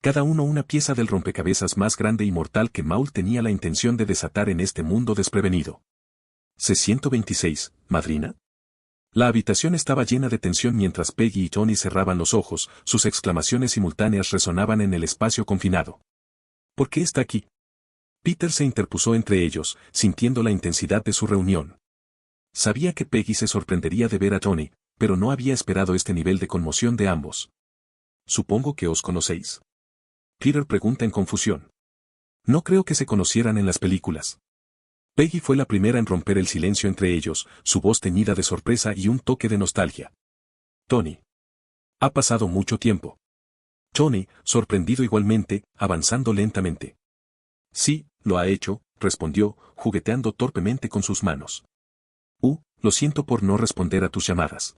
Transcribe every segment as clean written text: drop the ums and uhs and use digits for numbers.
Cada uno una pieza del rompecabezas más grande y mortal que Maul tenía la intención de desatar en este mundo desprevenido. C-126, ¿madrina? La habitación estaba llena de tensión mientras Peggy y Tony cerraban los ojos, sus exclamaciones simultáneas resonaban en el espacio confinado. ¿Por qué está aquí? Peter se interpuso entre ellos, sintiendo la intensidad de su reunión. Sabía que Peggy se sorprendería de ver a Tony, pero no había esperado este nivel de conmoción de ambos. Supongo que os conocéis. Peter pregunta en confusión. No creo que se conocieran en las películas. Peggy fue la primera en romper el silencio entre ellos, su voz teñida de sorpresa y un toque de nostalgia. Tony. Ha pasado mucho tiempo. Tony, sorprendido igualmente, avanzando lentamente. Sí, lo ha hecho, respondió, jugueteando torpemente con sus manos. Lo siento por no responder a tus llamadas.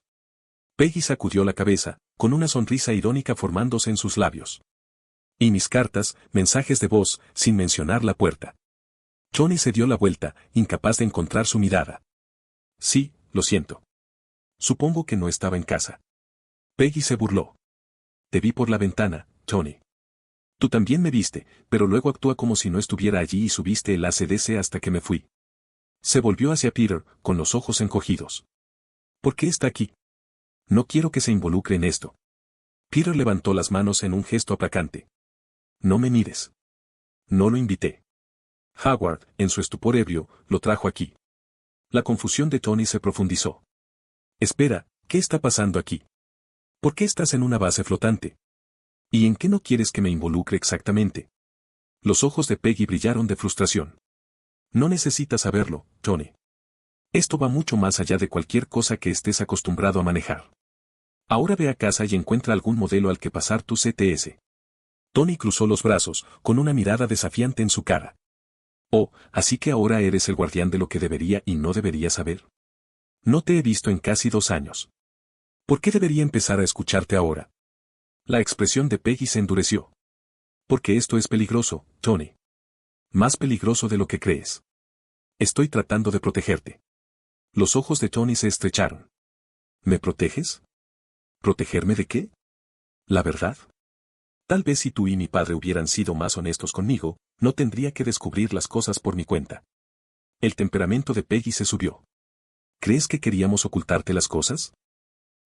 Peggy sacudió la cabeza, con una sonrisa irónica formándose en sus labios. Y mis cartas, mensajes de voz, sin mencionar la puerta. Tony se dio la vuelta, incapaz de encontrar su mirada. Sí, lo siento. Supongo que no estaba en casa. Peggy se burló. Te vi por la ventana, Tony. Tú también me viste, pero luego actúa como si no estuviera allí y subiste el ACDC hasta que me fui. Se volvió hacia Peter, con los ojos encogidos. ¿Por qué está aquí? No quiero que se involucre en esto. Peter levantó las manos en un gesto aplacante. No me mires. No lo invité. Howard, en su estupor ebrio, lo trajo aquí. La confusión de Tony se profundizó. Espera, ¿qué está pasando aquí? ¿Por qué estás en una base flotante? ¿Y en qué no quieres que me involucre exactamente? Los ojos de Peggy brillaron de frustración. No necesitas saberlo, Tony. Esto va mucho más allá de cualquier cosa que estés acostumbrado a manejar. Ahora ve a casa y encuentra algún modelo al que pasar tu CTS. Tony cruzó los brazos, con una mirada desafiante en su cara. Oh, así que ahora eres el guardián de lo que debería y no debería saber. No te he visto en casi 2 años. ¿Por qué debería empezar a escucharte ahora? La expresión de Peggy se endureció. Porque esto es peligroso, Tony. Más peligroso de lo que crees. Estoy tratando de protegerte. Los ojos de Tony se estrecharon. ¿Me proteges? ¿Protegerme de qué? ¿La verdad? Tal vez si tú y mi padre hubieran sido más honestos conmigo, no tendría que descubrir las cosas por mi cuenta. El temperamento de Peggy se subió. ¿Crees que queríamos ocultarte las cosas?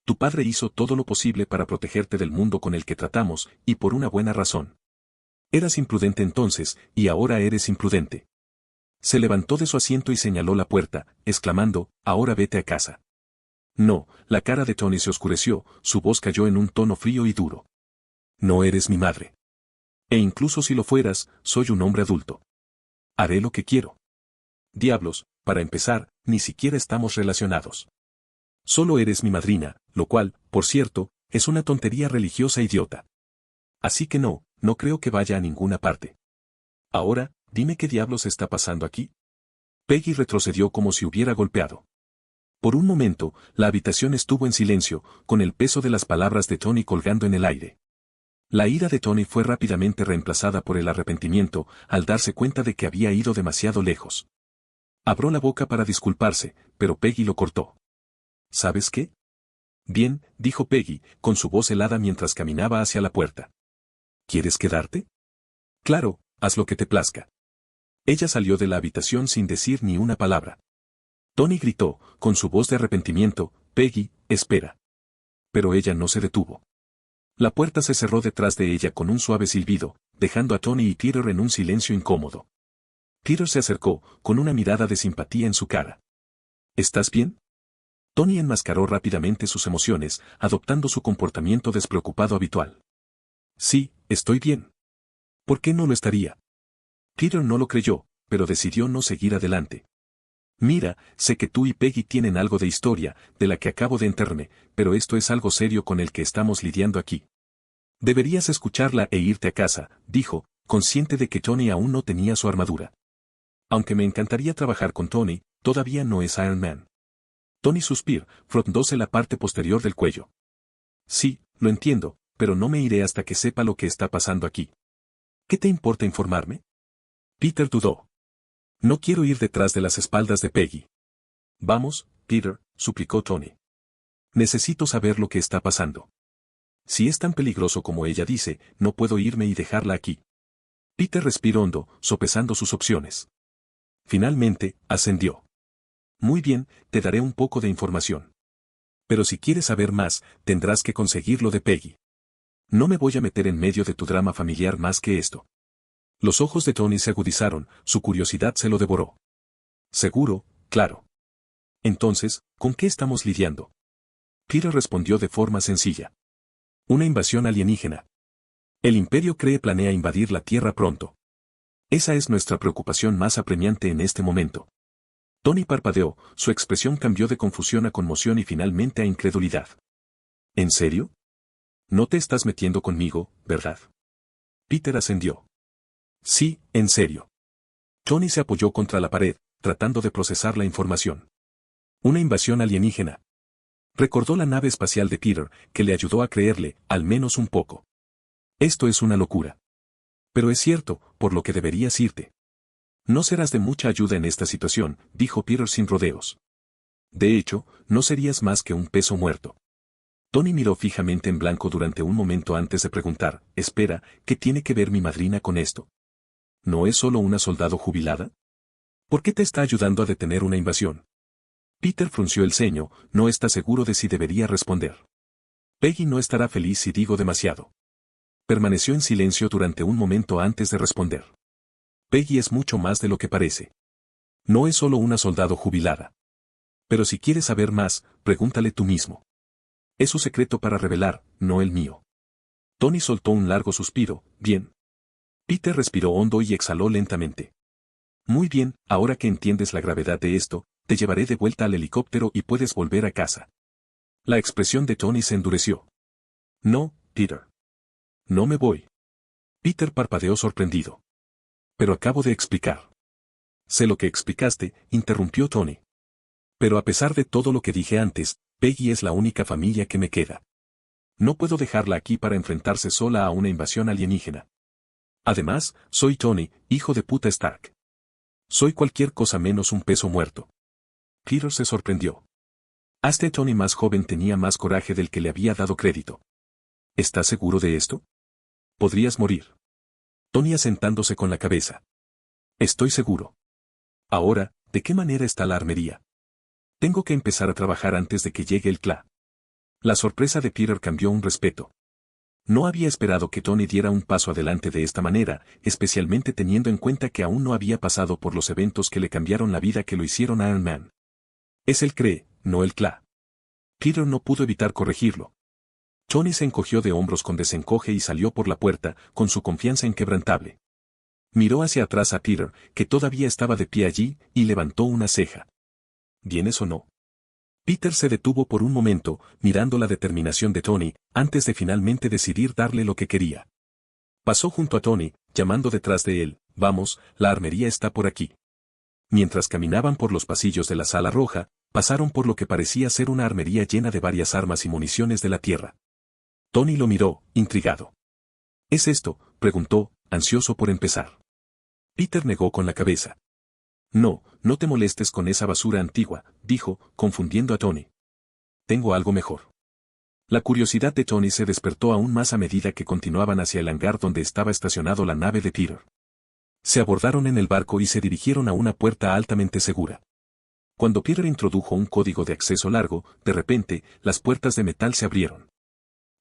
Tu padre hizo todo lo posible para protegerte del mundo con el que tratamos, y por una buena razón. Eras imprudente entonces, y ahora eres imprudente. Se levantó de su asiento y señaló la puerta, exclamando, ahora vete a casa. No, la cara de Tony se oscureció, su voz cayó en un tono frío y duro. No eres mi madre. E incluso si lo fueras, soy un hombre adulto. Haré lo que quiero. Diablos, para empezar, ni siquiera estamos relacionados. Solo eres mi madrina, lo cual, por cierto, es una tontería religiosa idiota. Así que no creo que vaya a ninguna parte. Ahora, dime qué diablos está pasando aquí. Peggy retrocedió como si hubiera golpeado. Por un momento, la habitación estuvo en silencio, con el peso de las palabras de Tony colgando en el aire. La ira de Tony fue rápidamente reemplazada por el arrepentimiento, al darse cuenta de que había ido demasiado lejos. Abrió la boca para disculparse, pero Peggy lo cortó. ¿Sabes qué? Bien, dijo Peggy, con su voz helada mientras caminaba hacia la puerta. ¿Quieres quedarte? Claro, haz lo que te plazca. Ella salió de la habitación sin decir ni una palabra. Tony gritó, con su voz de arrepentimiento, Peggy, espera. Pero ella no se detuvo. La puerta se cerró detrás de ella con un suave silbido, dejando a Tony y Peter en un silencio incómodo. Peter se acercó, con una mirada de simpatía en su cara. ¿Estás bien? Tony enmascaró rápidamente sus emociones, adoptando su comportamiento despreocupado habitual. Sí, estoy bien. ¿Por qué no lo estaría? Peter no lo creyó, pero decidió no seguir adelante. Mira, sé que tú y Peggy tienen algo de historia, de la que acabo de enterarme, pero esto es algo serio con el que estamos lidiando aquí. Deberías escucharla e irte a casa, dijo, consciente de que Tony aún no tenía su armadura. Aunque me encantaría trabajar con Tony, todavía no es Iron Man. Tony suspiró, frotándose la parte posterior del cuello. Sí, lo entiendo, pero no me iré hasta que sepa lo que está pasando aquí. ¿Qué te importa informarme? Peter dudó. No quiero ir detrás de las espaldas de Peggy. Vamos, Peter, suplicó Tony. Necesito saber lo que está pasando. Si es tan peligroso como ella dice, no puedo irme y dejarla aquí. Peter respiró hondo, sopesando sus opciones. Finalmente, ascendió. Muy bien, te daré un poco de información. Pero si quieres saber más, tendrás que conseguirlo de Peggy. No me voy a meter en medio de tu drama familiar más que esto. Los ojos de Tony se agudizaron, su curiosidad se lo devoró. Seguro, claro. Entonces, ¿con qué estamos lidiando? Peter respondió de forma sencilla. Una invasión alienígena. El Imperio planea invadir la Tierra pronto. Esa es nuestra preocupación más apremiante en este momento. Tony parpadeó, su expresión cambió de confusión a conmoción y finalmente a incredulidad. ¿En serio? No te estás metiendo conmigo, ¿verdad? Peter ascendió. Sí, en serio. Tony se apoyó contra la pared, tratando de procesar la información. Una invasión alienígena. Recordó la nave espacial de Peter, que le ayudó a creerle, al menos un poco. Esto es una locura. Pero es cierto, por lo que deberías irte. No serás de mucha ayuda en esta situación, dijo Peter sin rodeos. De hecho, no serías más que un peso muerto. Tony miró fijamente en blanco durante un momento antes de preguntar, espera, ¿qué tiene que ver mi madrina con esto? ¿No es solo una soldado jubilada? ¿Por qué te está ayudando a detener una invasión? Peter frunció el ceño, no está seguro de si debería responder. Peggy no estará feliz si digo demasiado. Permaneció en silencio durante un momento antes de responder. Peggy es mucho más de lo que parece. No es solo una soldado jubilada. Pero si quieres saber más, pregúntale tú mismo. Es su secreto para revelar, no el mío. Tony soltó un largo suspiro, bien. Peter respiró hondo y exhaló lentamente. Muy bien, ahora que entiendes la gravedad de esto, te llevaré de vuelta al helicóptero y puedes volver a casa. La expresión de Tony se endureció. No, Peter. No me voy. Peter parpadeó sorprendido. Pero acabo de explicar. Sé lo que explicaste, interrumpió Tony. Pero a pesar de todo lo que dije antes, Peggy es la única familia que me queda. No puedo dejarla aquí para enfrentarse sola a una invasión alienígena. Además, soy Tony, hijo de puta Stark. Soy cualquier cosa menos un peso muerto. Peter se sorprendió. Hasta Tony más joven tenía más coraje del que le había dado crédito. ¿Estás seguro de esto? Podrías morir. Tony asentándose con la cabeza. Estoy seguro. Ahora, ¿de qué manera está la armería? Tengo que empezar a trabajar antes de que llegue el CLA. La sorpresa de Peter cambió un respeto. No había esperado que Tony diera un paso adelante de esta manera, especialmente teniendo en cuenta que aún no había pasado por los eventos que le cambiaron la vida que lo hicieron Iron Man. Es el CRE, no el CLA. Peter no pudo evitar corregirlo. Tony se encogió de hombros con desencoge y salió por la puerta, con su confianza inquebrantable. Miró hacia atrás a Peter, que todavía estaba de pie allí, y levantó una ceja. ¿Vienes o no? Peter se detuvo por un momento, mirando la determinación de Tony, antes de finalmente decidir darle lo que quería. Pasó junto a Tony, llamando detrás de él, vamos, la armería está por aquí. Mientras caminaban por los pasillos de la sala roja, pasaron por lo que parecía ser una armería llena de varias armas y municiones de la Tierra. Tony lo miró, intrigado. ¿Es esto?, preguntó, ansioso por empezar. Peter negó con la cabeza. No, no te molestes con esa basura antigua, dijo, confundiendo a Tony. Tengo algo mejor. La curiosidad de Tony se despertó aún más a medida que continuaban hacia el hangar donde estaba estacionado la nave de Peter. Se abordaron en el barco y se dirigieron a una puerta altamente segura. Cuando Peter introdujo un código de acceso largo, de repente, las puertas de metal se abrieron.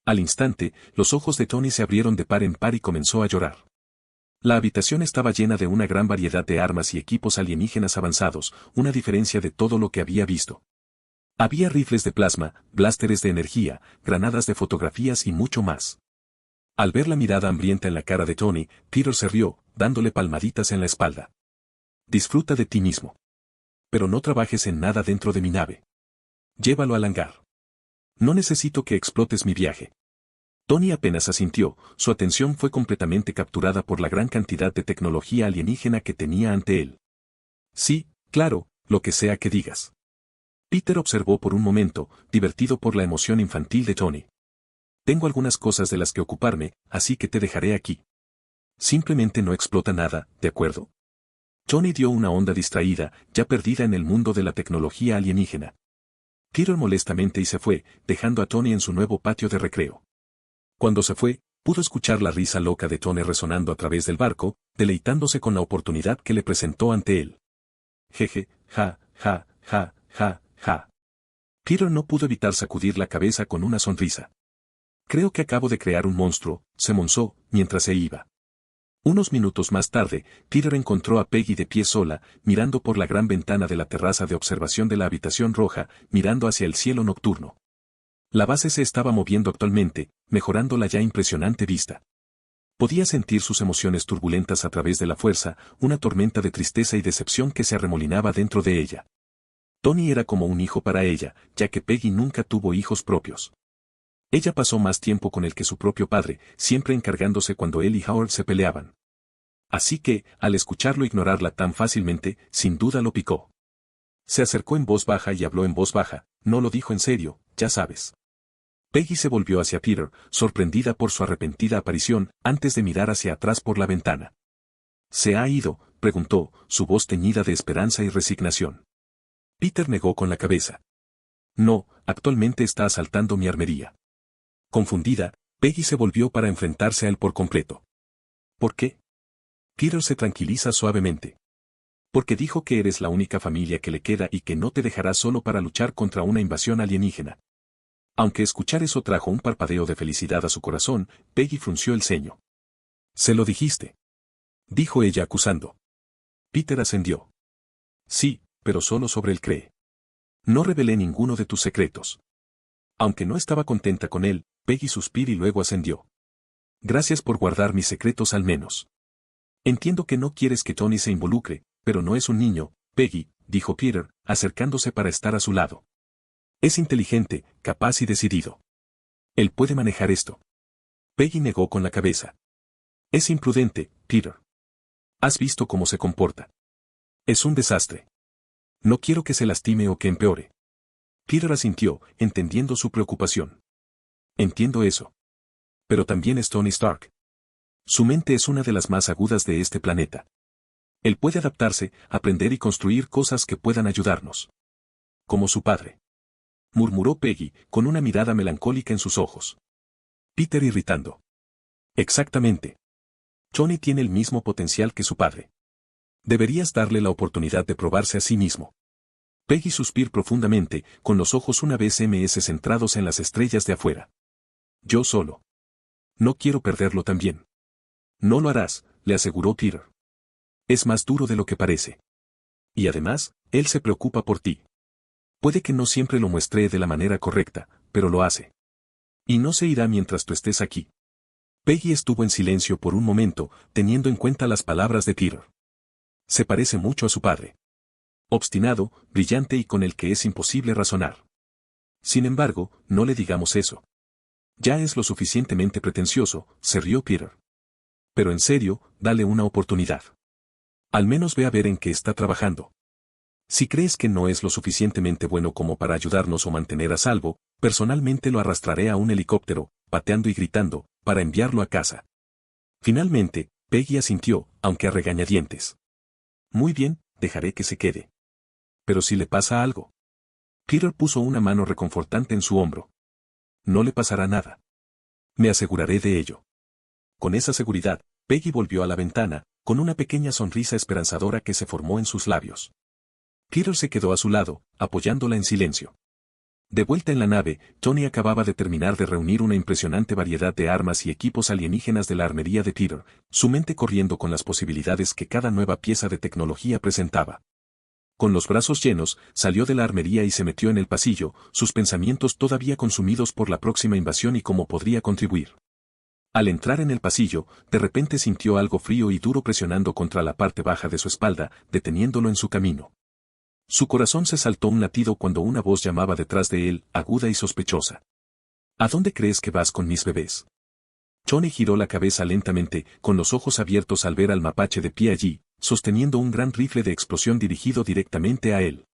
Al instante, los ojos de Tony se abrieron de par en par y comenzó a llorar. La habitación estaba llena de una gran variedad de armas y equipos alienígenas avanzados, una diferencia de todo lo que había visto. Había rifles de plasma, blásteres de energía, granadas de fotografías y mucho más. Al ver la mirada hambrienta en la cara de Tony, Peter se rió, dándole palmaditas en la espalda. Disfruta de ti mismo. Pero no trabajes en nada dentro de mi nave. Llévalo al hangar. No necesito que explotes mi viaje. Tony apenas asintió, su atención fue completamente capturada por la gran cantidad de tecnología alienígena que tenía ante él. Sí, claro, lo que sea que digas. Peter observó por un momento, divertido por la emoción infantil de Tony. Tengo algunas cosas de las que ocuparme, así que te dejaré aquí. Simplemente no explota nada, ¿de acuerdo? Tony dio una onda distraída, ya perdida en el mundo de la tecnología alienígena. Peter molestamente y se fue, dejando a Tony en su nuevo patio de recreo. Cuando se fue, pudo escuchar la risa loca de Tony resonando a través del barco, deleitándose con la oportunidad que le presentó ante él. Jeje, ja, ja, ja, ja, ja. Peter no pudo evitar sacudir la cabeza con una sonrisa. Creo que acabo de crear un monstruo, se monzó, mientras se iba. Unos minutos más tarde, Peter encontró a Peggy de pie sola, mirando por la gran ventana de la terraza de observación de la habitación roja, mirando hacia el cielo nocturno. La base se estaba moviendo actualmente, mejorando la ya impresionante vista. Podía sentir sus emociones turbulentas a través de la fuerza, una tormenta de tristeza y decepción que se arremolinaba dentro de ella. Tony era como un hijo para ella, ya que Peggy nunca tuvo hijos propios. Ella pasó más tiempo con él que su propio padre, siempre encargándose cuando él y Howard se peleaban. Así que, al escucharlo ignorarla tan fácilmente, sin duda lo picó. Se acercó en voz baja y habló en voz baja, no lo dijo en serio, ya sabes. Peggy se volvió hacia Peter, sorprendida por su arrepentida aparición, antes de mirar hacia atrás por la ventana. ¿Se ha ido?, preguntó, su voz teñida de esperanza y resignación. Peter negó con la cabeza. No, actualmente está asaltando mi armería. Confundida, Peggy se volvió para enfrentarse a él por completo. ¿Por qué? Peter se tranquiliza suavemente. Porque dijo que eres la única familia que le queda y que no te dejará solo para luchar contra una invasión alienígena. Aunque escuchar eso trajo un parpadeo de felicidad a su corazón, Peggy frunció el ceño. ¿Se lo dijiste?, dijo ella acusando. Peter ascendió. Sí, pero solo sobre él cree. No revelé ninguno de tus secretos. Aunque no estaba contenta con él, Peggy suspiró y luego ascendió. Gracias por guardar mis secretos al menos. Entiendo que no quieres que Tony se involucre, pero no es un niño, Peggy, dijo Peter, acercándose para estar a su lado. Es inteligente, capaz y decidido. Él puede manejar esto. Peggy negó con la cabeza. Es imprudente, Peter. ¿Has visto cómo se comporta? Es un desastre. No quiero que se lastime o que empeore. Peter asintió, entendiendo su preocupación. Entiendo eso. Pero también es Tony Stark. Su mente es una de las más agudas de este planeta. Él puede adaptarse, aprender y construir cosas que puedan ayudarnos. Como su padre. Murmuró Peggy, con una mirada melancólica en sus ojos. Peter irritando. Exactamente. Tony tiene el mismo potencial que su padre. Deberías darle la oportunidad de probarse a sí mismo. Peggy suspiró profundamente, con los ojos una vez más centrados en las estrellas de afuera. Yo solo. No quiero perderlo también. No lo harás, le aseguró Peter. Es más duro de lo que parece. Y además, él se preocupa por ti. Puede que no siempre lo muestre de la manera correcta, pero lo hace. Y no se irá mientras tú estés aquí. Peggy estuvo en silencio por un momento, teniendo en cuenta las palabras de Peter. Se parece mucho a su padre. Obstinado, brillante y con el que es imposible razonar. Sin embargo, no le digamos eso. Ya es lo suficientemente pretencioso, se rió Peter. Pero en serio, dale una oportunidad. Al menos ve a ver en qué está trabajando. Si crees que no es lo suficientemente bueno como para ayudarnos o mantener a salvo, personalmente lo arrastraré a un helicóptero, pateando y gritando, para enviarlo a casa. Finalmente, Peggy asintió, aunque a regañadientes. Muy bien, dejaré que se quede. Pero si le pasa algo. Peter puso una mano reconfortante en su hombro. No le pasará nada. Me aseguraré de ello. Con esa seguridad, Peggy volvió a la ventana, con una pequeña sonrisa esperanzadora que se formó en sus labios. Peter se quedó a su lado, apoyándola en silencio. De vuelta en la nave, Tony acababa de terminar de reunir una impresionante variedad de armas y equipos alienígenas de la armería de Peter, su mente corriendo con las posibilidades que cada nueva pieza de tecnología presentaba. Con los brazos llenos, salió de la armería y se metió en el pasillo, sus pensamientos todavía consumidos por la próxima invasión y cómo podría contribuir. Al entrar en el pasillo, de repente sintió algo frío y duro presionando contra la parte baja de su espalda, deteniéndolo en su camino. Su corazón se saltó un latido cuando una voz llamaba detrás de él, aguda y sospechosa. ¿A dónde crees que vas con mis bebés? Tony giró la cabeza lentamente, con los ojos abiertos al ver al mapache de pie allí, sosteniendo un gran rifle de explosión dirigido directamente a él.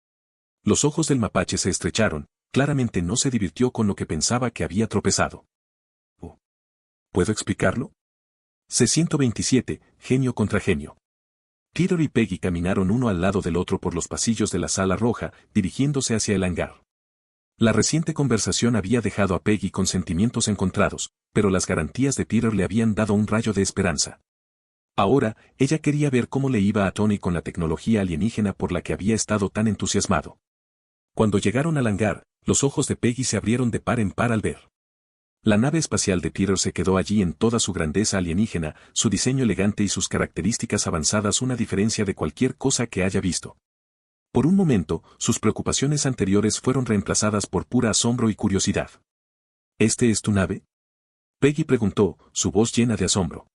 Los ojos del mapache se estrecharon, claramente no se divirtió con lo que pensaba que había tropezado. ¿Puedo explicarlo? C-127, genio contra genio. Peter y Peggy caminaron uno al lado del otro por los pasillos de la sala roja, dirigiéndose hacia el hangar. La reciente conversación había dejado a Peggy con sentimientos encontrados, pero las garantías de Peter le habían dado un rayo de esperanza. Ahora, ella quería ver cómo le iba a Tony con la tecnología alienígena por la que había estado tan entusiasmado. Cuando llegaron al hangar, los ojos de Peggy se abrieron de par en par al ver. La nave espacial de Peter se quedó allí en toda su grandeza alienígena, su diseño elegante y sus características avanzadas una diferencia de cualquier cosa que haya visto. Por un momento, sus preocupaciones anteriores fueron reemplazadas por pura asombro y curiosidad. ¿Este es tu nave? Peggy preguntó, su voz llena de asombro.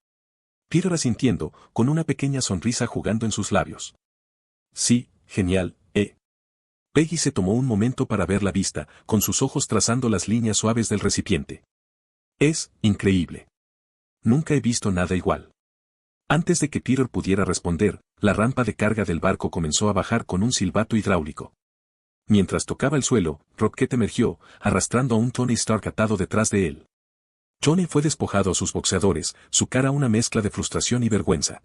Peter asintiendo, con una pequeña sonrisa jugando en sus labios. Sí, genial, Peggy se tomó un momento para ver la vista, con sus ojos trazando las líneas suaves del recipiente. Es increíble. Nunca he visto nada igual. Antes de que Peter pudiera responder, la rampa de carga del barco comenzó a bajar con un silbato hidráulico. Mientras tocaba el suelo, Rocket emergió, arrastrando a un Tony Stark atado detrás de él. Tony fue despojado a sus boxeadores, su cara una mezcla de frustración y vergüenza.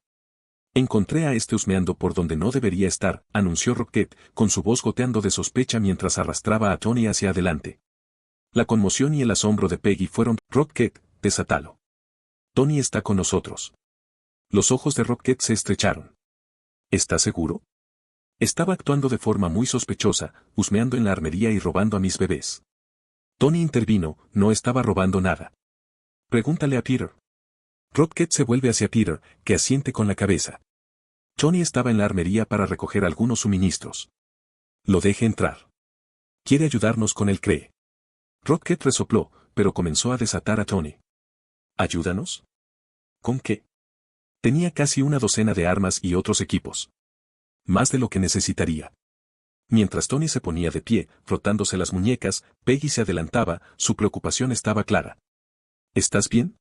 Encontré a este husmeando por donde no debería estar, anunció Rocket, con su voz goteando de sospecha mientras arrastraba a Tony hacia adelante. La conmoción y el asombro de Peggy fueron, Rocket, desatalo. Tony está con nosotros. Los ojos de Rocket se estrecharon. ¿Estás seguro? Estaba actuando de forma muy sospechosa, husmeando en la armería y robando a mis bebés. Tony intervino, no estaba robando nada. Pregúntale a Peter. Rocket se vuelve hacia Peter, que asiente con la cabeza. Tony estaba en la armería para recoger algunos suministros. Lo deje entrar. Quiere ayudarnos con el cree. Rocket resopló, pero comenzó a desatar a Tony. ¿Ayúdanos? ¿Con qué? Tenía casi una docena de armas y otros equipos. Más de lo que necesitaría. Mientras Tony se ponía de pie, frotándose las muñecas, Peggy se adelantaba, su preocupación estaba clara. ¿Estás bien?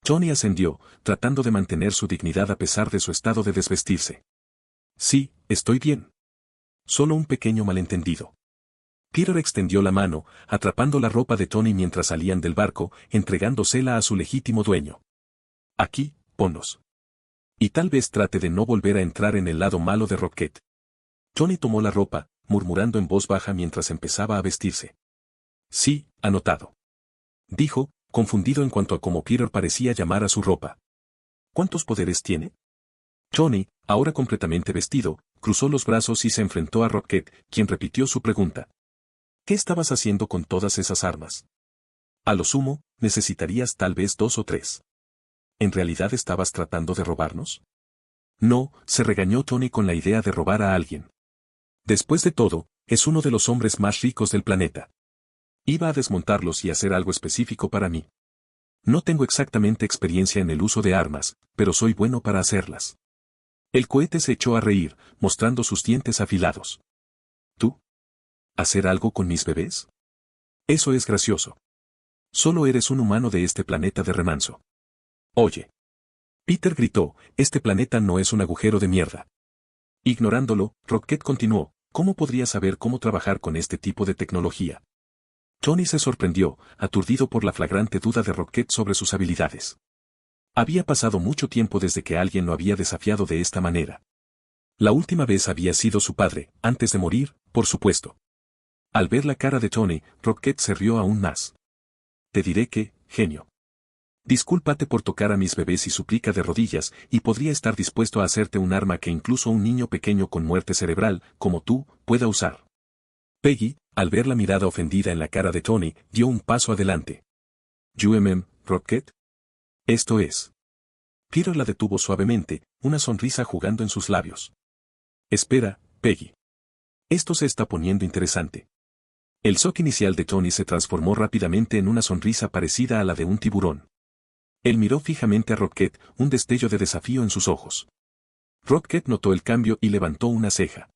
Tony ascendió, tratando de mantener su dignidad a pesar de su estado de desvestirse. Sí, estoy bien. Solo un pequeño malentendido. Peter extendió la mano, atrapando la ropa de Tony mientras salían del barco, entregándosela a su legítimo dueño. Aquí, ponlos. Y tal vez trate de no volver a entrar en el lado malo de Rocket. Tony tomó la ropa, murmurando en voz baja mientras empezaba a vestirse. Sí, anotado. Dijo, confundido en cuanto a cómo Peter parecía llamar a su ropa. ¿Cuántos poderes tiene? Tony, ahora completamente vestido, cruzó los brazos y se enfrentó a Rocket, quien repitió su pregunta. ¿Qué estabas haciendo con todas esas armas? A lo sumo, necesitarías tal vez 2 o 3. ¿En realidad estabas tratando de robarnos? No, se regañó Tony con la idea de robar a alguien. Después de todo, es uno de los hombres más ricos del planeta. Iba a desmontarlos y hacer algo específico para mí. No tengo exactamente experiencia en el uso de armas, pero soy bueno para hacerlas. El cohete se echó a reír, mostrando sus dientes afilados. ¿Tú? ¿Hacer algo con mis bebés? Eso es gracioso. Solo eres un humano de este planeta de remanso. Oye. Peter gritó, este planeta no es un agujero de mierda. Ignorándolo, Rocket continuó, ¿cómo podría saber cómo trabajar con este tipo de tecnología? Tony se sorprendió, aturdido por la flagrante duda de Rocket sobre sus habilidades. Había pasado mucho tiempo desde que alguien lo había desafiado de esta manera. La última vez había sido su padre, antes de morir, por supuesto. Al ver la cara de Tony, Rocket se rió aún más. Te diré que, genio. Discúlpate por tocar a mis bebés y suplica de rodillas, y podría estar dispuesto a hacerte un arma que incluso un niño pequeño con muerte cerebral, como tú, pueda usar. Peggy, al ver la mirada ofendida en la cara de Tony, dio un paso adelante. Rocket? Esto es. Peter la detuvo suavemente, una sonrisa jugando en sus labios. Espera, Peggy. Esto se está poniendo interesante. El shock inicial de Tony se transformó rápidamente en una sonrisa parecida a la de un tiburón. Él miró fijamente a Rocket, un destello de desafío en sus ojos. Rocket notó el cambio y levantó una ceja.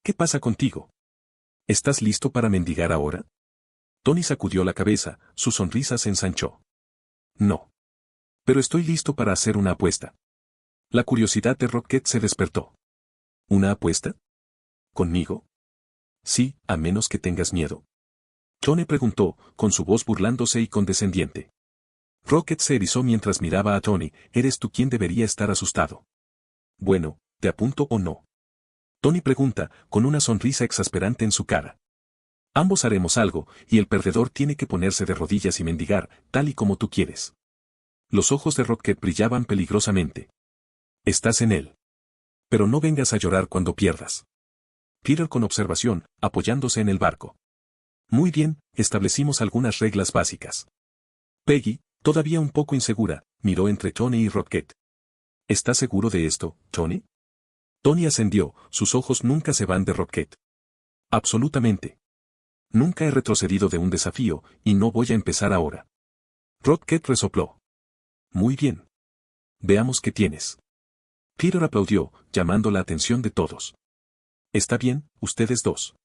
¿Qué pasa contigo? ¿Estás listo para mendigar ahora? Tony sacudió la cabeza, su sonrisa se ensanchó. No. Pero estoy listo para hacer una apuesta. La curiosidad de Rocket se despertó. ¿Una apuesta? ¿Conmigo? Sí, a menos que tengas miedo. Tony preguntó, con su voz burlándose y condescendiente. Rocket se erizó mientras miraba a Tony, ¿eres tú quien debería estar asustado? Bueno, ¿te apunto o no? Tony pregunta, con una sonrisa exasperante en su cara. Ambos haremos algo, y el perdedor tiene que ponerse de rodillas y mendigar, tal y como tú quieres. Los ojos de Rocket brillaban peligrosamente. Estás en él. Pero no vengas a llorar cuando pierdas. Peter con observación, apoyándose en el barco. Muy bien, establecimos algunas reglas básicas. Peggy, todavía un poco insegura, miró entre Tony y Rocket. ¿Estás seguro de esto, Tony? Tony ascendió, sus ojos nunca se van de Rocket. Absolutamente. Nunca he retrocedido de un desafío, y no voy a empezar ahora. Rocket resopló. Muy bien. Veamos qué tienes. Peter aplaudió, llamando la atención de todos. Está bien, ustedes dos.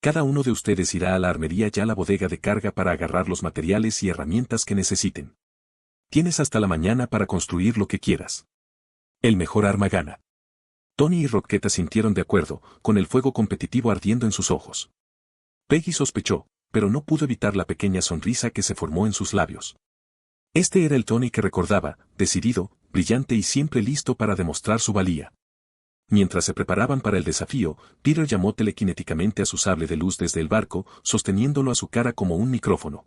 Cada uno de ustedes irá a la armería y a la bodega de carga para agarrar los materiales y herramientas que necesiten. Tienes hasta la mañana para construir lo que quieras. El mejor arma gana. Tony y Rocket asintieron de acuerdo, con el fuego competitivo ardiendo en sus ojos. Peggy sospechó, pero no pudo evitar la pequeña sonrisa que se formó en sus labios. Este era el Tony que recordaba, decidido, brillante y siempre listo para demostrar su valía. Mientras se preparaban para el desafío, Peter llamó telequinéticamente a su sable de luz desde el barco, sosteniéndolo a su cara como un micrófono.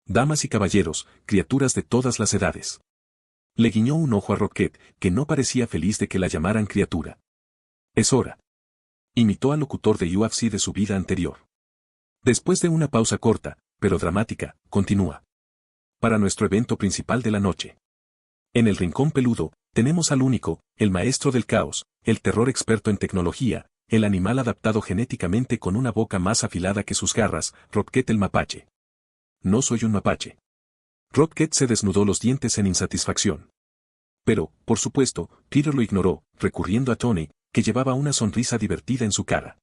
Damas y caballeros, criaturas de todas las edades. Le guiñó un ojo a Rocket, que no parecía feliz de que la llamaran criatura. Es hora. Imitó al locutor de UFC de su vida anterior. Después de una pausa corta, pero dramática, continúa. Para nuestro evento principal de la noche. En el rincón peludo, tenemos al único, el maestro del caos, el terror experto en tecnología, el animal adaptado genéticamente con una boca más afilada que sus garras, Rocket el mapache. No soy un mapache. Rocket se desnudó los dientes en insatisfacción. Pero, por supuesto, Peter lo ignoró, recurriendo a Tony, que llevaba una sonrisa divertida en su cara.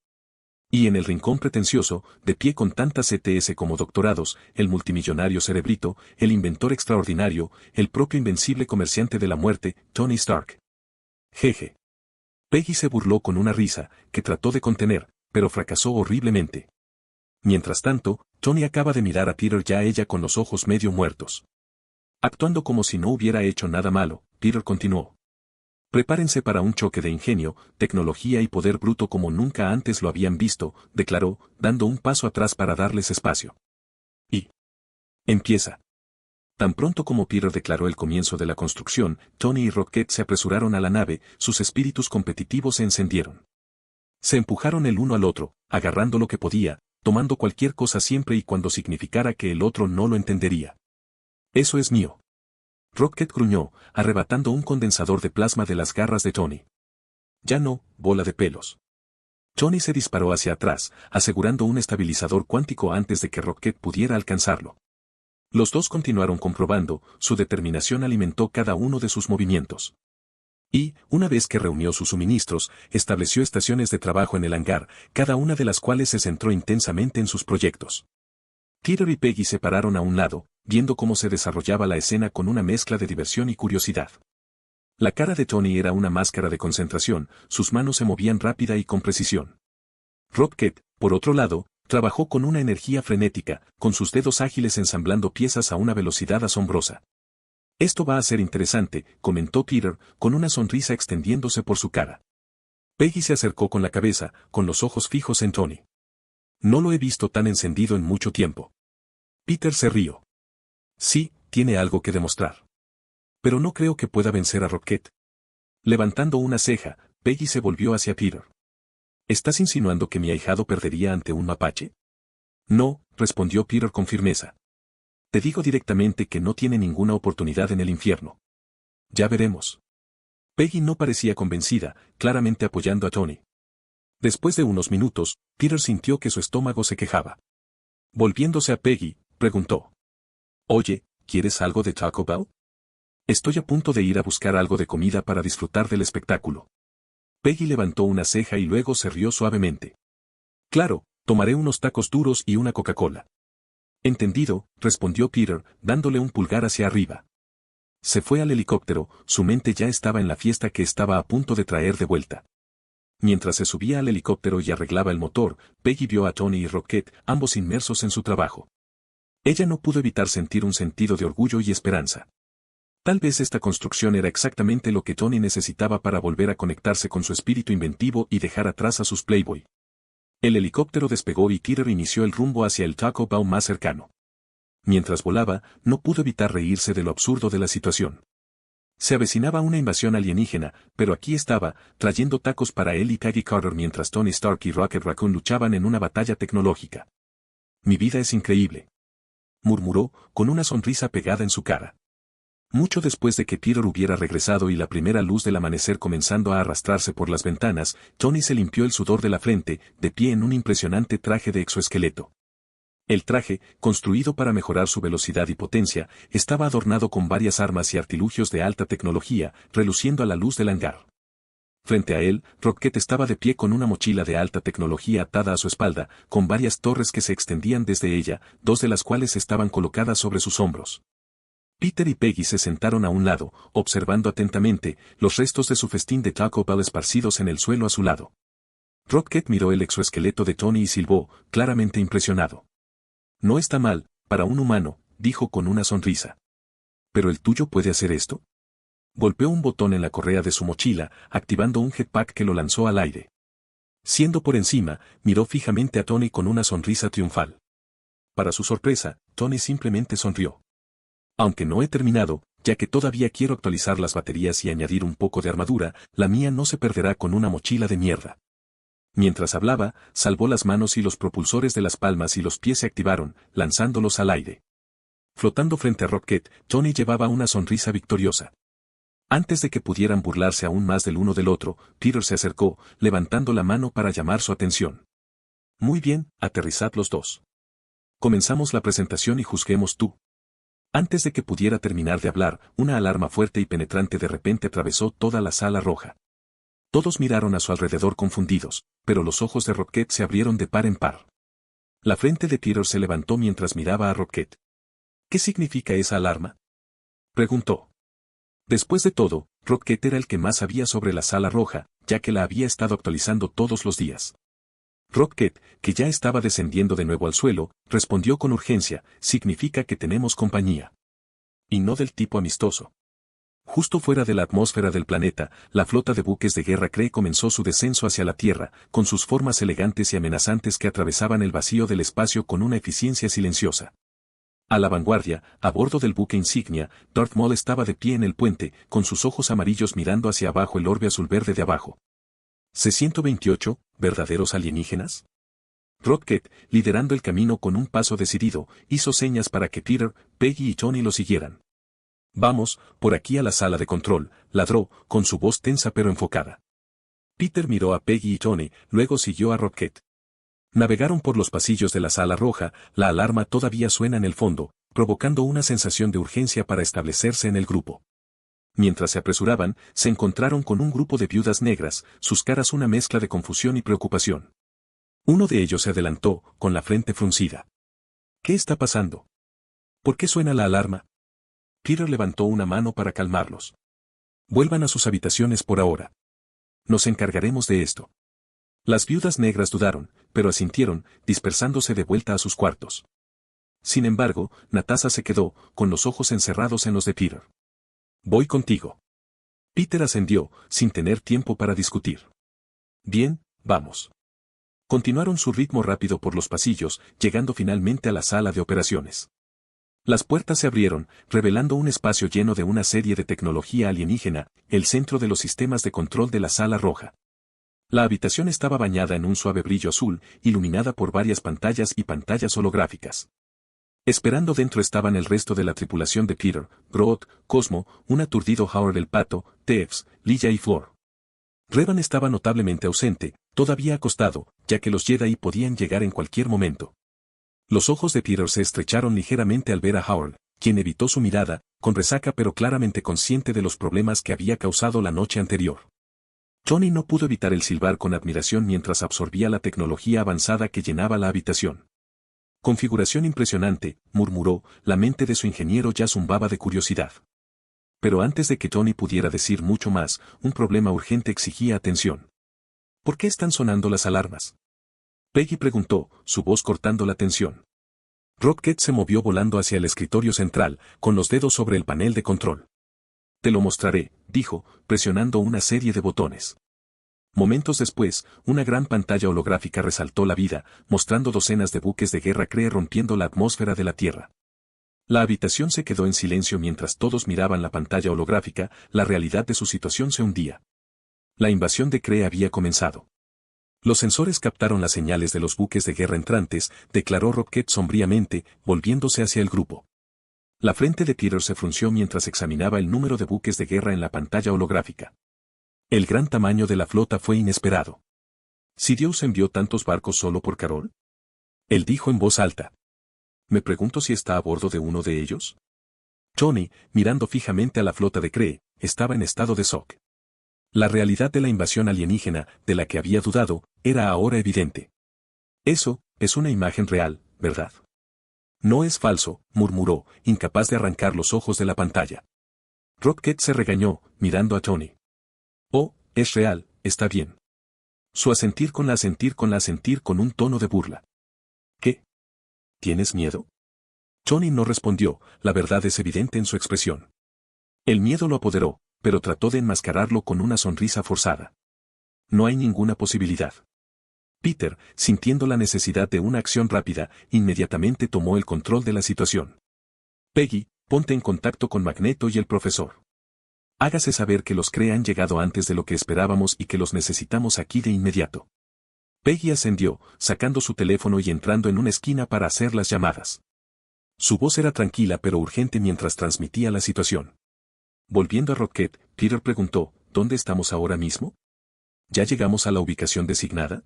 Y en el rincón pretencioso, de pie con tantas ETS como doctorados, el multimillonario cerebrito, el inventor extraordinario, el propio invencible comerciante de la muerte, Tony Stark. Jeje. Peggy se burló con una risa, que trató de contener, pero fracasó horriblemente. Mientras tanto, Tony acaba de mirar a Peter ya ella con los ojos medio muertos. Actuando como si no hubiera hecho nada malo, Peter continuó. Prepárense para un choque de ingenio, tecnología y poder bruto como nunca antes lo habían visto, declaró, dando un paso atrás para darles espacio. Y empieza. Tan pronto como Peter declaró el comienzo de la construcción, Tony y Rocket se apresuraron a la nave, sus espíritus competitivos se encendieron. Se empujaron el uno al otro, agarrando lo que podía, tomando cualquier cosa siempre y cuando significara que el otro no lo entendería. Eso es mío. Rocket gruñó, arrebatando un condensador de plasma de las garras de Tony. Ya no, bola de pelos. Tony se disparó hacia atrás, asegurando un estabilizador cuántico antes de que Rocket pudiera alcanzarlo. Los dos continuaron comprobando, su determinación alimentó cada uno de sus movimientos. Y, una vez que reunió sus suministros, estableció estaciones de trabajo en el hangar, cada una de las cuales se centró intensamente en sus proyectos. Peter y Peggy se pararon a un lado, viendo cómo se desarrollaba la escena con una mezcla de diversión y curiosidad. La cara de Tony era una máscara de concentración, sus manos se movían rápida y con precisión. Rocket, por otro lado, trabajó con una energía frenética, con sus dedos ágiles ensamblando piezas a una velocidad asombrosa. Esto va a ser interesante, comentó Peter, con una sonrisa extendiéndose por su cara. Peggy se acercó con la cabeza, con los ojos fijos en Tony. No lo he visto tan encendido en mucho tiempo. Peter se rió. Sí, tiene algo que demostrar. Pero no creo que pueda vencer a Rocket. Levantando una ceja, Peggy se volvió hacia Peter. ¿Estás insinuando que mi ahijado perdería ante un mapache? No, respondió Peter con firmeza. Te digo directamente que no tiene ninguna oportunidad en el infierno. Ya veremos. Peggy no parecía convencida, claramente apoyando a Tony. Después de unos minutos, Peter sintió que su estómago se quejaba. Volviéndose a Peggy, preguntó. Oye, ¿quieres algo de Taco Bell? Estoy a punto de ir a buscar algo de comida para disfrutar del espectáculo. Peggy levantó una ceja y luego se rió suavemente. Claro, tomaré unos tacos duros y una Coca-Cola. Entendido, respondió Peter, dándole un pulgar hacia arriba. Se fue al helicóptero, su mente ya estaba en la fiesta que estaba a punto de traer de vuelta. Mientras se subía al helicóptero y arreglaba el motor, Peggy vio a Tony y Rocket, ambos inmersos en su trabajo. Ella no pudo evitar sentir un sentido de orgullo y esperanza. Tal vez esta construcción era exactamente lo que Tony necesitaba para volver a conectarse con su espíritu inventivo y dejar atrás a sus Playboy. El helicóptero despegó y Peter inició el rumbo hacia el Taco Bell más cercano. Mientras volaba, no pudo evitar reírse de lo absurdo de la situación. Se avecinaba una invasión alienígena, pero aquí estaba, trayendo tacos para él y Peggy Carter mientras Tony Stark y Rocket Raccoon luchaban en una batalla tecnológica. Mi vida es increíble, murmuró, con una sonrisa pegada en su cara. Mucho después de que Peter hubiera regresado y la primera luz del amanecer comenzando a arrastrarse por las ventanas, Tony se limpió el sudor de la frente, de pie en un impresionante traje de exoesqueleto. El traje, construido para mejorar su velocidad y potencia, estaba adornado con varias armas y artilugios de alta tecnología, reluciendo a la luz del hangar. Frente a él, Rocket estaba de pie con una mochila de alta tecnología atada a su espalda, con varias torres que se extendían desde ella, dos de las cuales estaban colocadas sobre sus hombros. Peter y Peggy se sentaron a un lado, observando atentamente los restos de su festín de Taco Bell esparcidos en el suelo a su lado. Rocket miró el exoesqueleto de Tony y silbó, claramente impresionado. No está mal, para un humano, dijo con una sonrisa. ¿Pero el tuyo puede hacer esto? Golpeó un botón en la correa de su mochila, activando un jetpack que lo lanzó al aire. Siendo por encima, miró fijamente a Tony con una sonrisa triunfal. Para su sorpresa, Tony simplemente sonrió. Aunque no he terminado, ya que todavía quiero actualizar las baterías y añadir un poco de armadura, la mía no se perderá con una mochila de mierda. Mientras hablaba, salvó las manos y los propulsores de las palmas y los pies se activaron, lanzándolos al aire. Flotando frente a Rocket, Tony llevaba una sonrisa victoriosa. Antes de que pudieran burlarse aún más del uno del otro, Peter se acercó, levantando la mano para llamar su atención. Muy bien, aterrizad los dos. Comenzamos la presentación y juzguemos tú. Antes de que pudiera terminar de hablar, una alarma fuerte y penetrante de repente atravesó toda la sala roja. Todos miraron a su alrededor confundidos, pero los ojos de Rocket se abrieron de par en par. La frente de Peter se levantó mientras miraba a Rocket. ¿Qué significa esa alarma?, preguntó. Después de todo, Rocket era el que más sabía sobre la sala roja, ya que la había estado actualizando todos los días. Rocket, que ya estaba descendiendo de nuevo al suelo, respondió con urgencia, significa que tenemos compañía. Y no del tipo amistoso. Justo fuera de la atmósfera del planeta, la flota de buques de guerra Kree comenzó su descenso hacia la Tierra, con sus formas elegantes y amenazantes que atravesaban el vacío del espacio con una eficiencia silenciosa. A la vanguardia, a bordo del buque insignia, Darth Maul estaba de pie en el puente, con sus ojos amarillos mirando hacia abajo el orbe azul-verde de abajo. C-128, ¿verdaderos alienígenas? Rocket, liderando el camino con un paso decidido, hizo señas para que Peter, Peggy y Tony lo siguieran. Vamos, por aquí a la sala de control, ladró, con su voz tensa pero enfocada. Peter miró a Peggy y Tony, luego siguió a Rocket. Navegaron por los pasillos de la sala roja, la alarma todavía suena en el fondo, provocando una sensación de urgencia para establecerse en el grupo. Mientras se apresuraban, se encontraron con un grupo de viudas negras, sus caras una mezcla de confusión y preocupación. Uno de ellos se adelantó, con la frente fruncida. ¿Qué está pasando? ¿Por qué suena la alarma? Peter levantó una mano para calmarlos. Vuelvan a sus habitaciones por ahora. Nos encargaremos de esto. Las viudas negras dudaron, pero asintieron, dispersándose de vuelta a sus cuartos. Sin embargo, Natasha se quedó, con los ojos encerrados en los de Peter. Voy contigo. Peter ascendió, sin tener tiempo para discutir. Bien, vamos. Continuaron su ritmo rápido por los pasillos, llegando finalmente a la sala de operaciones. Las puertas se abrieron, revelando un espacio lleno de una serie de tecnología alienígena, el centro de los sistemas de control de la sala roja. La habitación estaba bañada en un suave brillo azul, iluminada por varias pantallas y pantallas holográficas. Esperando dentro estaban el resto de la tripulación de Peter, Groot, Cosmo, un aturdido Howard el Pato, Teebs, Leia y Floor. Revan estaba notablemente ausente, todavía acostado, ya que los Jedi podían llegar en cualquier momento. Los ojos de Peter se estrecharon ligeramente al ver a Howard, quien evitó su mirada, con resaca pero claramente consciente de los problemas que había causado la noche anterior. Tony no pudo evitar el silbar con admiración mientras absorbía la tecnología avanzada que llenaba la habitación. Configuración impresionante, murmuró, la mente de su ingeniero ya zumbaba de curiosidad. Pero antes de que Tony pudiera decir mucho más, un problema urgente exigía atención. ¿Por qué están sonando las alarmas?, Peggy preguntó, su voz cortando la tensión. Rocket se movió volando hacia el escritorio central, con los dedos sobre el panel de control. Te lo mostraré, dijo, presionando una serie de botones. Momentos después, una gran pantalla holográfica resaltó la vida, mostrando docenas de buques de guerra Kree rompiendo la atmósfera de la Tierra. La habitación se quedó en silencio mientras todos miraban la pantalla holográfica, la realidad de su situación se hundía. La invasión de Kree había comenzado. Los sensores captaron las señales de los buques de guerra entrantes, declaró Rocket sombríamente, volviéndose hacia el grupo. La frente de Peter se frunció mientras examinaba el número de buques de guerra en la pantalla holográfica. El gran tamaño de la flota fue inesperado. ¿Si Dios envió tantos barcos solo por Carol? Él dijo en voz alta. Me pregunto si está a bordo de uno de ellos. Johnny, mirando fijamente a la flota de Kree, estaba en estado de shock. La realidad de la invasión alienígena, de la que había dudado, era ahora evidente. Eso, es una imagen real, ¿verdad? No es falso, murmuró, incapaz de arrancar los ojos de la pantalla. Rocket se regañó, mirando a Johnny. Oh, es real, está bien. Su asentir con un tono de burla. ¿Qué? ¿Tienes miedo? Johnny no respondió, la verdad es evidente en su expresión. El miedo lo apoderó, pero trató de enmascararlo con una sonrisa forzada. No hay ninguna posibilidad. Peter, sintiendo la necesidad de una acción rápida, inmediatamente tomó el control de la situación. Peggy, ponte en contacto con Magneto y el profesor. Hágase saber que los Kree han llegado antes de lo que esperábamos y que los necesitamos aquí de inmediato. Peggy ascendió, sacando su teléfono y entrando en una esquina para hacer las llamadas. Su voz era tranquila pero urgente mientras transmitía la situación. Volviendo a Rocket, Peter preguntó, ¿dónde estamos ahora mismo? ¿Ya llegamos a la ubicación designada?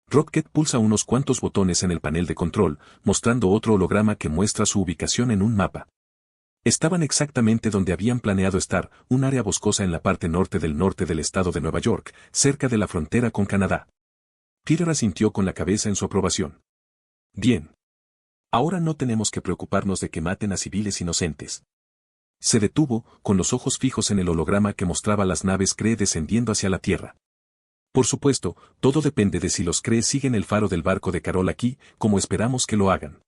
Rocket pulsa unos cuantos botones en el panel de control, mostrando otro holograma que muestra su ubicación en un mapa. Estaban exactamente donde habían planeado estar, un área boscosa en la parte norte del estado de Nueva York, cerca de la frontera con Canadá. Peter asintió con la cabeza en su aprobación. Bien. Ahora no tenemos que preocuparnos de que maten a civiles inocentes. Se detuvo, con los ojos fijos en el holograma que mostraba las naves Kree descendiendo hacia la Tierra. Por supuesto, todo depende de si los Kree siguen el faro del barco de Carol aquí, como esperamos que lo hagan.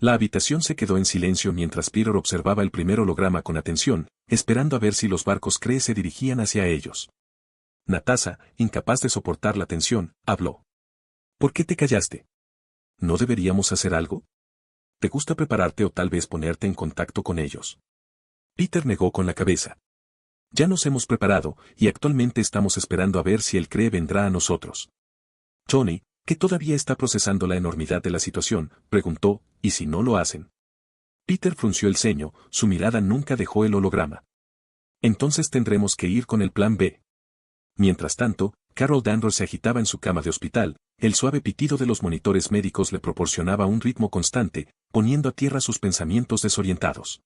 La habitación se quedó en silencio mientras Peter observaba el primer holograma con atención, esperando a ver si los barcos Kree se dirigían hacia ellos. Natasha, incapaz de soportar la tensión, habló. ¿Por qué te callaste? ¿No deberíamos hacer algo? ¿Te gusta prepararte o tal vez ponerte en contacto con ellos? Peter negó con la cabeza. Ya nos hemos preparado, y actualmente estamos esperando a ver si el Kree vendrá a nosotros. Johnny, que todavía está procesando la enormidad de la situación, preguntó, ¿y si no lo hacen? Peter frunció el ceño, su mirada nunca dejó el holograma. Entonces tendremos que ir con el plan B. Mientras tanto, Carol Danvers se agitaba en su cama de hospital, el suave pitido de los monitores médicos le proporcionaba un ritmo constante, poniendo a tierra sus pensamientos desorientados.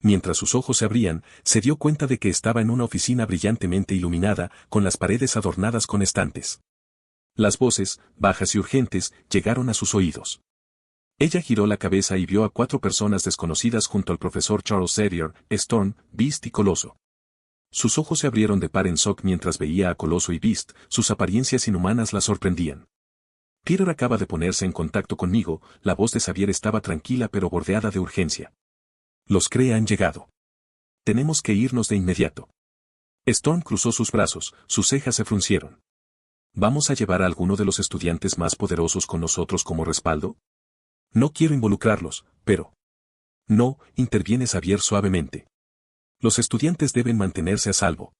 Mientras sus ojos se abrían, se dio cuenta de que estaba en una oficina brillantemente iluminada, con las paredes adornadas con estantes. Las voces, bajas y urgentes, llegaron a sus oídos. Ella giró la cabeza y vio a 4 personas desconocidas junto al profesor Charles Xavier, Storm, Beast y Coloso. Sus ojos se abrieron de par en shock mientras veía a Coloso y Beast, sus apariencias inhumanas la sorprendían. Peter acaba de ponerse en contacto conmigo, la voz de Xavier estaba tranquila pero bordeada de urgencia. Los Kree han llegado. Tenemos que irnos de inmediato. Storm cruzó sus brazos, sus cejas se fruncieron. ¿Vamos a llevar a alguno de los estudiantes más poderosos con nosotros como respaldo? No quiero involucrarlos, pero... No, interviene Xavier suavemente. Los estudiantes deben mantenerse a salvo.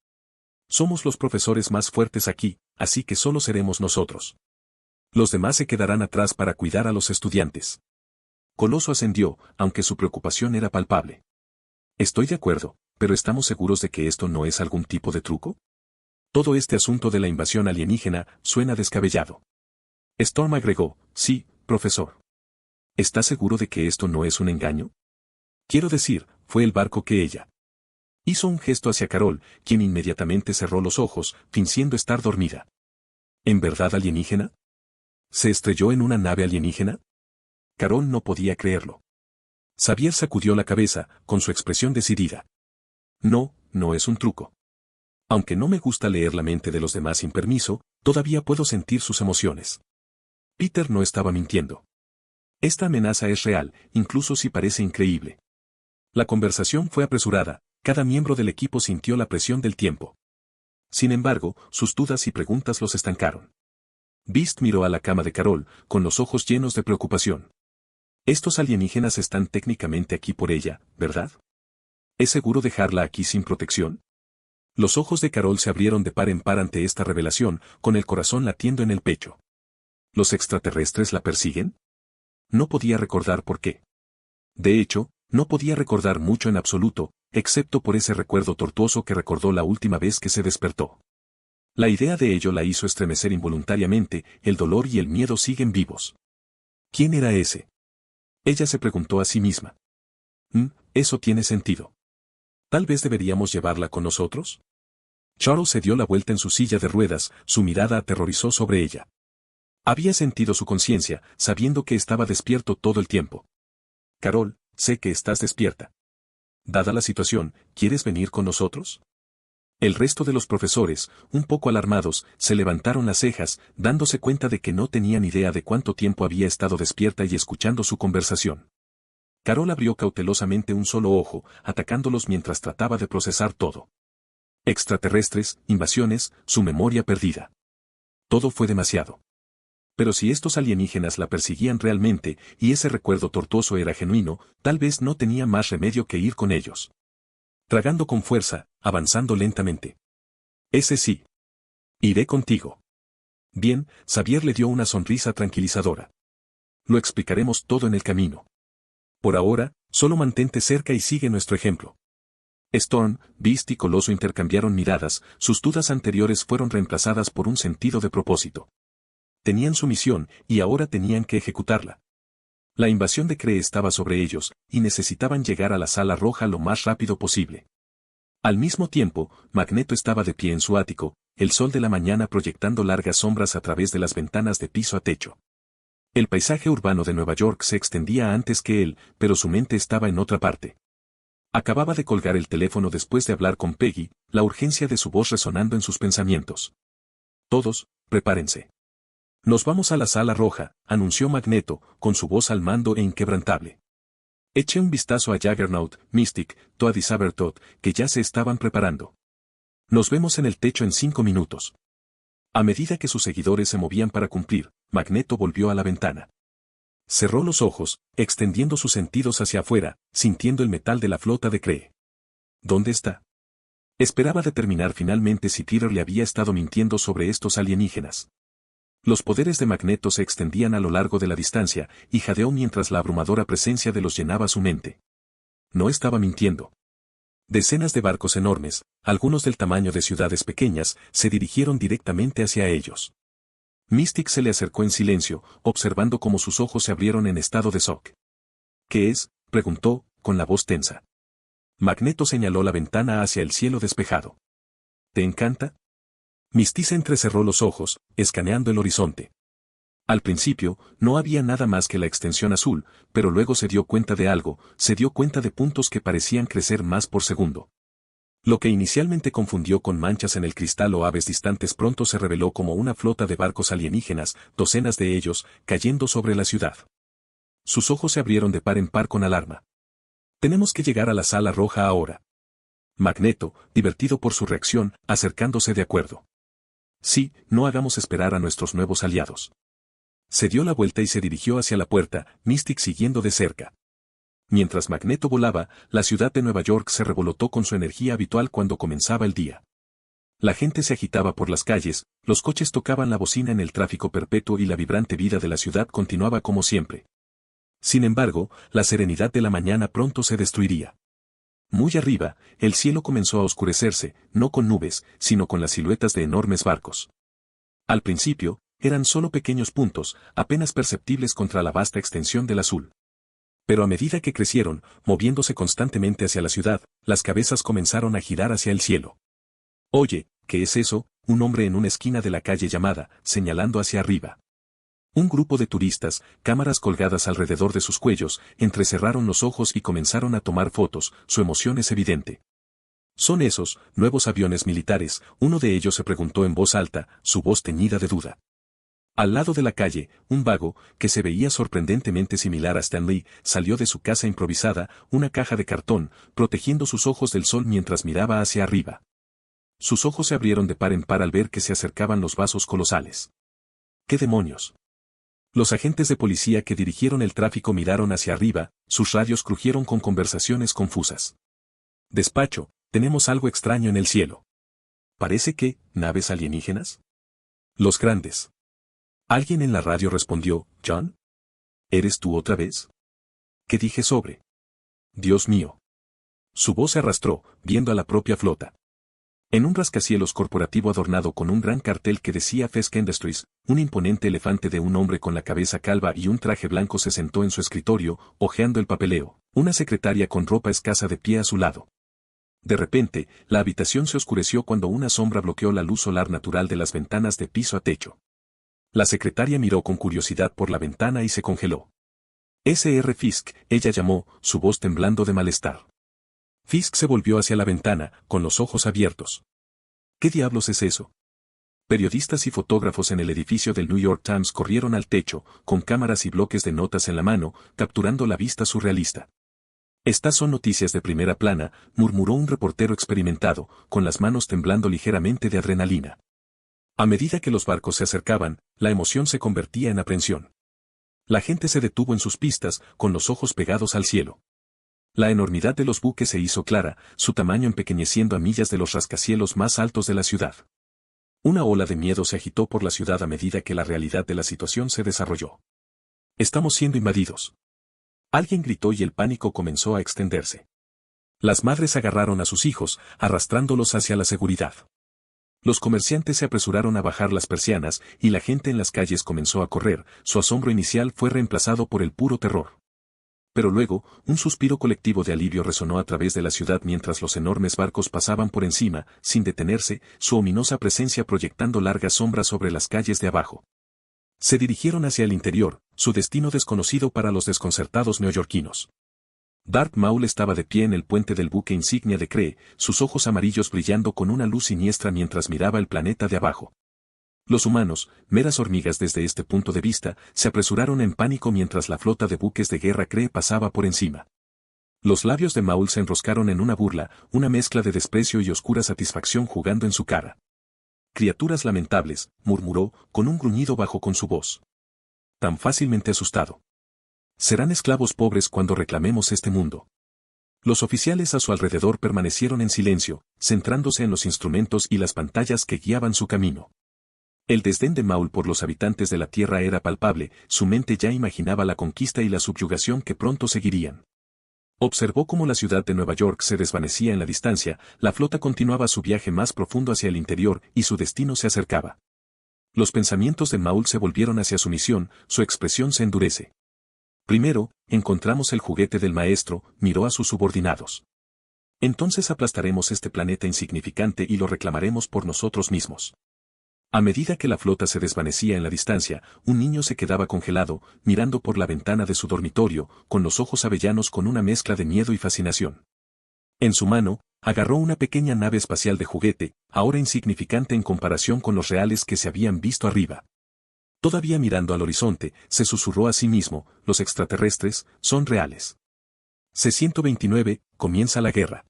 Somos los profesores más fuertes aquí, así que solo seremos nosotros. Los demás se quedarán atrás para cuidar a los estudiantes. Coloso ascendió, aunque su preocupación era palpable. Estoy de acuerdo, pero ¿estamos seguros de que esto no es algún tipo de truco? Todo este asunto de la invasión alienígena suena descabellado. Storm agregó, sí, profesor. ¿Está seguro de que esto no es un engaño? Quiero decir, fue el barco que ella. Hizo un gesto hacia Carol, quien inmediatamente cerró los ojos, fingiendo estar dormida. ¿En verdad alienígena? ¿Se estrelló en una nave alienígena? Carol no podía creerlo. Xavier sacudió la cabeza, con su expresión decidida. No, no es un truco. Aunque no me gusta leer la mente de los demás sin permiso, todavía puedo sentir sus emociones. Peter no estaba mintiendo. Esta amenaza es real, incluso si parece increíble. La conversación fue apresurada, cada miembro del equipo sintió la presión del tiempo. Sin embargo, sus dudas y preguntas los estancaron. Beast miró a la cama de Carol, con los ojos llenos de preocupación. Estos alienígenas están técnicamente aquí por ella, ¿verdad? ¿Es seguro dejarla aquí sin protección? Los ojos de Carol se abrieron de par en par ante esta revelación, con el corazón latiendo en el pecho. ¿Los extraterrestres la persiguen? No podía recordar por qué. De hecho, no podía recordar mucho en absoluto, excepto por ese recuerdo tortuoso que recordó la última vez que se despertó. La idea de ello la hizo estremecer involuntariamente, el dolor y el miedo siguen vivos. ¿Quién era ese? Ella se preguntó a sí misma. Eso tiene sentido. ¿Tal vez deberíamos llevarla con nosotros? Charles se dio la vuelta en su silla de ruedas, su mirada aterrorizó sobre ella. Había sentido su conciencia, sabiendo que estaba despierto todo el tiempo. Carol, sé que estás despierta. Dada la situación, ¿quieres venir con nosotros? El resto de los profesores, un poco alarmados, se levantaron las cejas, dándose cuenta de que no tenían idea de cuánto tiempo había estado despierta y escuchando su conversación. Carol abrió cautelosamente un solo ojo, atacándolos mientras trataba de procesar todo. Extraterrestres, invasiones, su memoria perdida. Todo fue demasiado. Pero si estos alienígenas la persiguían realmente, y ese recuerdo tortuoso era genuino, tal vez no tenía más remedio que ir con ellos. Tragando con fuerza, avanzando lentamente. Ese sí. Iré contigo. Bien, Xavier le dio una sonrisa tranquilizadora. Lo explicaremos todo en el camino. Por ahora, solo mantente cerca y sigue nuestro ejemplo. Storm, Beast y Coloso intercambiaron miradas, sus dudas anteriores fueron reemplazadas por un sentido de propósito. Tenían su misión, y ahora tenían que ejecutarla. La invasión de Kree estaba sobre ellos, y necesitaban llegar a la Sala Roja lo más rápido posible. Al mismo tiempo, Magneto estaba de pie en su ático, el sol de la mañana proyectando largas sombras a través de las ventanas de piso a techo. El paisaje urbano de Nueva York se extendía antes que él, pero su mente estaba en otra parte. Acababa de colgar el teléfono después de hablar con Peggy, la urgencia de su voz resonando en sus pensamientos. Todos, prepárense. Nos vamos a la Sala Roja, anunció Magneto, con su voz al mando e inquebrantable. Eché un vistazo a Juggernaut, Mystic, Toad y Sabertooth, que ya se estaban preparando. Nos vemos en el techo en 5 minutos. A medida que sus seguidores se movían para cumplir, Magneto volvió a la ventana. Cerró los ojos, extendiendo sus sentidos hacia afuera, sintiendo el metal de la flota de Kree. ¿Dónde está? Esperaba determinar finalmente si Peter le había estado mintiendo sobre estos alienígenas. Los poderes de Magneto se extendían a lo largo de la distancia, y jadeó mientras la abrumadora presencia de los llenaba su mente. No estaba mintiendo. Decenas de barcos enormes, algunos del tamaño de ciudades pequeñas, se dirigieron directamente hacia ellos. Mystic se le acercó en silencio, observando cómo sus ojos se abrieron en estado de shock. ¿Qué es?, preguntó, con la voz tensa. Magneto señaló la ventana hacia el cielo despejado. ¿Te encanta? Mystic entrecerró los ojos, escaneando el horizonte. Al principio, no había nada más que la extensión azul, pero luego se dio cuenta de algo, se dio cuenta de puntos que parecían crecer más por segundo. Lo que inicialmente confundió con manchas en el cristal o aves distantes pronto se reveló como una flota de barcos alienígenas, docenas de ellos, cayendo sobre la ciudad. Sus ojos se abrieron de par en par con alarma. Tenemos que llegar a la Sala Roja ahora. Magneto, divertido por su reacción, acercándose de acuerdo. Sí, no hagamos esperar a nuestros nuevos aliados. Se dio la vuelta y se dirigió hacia la puerta, Mystic siguiendo de cerca. Mientras Magneto volaba, la ciudad de Nueva York se revolotó con su energía habitual cuando comenzaba el día. La gente se agitaba por las calles, los coches tocaban la bocina en el tráfico perpetuo y la vibrante vida de la ciudad continuaba como siempre. Sin embargo, la serenidad de la mañana pronto se destruiría. Muy arriba, el cielo comenzó a oscurecerse, no con nubes, sino con las siluetas de enormes barcos. Al principio, eran solo pequeños puntos, apenas perceptibles contra la vasta extensión del azul. Pero a medida que crecieron, moviéndose constantemente hacia la ciudad, las cabezas comenzaron a girar hacia el cielo. Oye, ¿qué es eso?, un hombre en una esquina de la calle llamada, señalando hacia arriba. Un grupo de turistas, cámaras colgadas alrededor de sus cuellos, entrecerraron los ojos y comenzaron a tomar fotos, su emoción es evidente. ¿Son esos, nuevos aviones militares?, uno de ellos se preguntó en voz alta, su voz teñida de duda. Al lado de la calle, un vago, que se veía sorprendentemente similar a Stan Lee, salió de su casa improvisada, una caja de cartón, protegiendo sus ojos del sol mientras miraba hacia arriba. sus ojos se abrieron de par en par al ver que se acercaban los vasos colosales. ¿Qué demonios? Los agentes de policía que dirigieron el tráfico miraron hacia arriba, sus radios crujieron con conversaciones confusas. Despacho, tenemos algo extraño en el cielo. Parece que, ¿naves alienígenas? Los grandes. Alguien en la radio respondió, ¿John? ¿Eres tú otra vez? ¿Qué dije sobre? Dios mío. Su voz se arrastró, viendo a la propia flota. En un rascacielos corporativo adornado con un gran cartel que decía Fisk Industries, un imponente elefante de un hombre con la cabeza calva y un traje blanco se sentó en su escritorio, hojeando el papeleo, una secretaria con ropa escasa de pie a su lado. De repente, la habitación se oscureció cuando una sombra bloqueó la luz solar natural de las ventanas de piso a techo. La secretaria miró con curiosidad por la ventana y se congeló. S.R. Fisk, ella llamó, su voz temblando de malestar. Fisk se volvió hacia la ventana, con los ojos abiertos. ¿Qué diablos es eso? Periodistas y fotógrafos en el edificio del New York Times corrieron al techo, con cámaras y bloques de notas en la mano, capturando la vista surrealista. Estas son noticias de primera plana, murmuró un reportero experimentado, con las manos temblando ligeramente de adrenalina. A medida que los barcos se acercaban, la emoción se convertía en aprensión. La gente se detuvo en sus pistas, con los ojos pegados al cielo. La enormidad de los buques se hizo clara, su tamaño empequeñeciendo a millas de los rascacielos más altos de la ciudad. Una ola de miedo se agitó por la ciudad a medida que la realidad de la situación se desarrolló. Estamos siendo invadidos. Alguien gritó y el pánico comenzó a extenderse. Las madres agarraron a sus hijos, arrastrándolos hacia la seguridad. Los comerciantes se apresuraron a bajar las persianas y la gente en las calles comenzó a correr, su asombro inicial fue reemplazado por el puro terror. Pero luego, un suspiro colectivo de alivio resonó a través de la ciudad mientras los enormes barcos pasaban por encima, sin detenerse, su ominosa presencia proyectando largas sombras sobre las calles de abajo. Se dirigieron hacia el interior, su destino desconocido para los desconcertados neoyorquinos. Darth Maul estaba de pie en el puente del buque insignia de Kree, sus ojos amarillos brillando con una luz siniestra mientras miraba el planeta de abajo. Los humanos, meras hormigas desde este punto de vista, se apresuraron en pánico mientras la flota de buques de guerra Kree pasaba por encima. Los labios de Maul se enroscaron en una burla, una mezcla de desprecio y oscura satisfacción jugando en su cara. Criaturas lamentables, murmuró, con un gruñido bajo con su voz. Tan fácilmente asustado. Serán esclavos pobres cuando reclamemos este mundo. Los oficiales a su alrededor permanecieron en silencio, centrándose en los instrumentos y las pantallas que guiaban su camino. El desdén de Maul por los habitantes de la Tierra era palpable, su mente ya imaginaba la conquista y la subyugación que pronto seguirían. Observó cómo la ciudad de Nueva York se desvanecía en la distancia, la flota continuaba su viaje más profundo hacia el interior y su destino se acercaba. Los pensamientos de Maul se volvieron hacia su misión, su expresión se endurece. Primero, encontramos el juguete del maestro, miró a sus subordinados. Entonces aplastaremos este planeta insignificante y lo reclamaremos por nosotros mismos. A medida que la flota se desvanecía en la distancia, un niño se quedaba congelado, mirando por la ventana de su dormitorio, con los ojos avellanos con una mezcla de miedo y fascinación. En su mano, agarró una pequeña nave espacial de juguete, ahora insignificante en comparación con los reales que se habían visto arriba. Todavía mirando al horizonte, se susurró a sí mismo, los extraterrestres, son reales. C-129, comienza la guerra.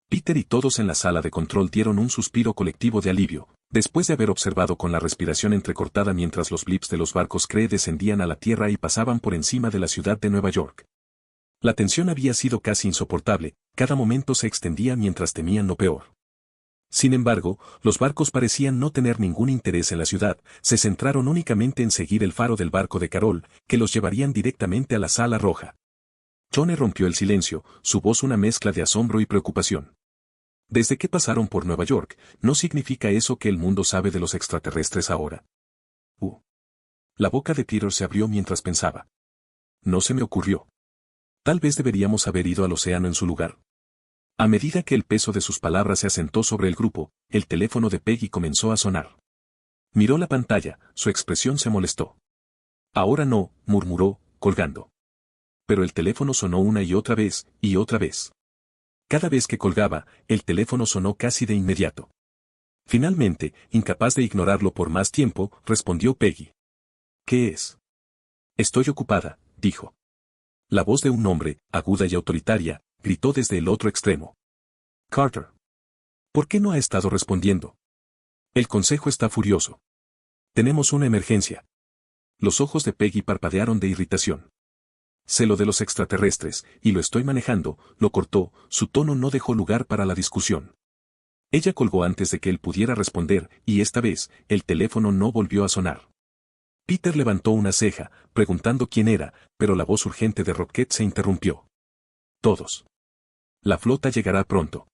Peter y todos en la sala de control dieron un suspiro colectivo de alivio, después de haber observado con la respiración entrecortada mientras los blips de los barcos Kree descendían a la Tierra y pasaban por encima de la ciudad de Nueva York. La tensión había sido casi insoportable, cada momento se extendía mientras temían lo peor. Sin embargo, los barcos parecían no tener ningún interés en la ciudad, se centraron únicamente en seguir el faro del barco de Carol, que los llevarían directamente a la Sala Roja. Johnny rompió el silencio, su voz una mezcla de asombro y preocupación. Desde que pasaron por Nueva York, ¿no significa eso que el mundo sabe de los extraterrestres ahora? La boca de Peter se abrió mientras pensaba. No se me ocurrió. Tal vez deberíamos haber ido al océano en su lugar. A medida que el peso de sus palabras se asentó sobre el grupo, el teléfono de Peggy comenzó a sonar. Miró la pantalla, su expresión se molestó. Ahora no, murmuró, colgando. Pero el teléfono sonó una y otra vez, y otra vez. Cada vez que colgaba, el teléfono sonó casi de inmediato. Finalmente, incapaz de ignorarlo por más tiempo, respondió Peggy. ¿Qué es? Estoy ocupada, dijo. La voz de un hombre, aguda y autoritaria, gritó desde el otro extremo. Carter. ¿Por qué no ha estado respondiendo? El consejo está furioso. Tenemos una emergencia. Los ojos de Peggy parpadearon de irritación. Sé lo de los extraterrestres, y lo estoy manejando, lo cortó, su tono no dejó lugar para la discusión. Ella colgó antes de que él pudiera responder, y esta vez, el teléfono no volvió a sonar. Peter levantó una ceja, preguntando quién era, pero la voz urgente de Rocket se interrumpió. Todos. La flota llegará pronto.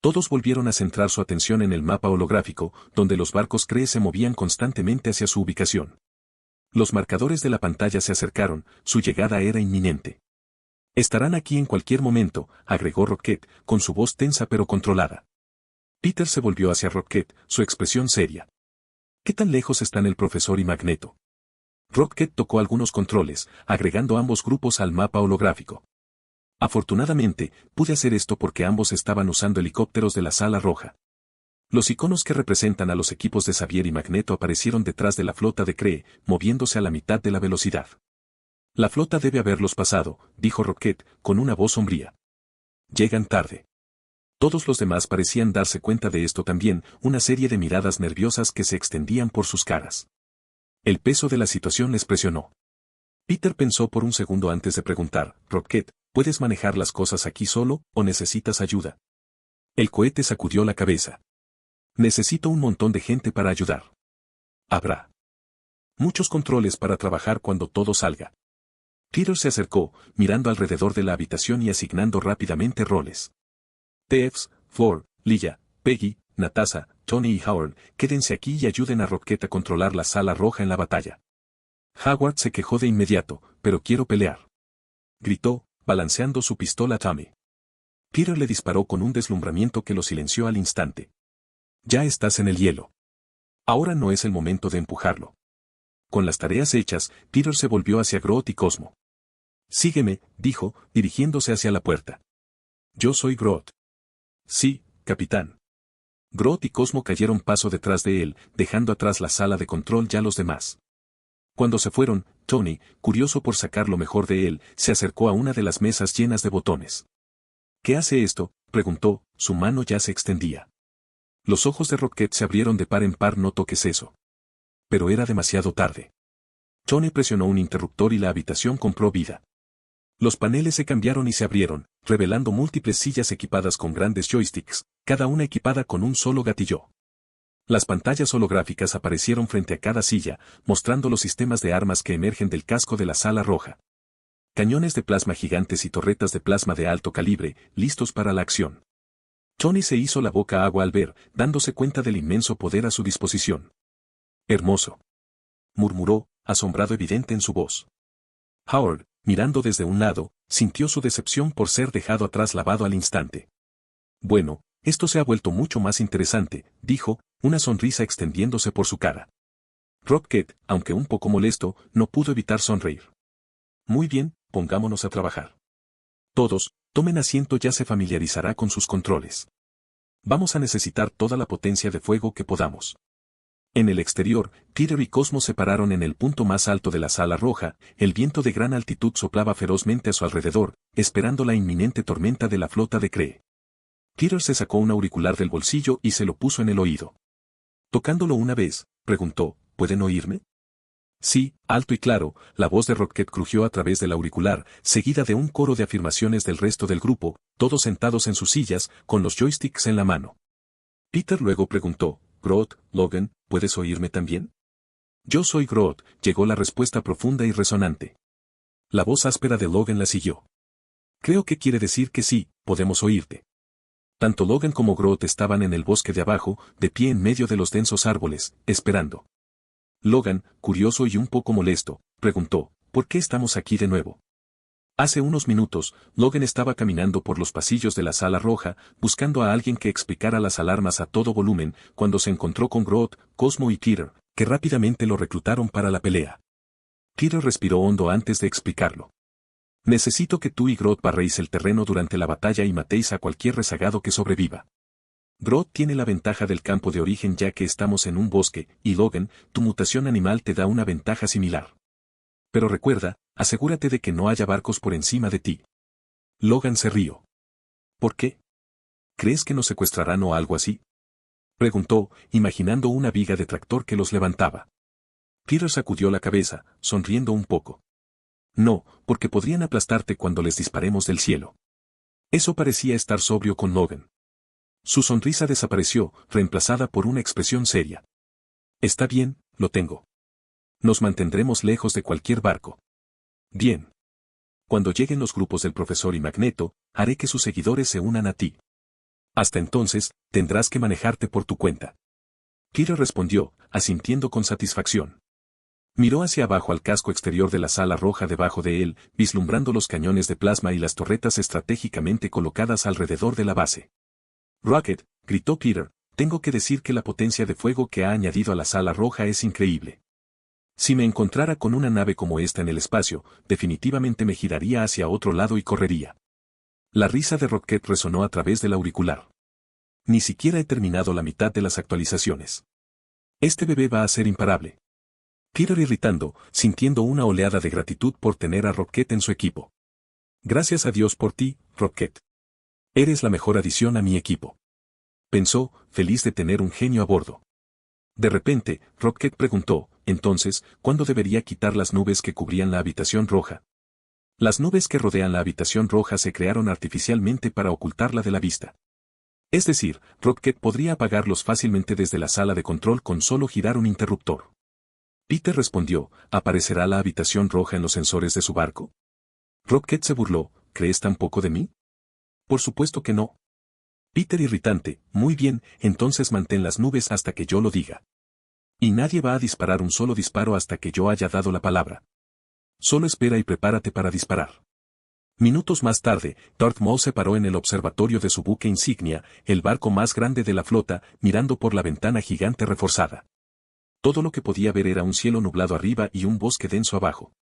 Todos volvieron a centrar su atención en el mapa holográfico, donde los barcos Kree se movían constantemente hacia su ubicación. Los marcadores de la pantalla se acercaron, su llegada era inminente. Estarán aquí en cualquier momento, agregó Rocket, con su voz tensa pero controlada. Peter se volvió hacia Rocket, su expresión seria. ¿Qué tan lejos están el profesor y Magneto? Rocket tocó algunos controles, agregando ambos grupos al mapa holográfico. Afortunadamente, pude hacer esto porque ambos estaban usando helicópteros de la Sala Roja. Los iconos que representan a los equipos de Xavier y Magneto aparecieron detrás de la flota de Kree, moviéndose a la mitad de la velocidad. La flota debe haberlos pasado, dijo Rocket, con una voz sombría. Llegan tarde. Todos los demás parecían darse cuenta de esto también, una serie de miradas nerviosas que se extendían por sus caras. El peso de la situación les presionó. Peter pensó por un segundo antes de preguntar, Rocket, ¿puedes manejar las cosas aquí solo, o necesitas ayuda? El cohete sacudió la cabeza. Necesito un montón de gente para ayudar. Habrá muchos controles para trabajar cuando todo salga. Peter se acercó, mirando alrededor de la habitación y asignando rápidamente roles. Teves, Ford, Lilla, Peggy, Natasha, Tony y Howard, quédense aquí y ayuden a Rocket a controlar la Sala Roja en la batalla. Howard se quejó de inmediato, pero quiero pelear. Gritó, balanceando su pistola a Tommy. Peter le disparó con un deslumbramiento que lo silenció al instante. Ya estás en el hielo. Ahora no es el momento de empujarlo. Con las tareas hechas, Peter se volvió hacia Groot y Cosmo. Sígueme, dijo, dirigiéndose hacia la puerta. Yo soy Groot. Sí, capitán. Groot y Cosmo cayeron paso detrás de él, dejando atrás la sala de control y a los demás. Cuando se fueron, Tony, curioso por sacar lo mejor de él, se acercó a una de las mesas llenas de botones. ¿Qué hace esto?, preguntó, su mano ya se extendía. Los ojos de Rocket se abrieron de par en par. No toques eso. Pero era demasiado tarde. Tony presionó un interruptor y la habitación cobró vida. Los paneles se cambiaron y se abrieron, revelando múltiples sillas equipadas con grandes joysticks, cada una equipada con un solo gatillo. Las pantallas holográficas aparecieron frente a cada silla, mostrando los sistemas de armas que emergen del casco de la Sala Roja. Cañones de plasma gigantes y torretas de plasma de alto calibre, listos para la acción. Tony se hizo la boca agua al ver, dándose cuenta del inmenso poder a su disposición. Hermoso. Murmuró, asombrado evidente en su voz. Howard, mirando desde un lado, sintió su decepción por ser dejado atrás lavado al instante. Bueno, esto se ha vuelto mucho más interesante, dijo, una sonrisa extendiéndose por su cara. Rocket, aunque un poco molesto, no pudo evitar sonreír. Muy bien, pongámonos a trabajar. Todos, tomen asiento, ya se familiarizará con sus controles. Vamos a necesitar toda la potencia de fuego que podamos. En el exterior, Peter y Cosmo se pararon en el punto más alto de la Sala Roja, el viento de gran altitud soplaba ferozmente a su alrededor, esperando la inminente tormenta de la flota de Kree. Peter se sacó un auricular del bolsillo y se lo puso en el oído. Tocándolo una vez, preguntó, ¿pueden oírme? Sí, alto y claro, la voz de Rocket crujió a través del auricular, seguida de un coro de afirmaciones del resto del grupo, todos sentados en sus sillas, con los joysticks en la mano. Peter luego preguntó, Groot, Logan, ¿puedes oírme también? Yo soy Groot, llegó la respuesta profunda y resonante. La voz áspera de Logan la siguió. Creo que quiere decir que sí, podemos oírte. Tanto Logan como Groot estaban en el bosque de abajo, de pie en medio de los densos árboles, esperando. Logan, curioso y un poco molesto, preguntó, ¿por qué estamos aquí de nuevo? Hace unos minutos, Logan estaba caminando por los pasillos de la Sala Roja, buscando a alguien que explicara las alarmas a todo volumen, cuando se encontró con Groot, Cosmo y Peter, que rápidamente lo reclutaron para la pelea. Peter respiró hondo antes de explicarlo. Necesito que tú y Groot barréis el terreno durante la batalla y matéis a cualquier rezagado que sobreviva. Groot tiene la ventaja del campo de origen ya que estamos en un bosque, y Logan, tu mutación animal te da una ventaja similar. Pero recuerda, asegúrate de que no haya barcos por encima de ti. Logan se rió. ¿Por qué? ¿Crees que nos secuestrarán o algo así? Preguntó, imaginando una viga de tractor que los levantaba. Peter sacudió la cabeza, sonriendo un poco. No, porque podrían aplastarte cuando les disparemos del cielo. Eso parecía estar sobrio con Logan. Su sonrisa desapareció, reemplazada por una expresión seria. Está bien, lo tengo. Nos mantendremos lejos de cualquier barco. Bien. Cuando lleguen los grupos del profesor y Magneto, haré que sus seguidores se unan a ti. Hasta entonces, tendrás que manejarte por tu cuenta. Peter respondió, asintiendo con satisfacción. Miró hacia abajo al casco exterior de la sala roja debajo de él, vislumbrando los cañones de plasma y las torretas estratégicamente colocadas alrededor de la base. Rocket, gritó Peter, tengo que decir que la potencia de fuego que ha añadido a la sala roja es increíble. Si me encontrara con una nave como esta en el espacio, definitivamente me giraría hacia otro lado y correría. La risa de Rocket resonó a través del auricular. Ni siquiera he terminado la mitad de las actualizaciones. Este bebé va a ser imparable. Peter irritando, sintiendo una oleada de gratitud por tener a Rocket en su equipo. Gracias a Dios por ti, Rocket. Eres la mejor adición a mi equipo. Pensó, feliz de tener un genio a bordo. De repente, Rocket preguntó, entonces, ¿cuándo debería quitar las nubes que cubrían la habitación roja? Las nubes que rodean la habitación roja se crearon artificialmente para ocultarla de la vista. Es decir, Rocket podría apagarlos fácilmente desde la sala de control con solo girar un interruptor. Peter respondió, ¿aparecerá la habitación roja en los sensores de su barco? Rocket se burló, ¿crees tan poco de mí? Por supuesto que no. Peter irritante, muy bien, entonces mantén las nubes hasta que yo lo diga. Y nadie va a disparar un solo disparo hasta que yo haya dado la palabra. Solo espera y prepárate para disparar. Minutos más tarde, Darth Maul se paró en el observatorio de su buque insignia, el barco más grande de la flota, mirando por la ventana gigante reforzada. Todo lo que podía ver era un cielo nublado arriba y un bosque denso abajo.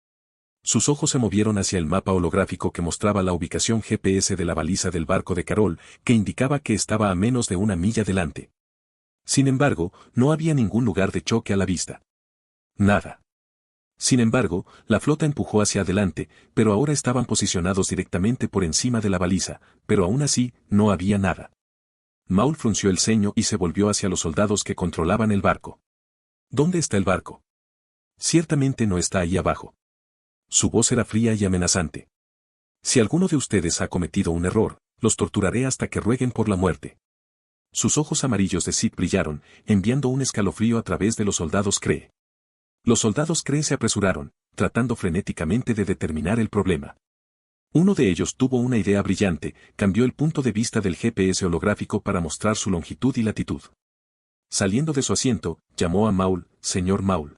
Sus ojos se movieron hacia el mapa holográfico que mostraba la ubicación GPS de la baliza del barco de Carol, que indicaba que estaba a menos de 1 milla delante. Sin embargo, no había ningún lugar de choque a la vista. Nada. Sin embargo, la flota empujó hacia adelante, pero ahora estaban posicionados directamente por encima de la baliza, pero aún así, no había nada. Maul frunció el ceño y se volvió hacia los soldados que controlaban el barco. ¿Dónde está el barco? Ciertamente no está ahí abajo. Su voz era fría y amenazante. Si alguno de ustedes ha cometido un error, los torturaré hasta que rueguen por la muerte. Sus ojos amarillos de Sith brillaron, enviando un escalofrío a través de los soldados Kree. Los soldados Kree se apresuraron, tratando frenéticamente de determinar el problema. Uno de ellos tuvo una idea brillante, cambió el punto de vista del GPS holográfico para mostrar su longitud y latitud. Saliendo de su asiento, llamó a Maul, señor Maul.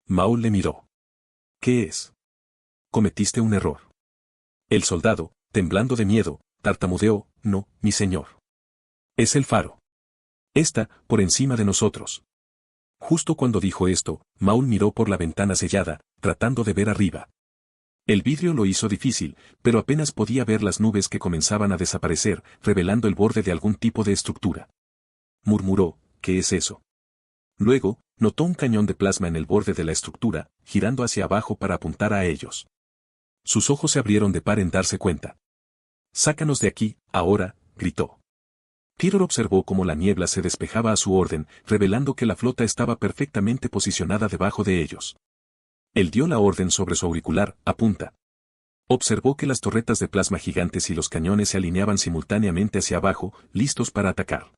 Maul le miró. ¿Qué es? Cometiste un error. El soldado, temblando de miedo, tartamudeó, no, mi señor. Es el faro. Está, por encima de nosotros. Justo cuando dijo esto, Maul miró por la ventana sellada, tratando de ver arriba. El vidrio lo hizo difícil, pero apenas podía ver las nubes que comenzaban a desaparecer, revelando el borde de algún tipo de estructura. Murmuró, ¿qué es eso? Luego, notó un cañón de plasma en el borde de la estructura, girando hacia abajo para apuntar a ellos. Sus ojos se abrieron de par en darse cuenta. «Sácanos de aquí, ahora», gritó. Peter observó cómo la niebla se despejaba a su orden, revelando que la flota estaba perfectamente posicionada debajo de ellos. Él dio la orden sobre su auricular, apunta. Observó que las torretas de plasma gigantes y los cañones se alineaban simultáneamente hacia abajo, listos para atacar.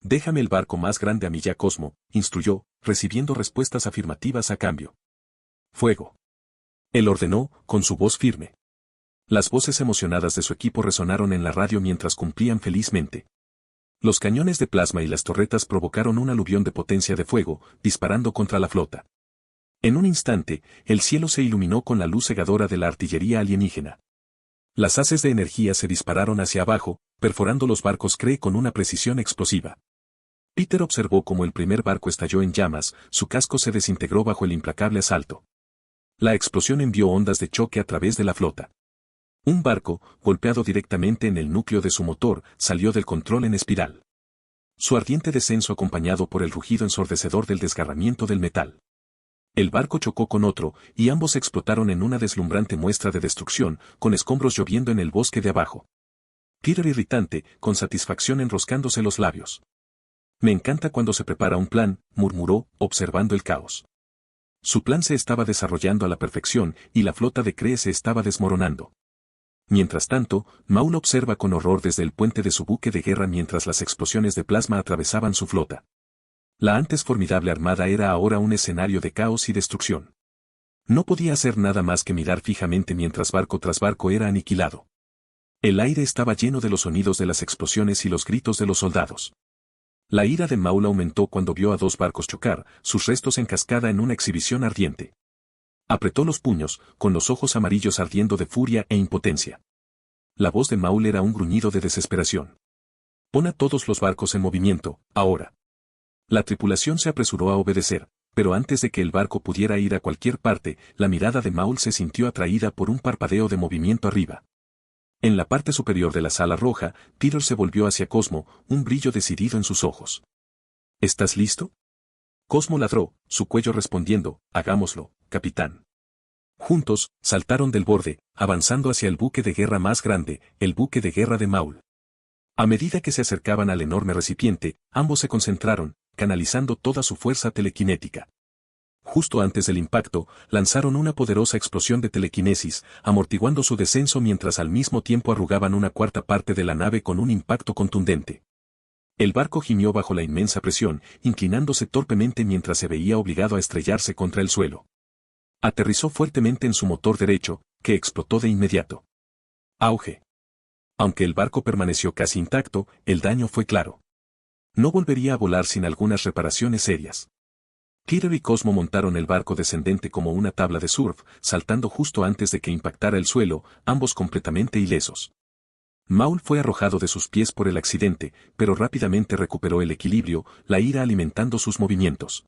«Déjame el barco más grande a mi ya Cosmo», instruyó, recibiendo respuestas afirmativas a cambio. «Fuego». Él ordenó, con su voz firme. Las voces emocionadas de su equipo resonaron en la radio mientras cumplían felizmente. Los cañones de plasma y las torretas provocaron un aluvión de potencia de fuego, disparando contra la flota. En un instante, el cielo se iluminó con la luz cegadora de la artillería alienígena. Las haces de energía se dispararon hacia abajo, perforando los barcos Kree con una precisión explosiva. Peter observó cómo el primer barco estalló en llamas, su casco se desintegró bajo el implacable asalto. La explosión envió ondas de choque a través de la flota. Un barco, golpeado directamente en el núcleo de su motor, salió del control en espiral. Su ardiente descenso acompañado por el rugido ensordecedor del desgarramiento del metal. El barco chocó con otro, y ambos explotaron en una deslumbrante muestra de destrucción, con escombros lloviendo en el bosque de abajo. Peter irritante, con satisfacción enroscándose los labios. Me encanta cuando se prepara un plan, murmuró, observando el caos. Su plan se estaba desarrollando a la perfección y la flota de Kree se estaba desmoronando. Mientras tanto, Maul observa con horror desde el puente de su buque de guerra mientras las explosiones de plasma atravesaban su flota. La antes formidable armada era ahora un escenario de caos y destrucción. No podía hacer nada más que mirar fijamente mientras barco tras barco era aniquilado. El aire estaba lleno de los sonidos de las explosiones y los gritos de los soldados. La ira de Maul aumentó cuando vio a 2 barcos chocar, sus restos en cascada en una exhibición ardiente. Apretó los puños, con los ojos amarillos ardiendo de furia e impotencia. La voz de Maul era un gruñido de desesperación. Pon a todos los barcos en movimiento, ahora. La tripulación se apresuró a obedecer, pero antes de que el barco pudiera ir a cualquier parte, la mirada de Maul se sintió atraída por un parpadeo de movimiento arriba. En la parte superior de la sala roja, Peter se volvió hacia Cosmo, un brillo decidido en sus ojos. ¿Estás listo? Cosmo ladró, su cuello respondiendo, hagámoslo, capitán. Juntos, saltaron del borde, avanzando hacia el buque de guerra más grande, el buque de guerra de Maul. A medida que se acercaban al enorme recipiente, ambos se concentraron, canalizando toda su fuerza telequinética. Justo antes del impacto, lanzaron una poderosa explosión de telequinesis, amortiguando su descenso mientras al mismo tiempo arrugaban una cuarta parte de la nave con un impacto contundente. El barco gimió bajo la inmensa presión, inclinándose torpemente mientras se veía obligado a estrellarse contra el suelo. Aterrizó fuertemente en su motor derecho, que explotó de inmediato. Auge. Aunque el barco permaneció casi intacto, el daño fue claro. No volvería a volar sin algunas reparaciones serias. Peter y Cosmo montaron el barco descendente como una tabla de surf, saltando justo antes de que impactara el suelo, ambos completamente ilesos. Maul fue arrojado de sus pies por el accidente, pero rápidamente recuperó el equilibrio, la ira alimentando sus movimientos.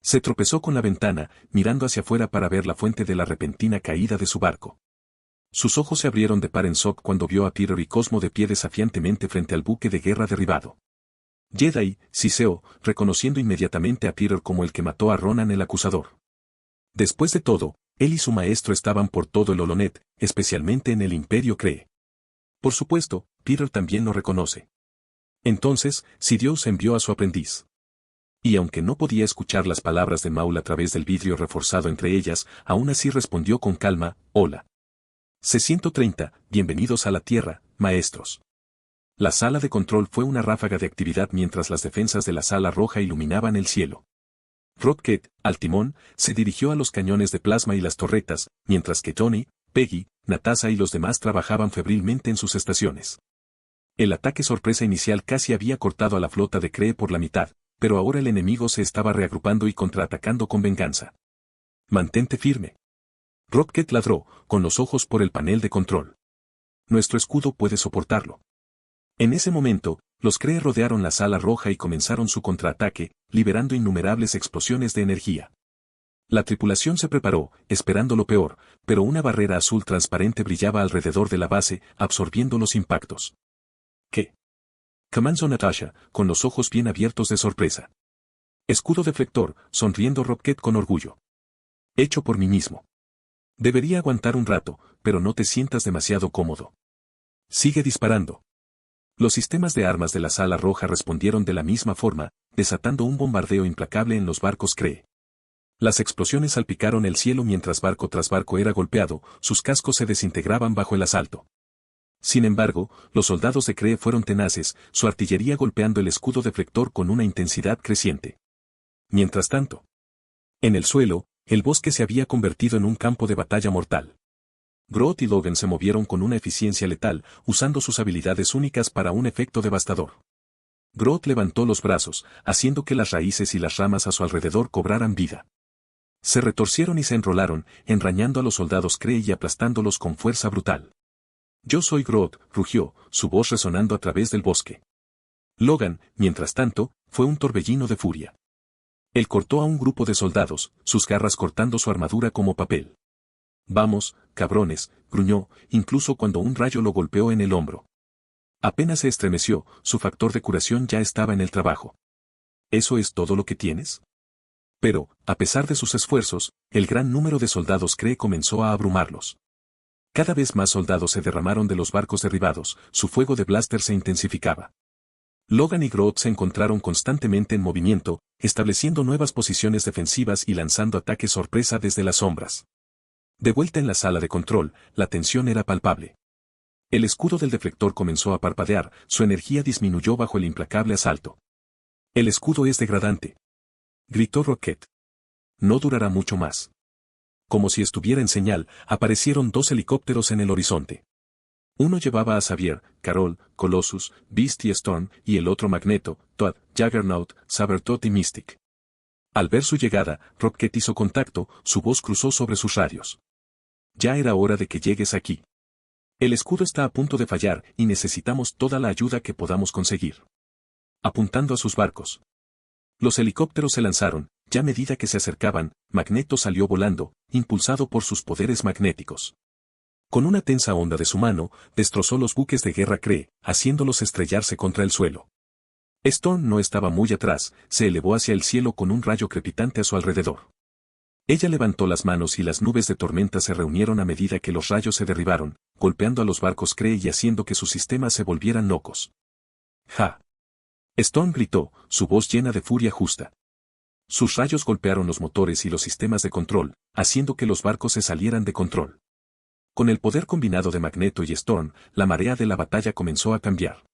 Se tropezó con la ventana, mirando hacia afuera para ver la fuente de la repentina caída de su barco. Sus ojos se abrieron de par en shock cuando vio a Peter y Cosmo de pie desafiantemente frente al buque de guerra derribado. Jedi, siseó, reconociendo inmediatamente a Peter como el que mató a Ronan el acusador. Después de todo, él y su maestro estaban por todo el Holonet, especialmente en el Imperio Kree. Por supuesto, Peter también lo reconoce. Entonces, Sidious envió a su aprendiz. Y aunque no podía escuchar las palabras de Maul a través del vidrio reforzado entre ellas, aún así respondió con calma, hola. C-130, bienvenidos a la Tierra, maestros. La sala de control fue una ráfaga de actividad mientras las defensas de la sala roja iluminaban el cielo. Rocket, al timón, se dirigió a los cañones de plasma y las torretas, mientras que Johnny, Peggy, Natasha y los demás trabajaban febrilmente en sus estaciones. El ataque sorpresa inicial casi había cortado a la flota de Kree por la mitad, pero ahora el enemigo se estaba reagrupando y contraatacando con venganza. Mantente firme. Rocket ladró, con los ojos por el panel de control. Nuestro escudo puede soportarlo. En ese momento, los Kree rodearon la sala roja y comenzaron su contraataque, liberando innumerables explosiones de energía. La tripulación se preparó, esperando lo peor, pero una barrera azul transparente brillaba alrededor de la base, absorbiendo los impactos. ¿Qué? Comenzó Natasha, con los ojos bien abiertos de sorpresa. Escudo deflector, sonriendo Rocket con orgullo. Hecho por mí mismo. Debería aguantar un rato, pero no te sientas demasiado cómodo. Sigue disparando. Los sistemas de armas de la sala roja respondieron de la misma forma, desatando un bombardeo implacable en los barcos Kree. Las explosiones salpicaron el cielo mientras barco tras barco era golpeado, sus cascos se desintegraban bajo el asalto. Sin embargo, los soldados de Kree fueron tenaces, su artillería golpeando el escudo deflector con una intensidad creciente. Mientras tanto, en el suelo, el bosque se había convertido en un campo de batalla mortal. Groot y Logan se movieron con una eficiencia letal, usando sus habilidades únicas para un efecto devastador. Groot levantó los brazos, haciendo que las raíces y las ramas a su alrededor cobraran vida. Se retorcieron y se enrolaron, enrañando a los soldados Kree y aplastándolos con fuerza brutal. Yo soy Groot, rugió, su voz resonando a través del bosque. Logan, mientras tanto, fue un torbellino de furia. Él cortó a un grupo de soldados, sus garras cortando su armadura como papel. Vamos, cabrones, gruñó, incluso cuando un rayo lo golpeó en el hombro. Apenas se estremeció, su factor de curación ya estaba en el trabajo. ¿Eso es todo lo que tienes? Pero, a pesar de sus esfuerzos, el gran número de soldados Kree comenzó a abrumarlos. Cada vez más soldados se derramaron de los barcos derribados, su fuego de blaster se intensificaba. Logan y Groot se encontraron constantemente en movimiento, estableciendo nuevas posiciones defensivas y lanzando ataques sorpresa desde las sombras. De vuelta en la sala de control, la tensión era palpable. El escudo del deflector comenzó a parpadear, su energía disminuyó bajo el implacable asalto. El escudo es degradante, gritó Rocket. No durará mucho más. Como si estuviera en señal, aparecieron 2 helicópteros en el horizonte. Uno llevaba a Xavier, Carol, Colossus, Beast y Storm, y el otro Magneto, Toad, Juggernaut, Sabertooth y Mystic. Al ver su llegada, Rocket hizo contacto, su voz cruzó sobre sus radios. Ya era hora de que llegues aquí. El escudo está a punto de fallar y necesitamos toda la ayuda que podamos conseguir. Apuntando a sus barcos. Los helicópteros se lanzaron, ya a medida que se acercaban, Magneto salió volando, impulsado por sus poderes magnéticos. Con una tensa onda de su mano, destrozó los buques de guerra Kree, haciéndolos estrellarse contra el suelo. Storm no estaba muy atrás, se elevó hacia el cielo con un rayo crepitante a su alrededor. Ella levantó las manos y las nubes de tormenta se reunieron a medida que los rayos se derribaron, golpeando a los barcos Kree y haciendo que sus sistemas se volvieran locos. ¡Ja! Storm gritó, su voz llena de furia justa. Sus rayos golpearon los motores y los sistemas de control, haciendo que los barcos se salieran de control. Con el poder combinado de Magneto y Storm, la marea de la batalla comenzó a cambiar.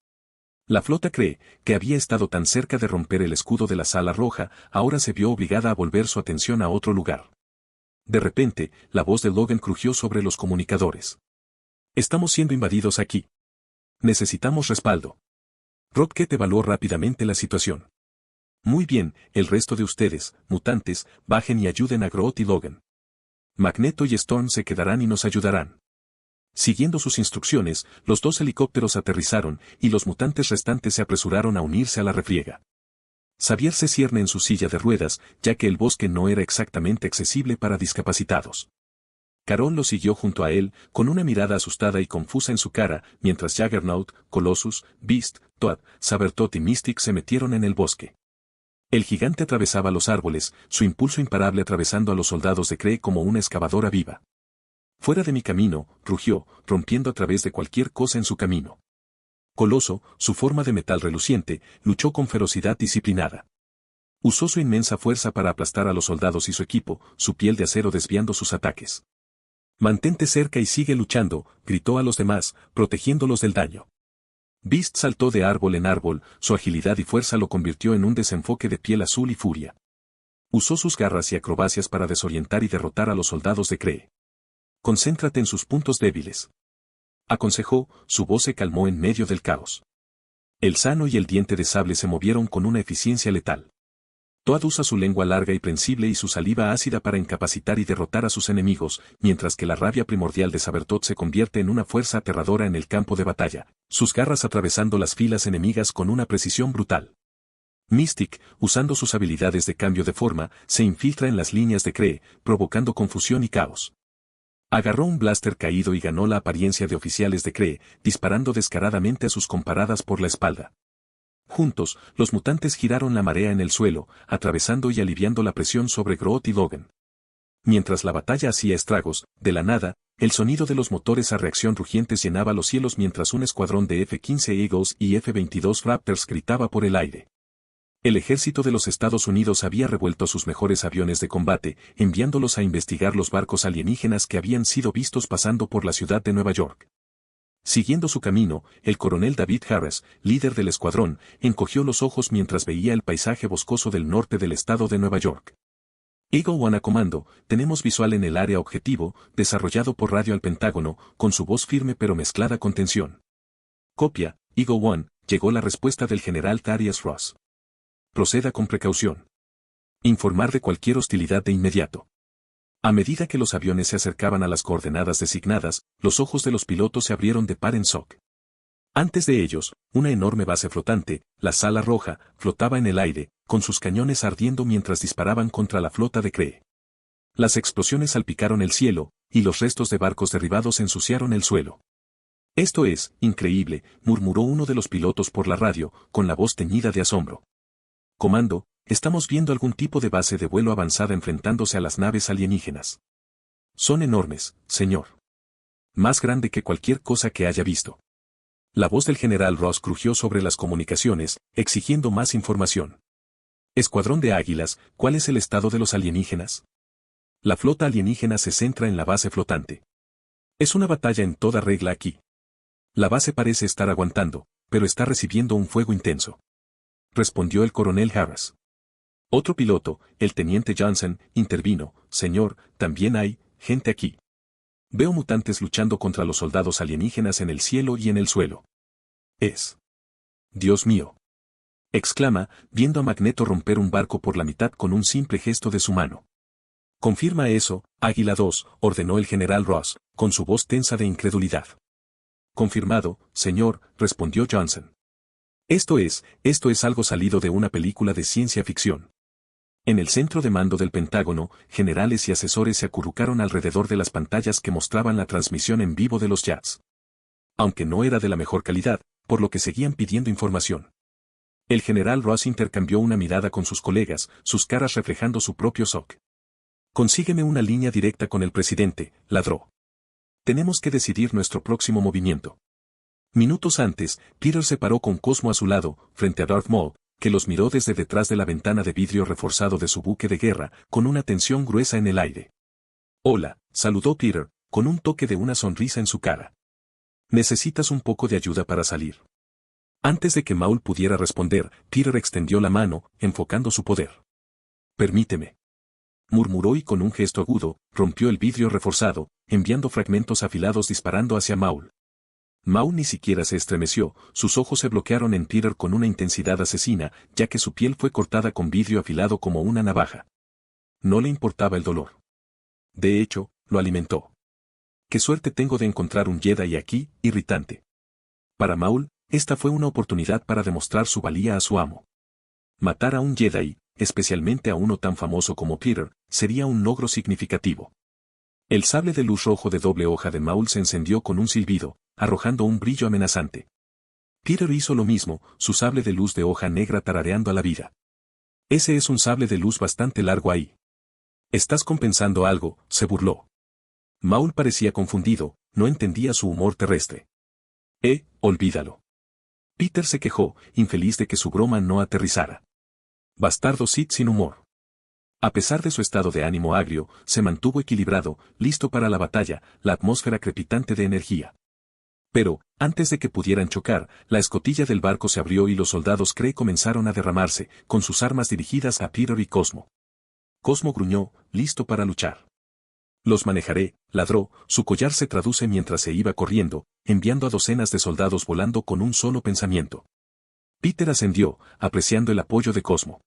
La flota Kree, que había estado tan cerca de romper el escudo de la Sala Roja, ahora se vio obligada a volver su atención a otro lugar. De repente, la voz de Logan crujió sobre los comunicadores. Estamos siendo invadidos aquí. Necesitamos respaldo. Rocket evaluó rápidamente la situación. Muy bien, el resto de ustedes, mutantes, bajen y ayuden a Groot y Logan. Magneto y Storm se quedarán y nos ayudarán. Siguiendo sus instrucciones, los 2 helicópteros aterrizaron y los mutantes restantes se apresuraron a unirse a la refriega. Xavier se cierne en su silla de ruedas, ya que el bosque no era exactamente accesible para discapacitados. Carol lo siguió junto a él, con una mirada asustada y confusa en su cara, mientras Juggernaut, Colossus, Beast, Toad, Sabertooth y Mystic se metieron en el bosque. El gigante atravesaba los árboles, su impulso imparable atravesando a los soldados de Kree como una excavadora viva. Fuera de mi camino, rugió, rompiendo a través de cualquier cosa en su camino. Coloso, su forma de metal reluciente, luchó con ferocidad disciplinada. Usó su inmensa fuerza para aplastar a los soldados y su equipo, su piel de acero desviando sus ataques. Mantente cerca y sigue luchando, gritó a los demás, protegiéndolos del daño. Beast saltó de árbol en árbol, su agilidad y fuerza lo convirtió en un desenfoque de piel azul y furia. Usó sus garras y acrobacias para desorientar y derrotar a los soldados de Kree. Concéntrate en sus puntos débiles. Aconsejó, su voz se calmó en medio del caos. El sano y el diente de sable se movieron con una eficiencia letal. Toad usa su lengua larga y prensible y su saliva ácida para incapacitar y derrotar a sus enemigos, mientras que la rabia primordial de Sabertooth se convierte en una fuerza aterradora en el campo de batalla, sus garras atravesando las filas enemigas con una precisión brutal. Mystic, usando sus habilidades de cambio de forma, se infiltra en las líneas de Kree, provocando confusión y caos. Agarró un blaster caído y ganó la apariencia de oficiales de Kree, disparando descaradamente a sus comparadas por la espalda. Juntos, los mutantes giraron la marea en el suelo, atravesando y aliviando la presión sobre Groot y Logan. Mientras la batalla hacía estragos, de la nada, el sonido de los motores a reacción rugientes llenaba los cielos mientras un escuadrón de F-15 Eagles y F-22 Raptors gritaba por el aire. El ejército de los Estados Unidos había revuelto sus mejores aviones de combate, enviándolos a investigar los barcos alienígenas que habían sido vistos pasando por la ciudad de Nueva York. Siguiendo su camino, el coronel David Harris, líder del escuadrón, encogió los ojos mientras veía el paisaje boscoso del norte del estado de Nueva York. Eagle One a comando, tenemos visual en el área objetivo, desarrollado por radio al Pentágono, con su voz firme pero mezclada con tensión. Copia, Eagle One, llegó la respuesta del general Thaddeus Ross. Proceda con precaución. Informar de cualquier hostilidad de inmediato. A medida que los aviones se acercaban a las coordenadas designadas, los ojos de los pilotos se abrieron de par en shock. Antes de ellos, una enorme base flotante, la Sala Roja, flotaba en el aire, con sus cañones ardiendo mientras disparaban contra la flota de Kree. Las explosiones salpicaron el cielo, y los restos de barcos derribados ensuciaron el suelo. Esto es, increíble, murmuró uno de los pilotos por la radio, con la voz teñida de asombro. Comando, estamos viendo algún tipo de base de vuelo avanzada enfrentándose a las naves alienígenas. Son enormes, señor. Más grande que cualquier cosa que haya visto. La voz del general Ross crujió sobre las comunicaciones, exigiendo más información. Escuadrón de Águilas, ¿cuál es el estado de los alienígenas? La flota alienígena se centra en la base flotante. Es una batalla en toda regla aquí. La base parece estar aguantando, pero está recibiendo un fuego intenso. Respondió el coronel Harris. Otro piloto, el teniente Johnson, intervino. Señor, también hay gente aquí. Veo mutantes luchando contra los soldados alienígenas en el cielo y en el suelo. Es. Dios mío. Exclama, viendo a Magneto romper un barco por la mitad con un simple gesto de su mano. Confirma eso, Águila 2, ordenó el general Ross, con su voz tensa de incredulidad. Confirmado, señor, respondió Johnson. Esto es algo salido de una película de ciencia ficción. En el centro de mando del Pentágono, generales y asesores se acurrucaron alrededor de las pantallas que mostraban la transmisión en vivo de los jets. Aunque no era de la mejor calidad, por lo que seguían pidiendo información. El general Ross intercambió una mirada con sus colegas, sus caras reflejando su propio shock. Consígueme una línea directa con el presidente, ladró. Tenemos que decidir nuestro próximo movimiento. Minutos antes, Peter se paró con Cosmo a su lado, frente a Darth Maul, que los miró desde detrás de la ventana de vidrio reforzado de su buque de guerra, con una tensión gruesa en el aire. Hola, saludó Peter, con un toque de una sonrisa en su cara. ¿Necesitas un poco de ayuda para salir? Antes de que Maul pudiera responder, Peter extendió la mano, enfocando su poder. Permíteme. Murmuró y con un gesto agudo, rompió el vidrio reforzado, enviando fragmentos afilados disparando hacia Maul. Maul ni siquiera se estremeció, sus ojos se bloquearon en Peter con una intensidad asesina, ya que su piel fue cortada con vidrio afilado como una navaja. No le importaba el dolor. De hecho, lo alimentó. Qué suerte tengo de encontrar un Jedi aquí, irritante. Para Maul, esta fue una oportunidad para demostrar su valía a su amo. Matar a un Jedi, especialmente a uno tan famoso como Peter, sería un logro significativo. El sable de luz rojo de doble hoja de Maul se encendió con un silbido, arrojando un brillo amenazante. Peter hizo lo mismo, su sable de luz de hoja negra tarareando a la vida. Ese es un sable de luz bastante largo ahí. ¿Estás compensando algo?, se burló. Maul parecía confundido, no entendía su humor terrestre. Olvídalo. Peter se quejó, infeliz de que su broma no aterrizara. Bastardo Sith sin humor. A pesar de su estado de ánimo agrio, se mantuvo equilibrado, listo para la batalla, la atmósfera crepitante de energía. Pero, antes de que pudieran chocar, la escotilla del barco se abrió y los soldados Kree comenzaron a derramarse, con sus armas dirigidas a Peter y Cosmo. Cosmo gruñó, listo para luchar. Los manejaré, ladró, su collar se traduce mientras se iba corriendo, enviando a docenas de soldados volando con un solo pensamiento. Peter ascendió, apreciando el apoyo de Cosmo.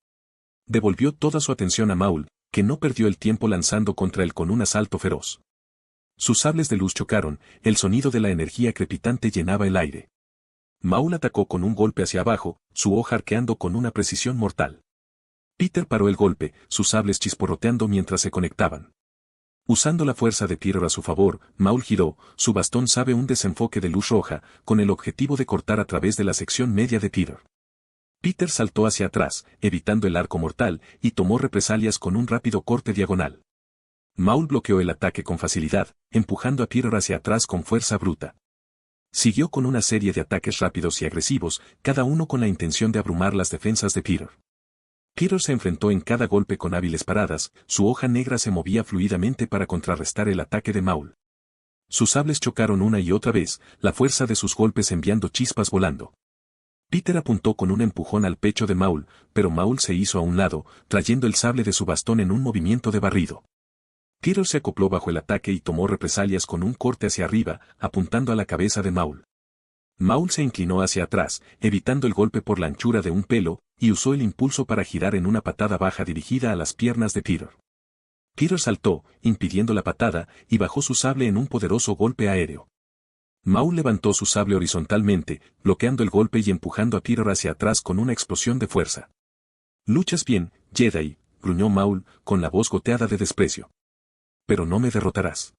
Devolvió toda su atención a Maul, que no perdió el tiempo lanzando contra él con un asalto feroz. Sus sables de luz chocaron, el sonido de la energía crepitante llenaba el aire. Maul atacó con un golpe hacia abajo, su hoja arqueando con una precisión mortal. Peter paró el golpe, sus sables chisporroteando mientras se conectaban. Usando la fuerza de Peter a su favor, Maul giró, su bastón sabe un desenfoque de luz roja, con el objetivo de cortar a través de la sección media de Peter. Peter saltó hacia atrás, evitando el arco mortal, y tomó represalias con un rápido corte diagonal. Maul bloqueó el ataque con facilidad, empujando a Peter hacia atrás con fuerza bruta. Siguió con una serie de ataques rápidos y agresivos, cada uno con la intención de abrumar las defensas de Peter. Peter se enfrentó en cada golpe con hábiles paradas, su hoja negra se movía fluidamente para contrarrestar el ataque de Maul. Sus sables chocaron una y otra vez, la fuerza de sus golpes enviando chispas volando. Peter apuntó con un empujón al pecho de Maul, pero Maul se hizo a un lado, trayendo el sable de su bastón en un movimiento de barrido. Peter se acopló bajo el ataque y tomó represalias con un corte hacia arriba, apuntando a la cabeza de Maul. Maul se inclinó hacia atrás, evitando el golpe por la anchura de un pelo, y usó el impulso para girar en una patada baja dirigida a las piernas de Peter. Peter saltó, impidiendo la patada, y bajó su sable en un poderoso golpe aéreo. Maul levantó su sable horizontalmente, bloqueando el golpe y empujando a Peter hacia atrás con una explosión de fuerza. «Luchas bien, Jedi», gruñó Maul, con la voz goteada de desprecio. «Pero no me derrotarás».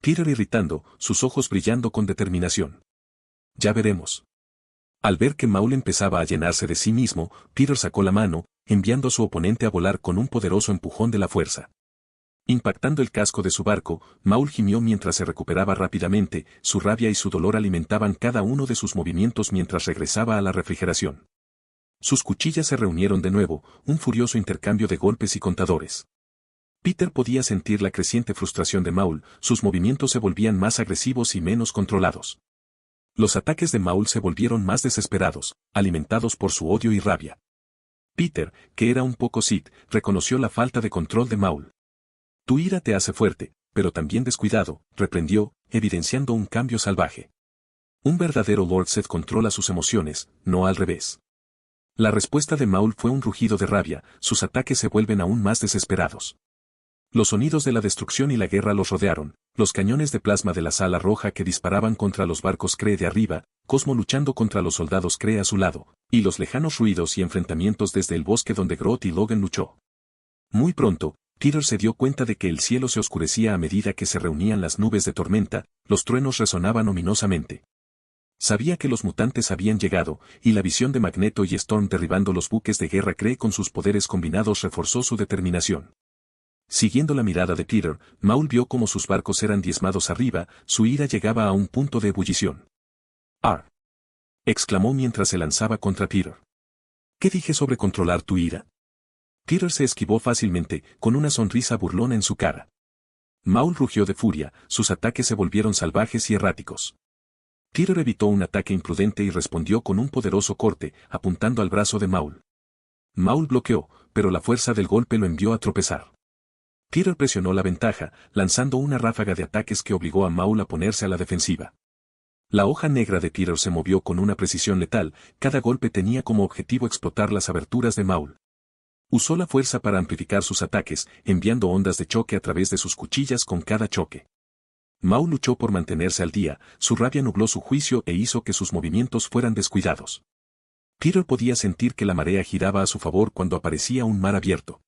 Peter irritando, sus ojos brillando con determinación. «Ya veremos». Al ver que Maul empezaba a llenarse de sí mismo, Peter sacó la mano, enviando a su oponente a volar con un poderoso empujón de la fuerza. Impactando el casco de su barco, Maul gimió mientras se recuperaba rápidamente, su rabia y su dolor alimentaban cada uno de sus movimientos mientras regresaba a la refrigeración. Sus cuchillas se reunieron de nuevo, un furioso intercambio de golpes y contadores. Peter podía sentir la creciente frustración de Maul, sus movimientos se volvían más agresivos y menos controlados. Los ataques de Maul se volvieron más desesperados, alimentados por su odio y rabia. Peter, que era un poco Sith, reconoció la falta de control de Maul. Tu ira te hace fuerte, pero también descuidado, reprendió, evidenciando un cambio salvaje. Un verdadero Lord Sith controla sus emociones, no al revés. La respuesta de Maul fue un rugido de rabia, sus ataques se vuelven aún más desesperados. Los sonidos de la destrucción y la guerra los rodearon, los cañones de plasma de la sala roja que disparaban contra los barcos Kree de arriba, Cosmo luchando contra los soldados Kree a su lado, y los lejanos ruidos y enfrentamientos desde el bosque donde Groot y Logan luchó. Muy pronto, Peter se dio cuenta de que el cielo se oscurecía a medida que se reunían las nubes de tormenta, los truenos resonaban ominosamente. Sabía que los mutantes habían llegado, y la visión de Magneto y Storm derribando los buques de guerra Kree con sus poderes combinados reforzó su determinación. Siguiendo la mirada de Peter, Maul vio cómo sus barcos eran diezmados arriba, su ira llegaba a un punto de ebullición. ¡Ar! Exclamó mientras se lanzaba contra Peter. ¿Qué dije sobre controlar tu ira? Peter se esquivó fácilmente, con una sonrisa burlona en su cara. Maul rugió de furia, sus ataques se volvieron salvajes y erráticos. Peter evitó un ataque imprudente y respondió con un poderoso corte, apuntando al brazo de Maul. Maul bloqueó, pero la fuerza del golpe lo envió a tropezar. Peter presionó la ventaja, lanzando una ráfaga de ataques que obligó a Maul a ponerse a la defensiva. La hoja negra de Peter se movió con una precisión letal, cada golpe tenía como objetivo explotar las aberturas de Maul. Usó la fuerza para amplificar sus ataques, enviando ondas de choque a través de sus cuchillas con cada choque. Maul luchó por mantenerse al día, su rabia nubló su juicio e hizo que sus movimientos fueran descuidados. Peter podía sentir que la marea giraba a su favor cuando aparecía un mar abierto.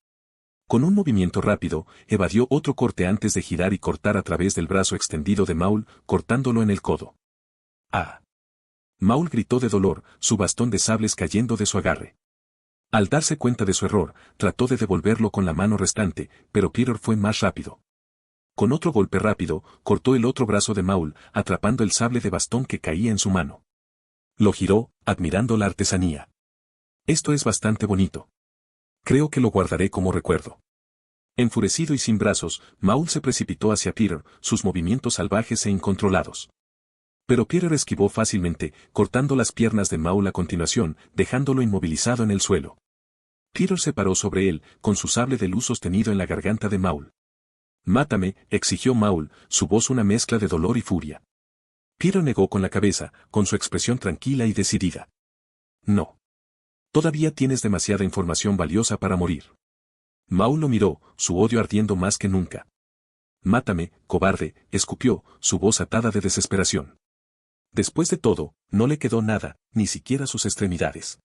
Con un movimiento rápido, evadió otro corte antes de girar y cortar a través del brazo extendido de Maul, cortándolo en el codo. ¡Ah! Maul gritó de dolor, su bastón de sables cayendo de su agarre. Al darse cuenta de su error, trató de devolverlo con la mano restante, pero Peter fue más rápido. Con otro golpe rápido, cortó el otro brazo de Maul, atrapando el sable de bastón que caía en su mano. Lo giró, admirando la artesanía. Esto es bastante bonito. Creo que lo guardaré como recuerdo. Enfurecido y sin brazos, Maul se precipitó hacia Peter, sus movimientos salvajes e incontrolados. Pero Peter esquivó fácilmente, cortando las piernas de Maul a continuación, dejándolo inmovilizado en el suelo. Peter se paró sobre él, con su sable de luz sostenido en la garganta de Maul. «Mátame», exigió Maul, su voz una mezcla de dolor y furia. Peter negó con la cabeza, con su expresión tranquila y decidida. «No. Todavía tienes demasiada información valiosa para morir». Maul lo miró, su odio ardiendo más que nunca. «Mátame, cobarde», escupió, su voz atada de desesperación. Después de todo, no le quedó nada, ni siquiera sus extremidades.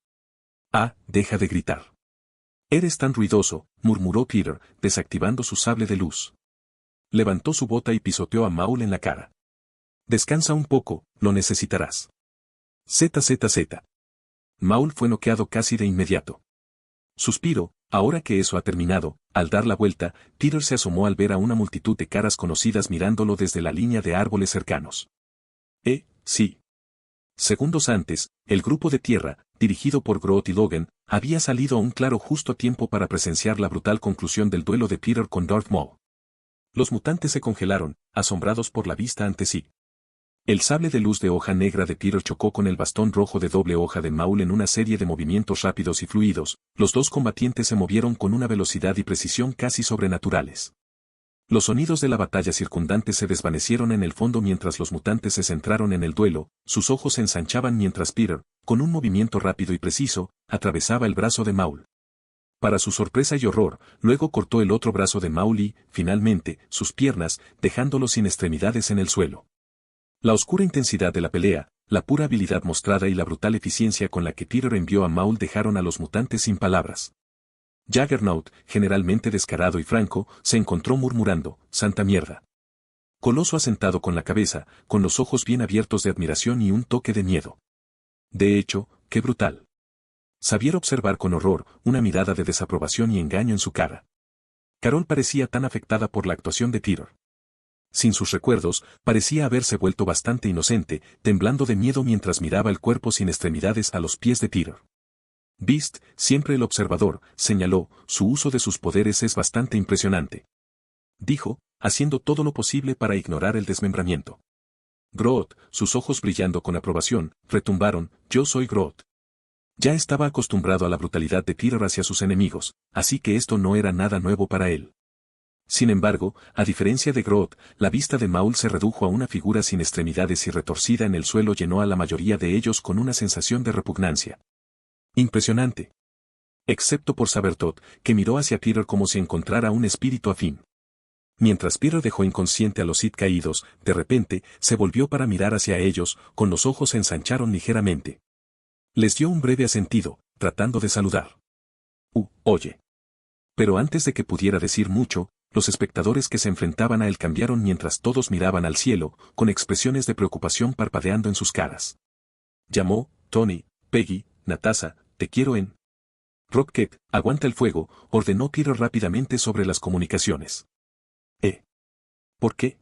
«Ah, deja de gritar». «Eres tan ruidoso», murmuró Peter, desactivando su sable de luz. Levantó su bota y pisoteó a Maul en la cara. «Descansa un poco, lo necesitarás». ZZZ. Maul fue noqueado casi de inmediato. Suspiro, ahora que eso ha terminado, al dar la vuelta, Peter se asomó al ver a una multitud de caras conocidas mirándolo desde la línea de árboles cercanos. Sí. Segundos antes, el grupo de tierra, dirigido por Groot y Logan, había salido a un claro justo a tiempo para presenciar la brutal conclusión del duelo de Peter con Darth Maul. Los mutantes se congelaron, asombrados por la vista ante sí. El sable de luz de hoja negra de Peter chocó con el bastón rojo de doble hoja de Maul en una serie de movimientos rápidos y fluidos, los dos combatientes se movieron con una velocidad y precisión casi sobrenaturales. Los sonidos de la batalla circundante se desvanecieron en el fondo mientras los mutantes se centraron en el duelo, sus ojos se ensanchaban mientras Peter, con un movimiento rápido y preciso, atravesaba el brazo de Maul. Para su sorpresa y horror, luego cortó el otro brazo de Maul y, finalmente, sus piernas, dejándolo sin extremidades en el suelo. La oscura intensidad de la pelea, la pura habilidad mostrada y la brutal eficiencia con la que Peter envió a Maul dejaron a los mutantes sin palabras. Juggernaut, generalmente descarado y franco, se encontró murmurando, «¡Santa mierda!». Coloso asentado con la cabeza, con los ojos bien abiertos de admiración y un toque de miedo. De hecho, ¡qué brutal! Xavier observar con horror, una mirada de desaprobación y engaño en su cara. Carol parecía tan afectada por la actuación de Peter. Sin sus recuerdos, parecía haberse vuelto bastante inocente, temblando de miedo mientras miraba el cuerpo sin extremidades a los pies de Peter. Beast, siempre el observador, señaló, su uso de sus poderes es bastante impresionante. Dijo, haciendo todo lo posible para ignorar el desmembramiento. Groot, sus ojos brillando con aprobación, retumbaron, yo soy Groot. Ya estaba acostumbrado a la brutalidad de Peter hacia sus enemigos, así que esto no era nada nuevo para él. Sin embargo, a diferencia de Groot, la vista de Maul se redujo a una figura sin extremidades y retorcida en el suelo llenó a la mayoría de ellos con una sensación de repugnancia. Impresionante. Excepto por Sabertooth, que miró hacia Peter como si encontrara un espíritu afín. Mientras Peter dejó inconsciente a los Sith caídos, de repente, se volvió para mirar hacia ellos, con los ojos se ensancharon ligeramente. Les dio un breve asentido, tratando de saludar. Oye. Pero antes de que pudiera decir mucho, los espectadores que se enfrentaban a él cambiaron mientras todos miraban al cielo, con expresiones de preocupación parpadeando en sus caras. Llamó, Tony, Peggy, Natasha, te quiero en. Rocket, aguanta el fuego, ordenó Peter rápidamente sobre las comunicaciones. ¿Por qué?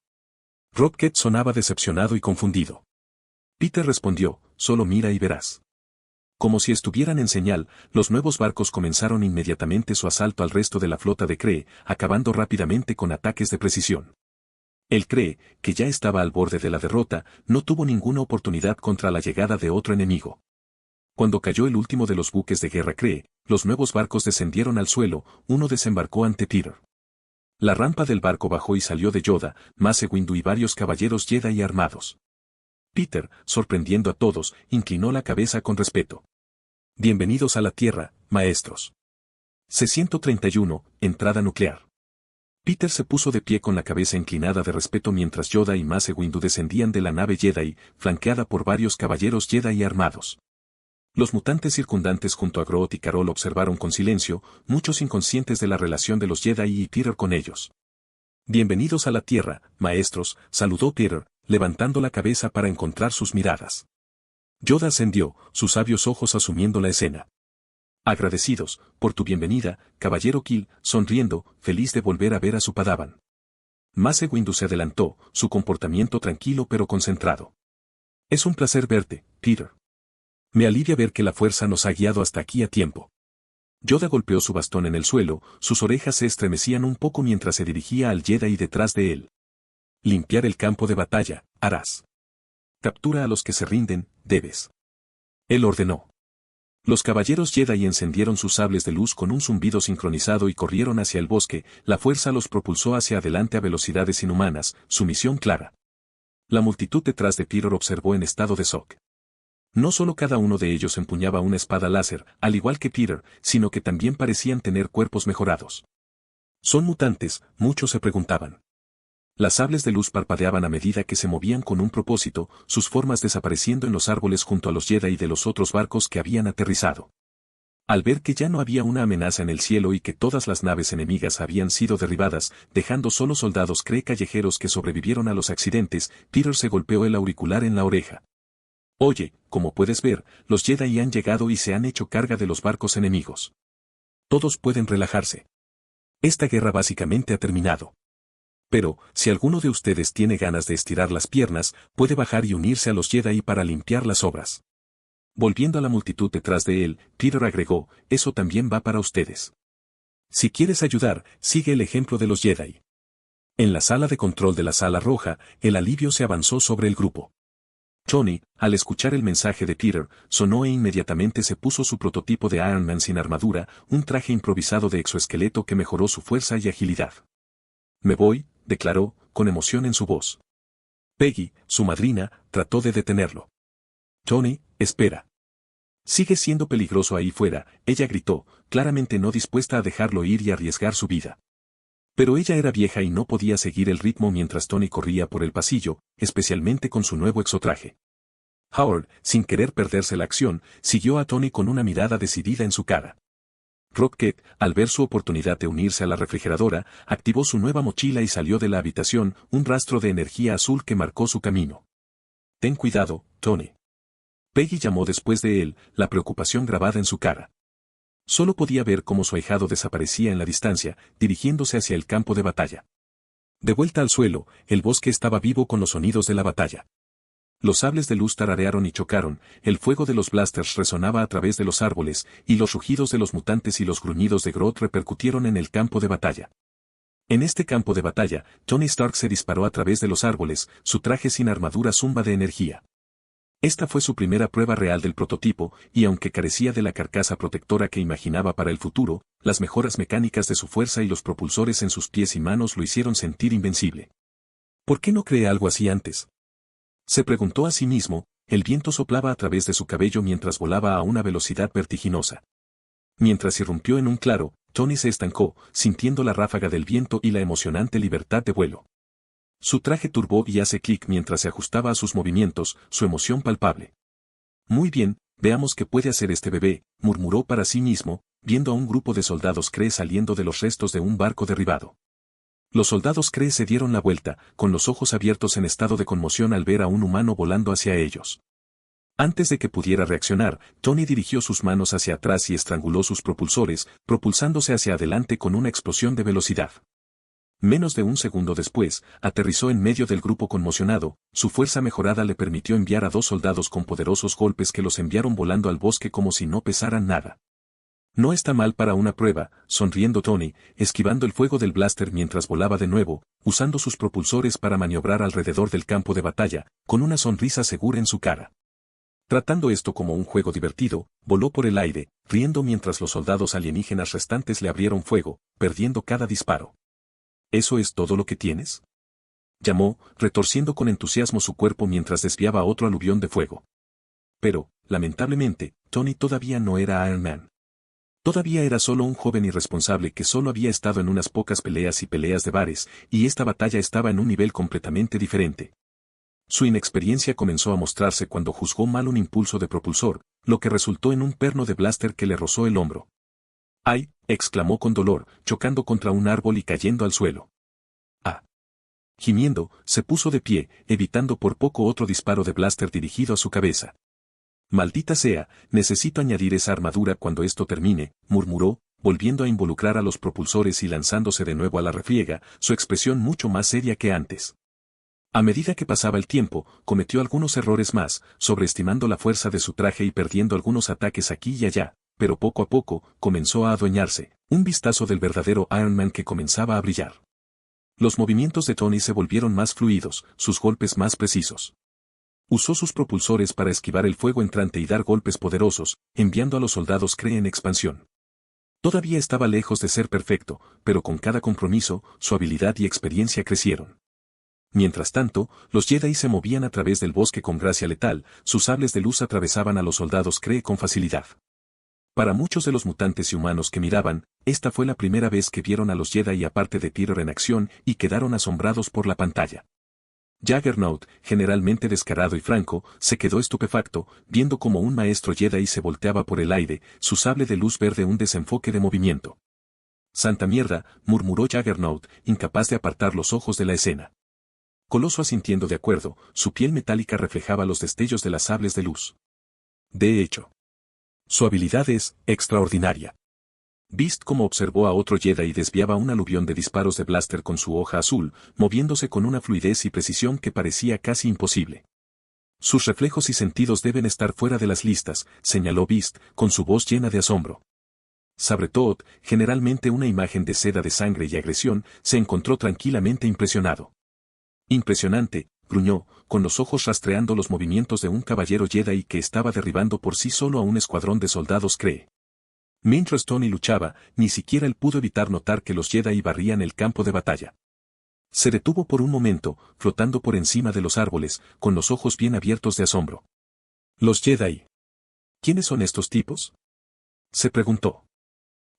Rocket sonaba decepcionado y confundido. Peter respondió, solo mira y verás. Como si estuvieran en señal, los nuevos barcos comenzaron inmediatamente su asalto al resto de la flota de Kree, acabando rápidamente con ataques de precisión. El Kree, que ya estaba al borde de la derrota, no tuvo ninguna oportunidad contra la llegada de otro enemigo. Cuando cayó el último de los buques de guerra Kree, los nuevos barcos descendieron al suelo, uno desembarcó ante Peter. La rampa del barco bajó y salió de Yoda, Mace Windu y varios caballeros Jedi armados. Peter, sorprendiendo a todos, inclinó la cabeza con respeto. Bienvenidos a la Tierra, maestros. C-131, entrada nuclear. Peter se puso de pie con la cabeza inclinada de respeto mientras Yoda y Mace Windu descendían de la nave Jedi, flanqueada por varios caballeros Jedi armados. Los mutantes circundantes junto a Groot y Carol observaron con silencio, muchos inconscientes de la relación de los Jedi y Peter con ellos. Bienvenidos a la Tierra, maestros, saludó Peter, levantando la cabeza para encontrar sus miradas. Yoda ascendió, sus sabios ojos asumiendo la escena. Agradecidos, por tu bienvenida, caballero Kill, sonriendo, feliz de volver a ver a su padawan. Mace Windu se adelantó, su comportamiento tranquilo pero concentrado. Es un placer verte, Peter. Me alivia ver que la fuerza nos ha guiado hasta aquí a tiempo. Yoda golpeó su bastón en el suelo, sus orejas se estremecían un poco mientras se dirigía al Jedi detrás de él. Limpiar el campo de batalla, harás. Captura a los que se rinden, debes. Él ordenó. Los caballeros Jedi encendieron sus sables de luz con un zumbido sincronizado y corrieron hacia el bosque, la fuerza los propulsó hacia adelante a velocidades inhumanas, su misión clara. La multitud detrás de Peter observó en estado de shock. No solo cada uno de ellos empuñaba una espada láser, al igual que Peter, sino que también parecían tener cuerpos mejorados. ¿Son mutantes?, muchos se preguntaban. Las sables de luz parpadeaban a medida que se movían con un propósito, sus formas desapareciendo en los árboles junto a los Jedi de los otros barcos que habían aterrizado. Al ver que ya no había una amenaza en el cielo y que todas las naves enemigas habían sido derribadas, dejando solo soldados Kree callejeros que sobrevivieron a los accidentes, Peter se golpeó el auricular en la oreja. Oye, como puedes ver, los Jedi han llegado y se han hecho carga de los barcos enemigos. Todos pueden relajarse. Esta guerra básicamente ha terminado. Pero, si alguno de ustedes tiene ganas de estirar las piernas, puede bajar y unirse a los Jedi para limpiar las obras. Volviendo a la multitud detrás de él, Peter agregó, eso también va para ustedes. Si quieres ayudar, sigue el ejemplo de los Jedi. En la sala de control de la sala roja, el alivio se avanzó sobre el grupo. Tony, al escuchar el mensaje de Peter, sonó e inmediatamente se puso su prototipo de Iron Man sin armadura, un traje improvisado de exoesqueleto que mejoró su fuerza y agilidad. Me voy, declaró, con emoción en su voz. Peggy, su madrina, trató de detenerlo. Tony, espera. Sigue siendo peligroso ahí fuera, ella gritó, claramente no dispuesta a dejarlo ir y arriesgar su vida. Pero ella era vieja y no podía seguir el ritmo mientras Tony corría por el pasillo, especialmente con su nuevo exotraje. Howard, sin querer perderse la acción, siguió a Tony con una mirada decidida en su cara. Rocket, al ver su oportunidad de unirse a la refrigeradora, activó su nueva mochila y salió de la habitación, un rastro de energía azul que marcó su camino. Ten cuidado, Tony. Peggy llamó después de él, la preocupación grabada en su cara. Solo podía ver cómo su ahijado desaparecía en la distancia, dirigiéndose hacia el campo de batalla. De vuelta al suelo, el bosque estaba vivo con los sonidos de la batalla. Los sables de luz tararearon y chocaron, el fuego de los blasters resonaba a través de los árboles, y los rugidos de los mutantes y los gruñidos de Grodd repercutieron en el campo de batalla. En este campo de batalla, Tony Stark se disparó a través de los árboles, su traje sin armadura zumba de energía. Esta fue su primera prueba real del prototipo, y aunque carecía de la carcasa protectora que imaginaba para el futuro, las mejoras mecánicas de su fuerza y los propulsores en sus pies y manos lo hicieron sentir invencible. ¿Por qué no creé algo así antes? Se preguntó a sí mismo, el viento soplaba a través de su cabello mientras volaba a una velocidad vertiginosa. Mientras irrumpió en un claro, Tony se estancó, sintiendo la ráfaga del viento y la emocionante libertad de vuelo. Su traje turbó y hace clic mientras se ajustaba a sus movimientos, su emoción palpable. Muy bien, veamos qué puede hacer este bebé, murmuró para sí mismo, viendo a un grupo de soldados Kree saliendo de los restos de un barco derribado. Los soldados Kree se dieron la vuelta, con los ojos abiertos en estado de conmoción al ver a un humano volando hacia ellos. Antes de que pudiera reaccionar, Tony dirigió sus manos hacia atrás y estranguló sus propulsores, propulsándose hacia adelante con una explosión de velocidad. Menos de un segundo después, aterrizó en medio del grupo conmocionado, su fuerza mejorada le permitió enviar a dos soldados con poderosos golpes que los enviaron volando al bosque como si no pesaran nada. No está mal para una prueba, sonriendo Tony, esquivando el fuego del blaster mientras volaba de nuevo, usando sus propulsores para maniobrar alrededor del campo de batalla, con una sonrisa segura en su cara. Tratando esto como un juego divertido, voló por el aire, riendo mientras los soldados alienígenas restantes le abrieron fuego, perdiendo cada disparo. ¿Eso es todo lo que tienes?, llamó, retorciendo con entusiasmo su cuerpo mientras desviaba otro aluvión de fuego. Pero, lamentablemente, Tony todavía no era Iron Man. Todavía era solo un joven irresponsable que solo había estado en unas pocas peleas y peleas de bares, y esta batalla estaba en un nivel completamente diferente. Su inexperiencia comenzó a mostrarse cuando juzgó mal un impulso de propulsor, lo que resultó en un perno de blaster que le rozó el hombro. ¡Ay!, exclamó con dolor, chocando contra un árbol y cayendo al suelo. ¡Ah! Gimiendo, se puso de pie, evitando por poco otro disparo de blaster dirigido a su cabeza. «Maldita sea, necesito añadir esa armadura cuando esto termine», murmuró, volviendo a involucrar a los propulsores y lanzándose de nuevo a la refriega, su expresión mucho más seria que antes. A medida que pasaba el tiempo, cometió algunos errores más, sobreestimando la fuerza de su traje y perdiendo algunos ataques aquí y allá, pero poco a poco, comenzó a adueñarse, un vistazo del verdadero Iron Man que comenzaba a brillar. Los movimientos de Tony se volvieron más fluidos, sus golpes más precisos. Usó sus propulsores para esquivar el fuego entrante y dar golpes poderosos, enviando a los soldados Kree en expansión. Todavía estaba lejos de ser perfecto, pero con cada compromiso, su habilidad y experiencia crecieron. Mientras tanto, los Jedi se movían a través del bosque con gracia letal, sus sables de luz atravesaban a los soldados Kree con facilidad. Para muchos de los mutantes y humanos que miraban, esta fue la primera vez que vieron a los Jedi aparte de Peter en acción y quedaron asombrados por la pantalla. Juggernaut, generalmente descarado y franco, se quedó estupefacto, viendo como un maestro Jedi se volteaba por el aire, su sable de luz verde un desenfoque de movimiento. «Santa mierda», murmuró Juggernaut, incapaz de apartar los ojos de la escena. Coloso asintiendo de acuerdo, su piel metálica reflejaba los destellos de las sables de luz. De hecho, su habilidad es extraordinaria. Beast como observó a otro Jedi y desviaba un aluvión de disparos de blaster con su hoja azul, moviéndose con una fluidez y precisión que parecía casi imposible. Sus reflejos y sentidos deben estar fuera de las listas, señaló Beast, con su voz llena de asombro. Sabretooth, generalmente una imagen de seda de sangre y agresión, se encontró tranquilamente impresionado. Impresionante, gruñó, con los ojos rastreando los movimientos de un caballero Jedi que estaba derribando por sí solo a un escuadrón de soldados Kree. Mientras Tony luchaba, ni siquiera él pudo evitar notar que los Jedi barrían el campo de batalla. Se detuvo por un momento, flotando por encima de los árboles, con los ojos bien abiertos de asombro. «Los Jedi. ¿Quiénes son estos tipos?», se preguntó.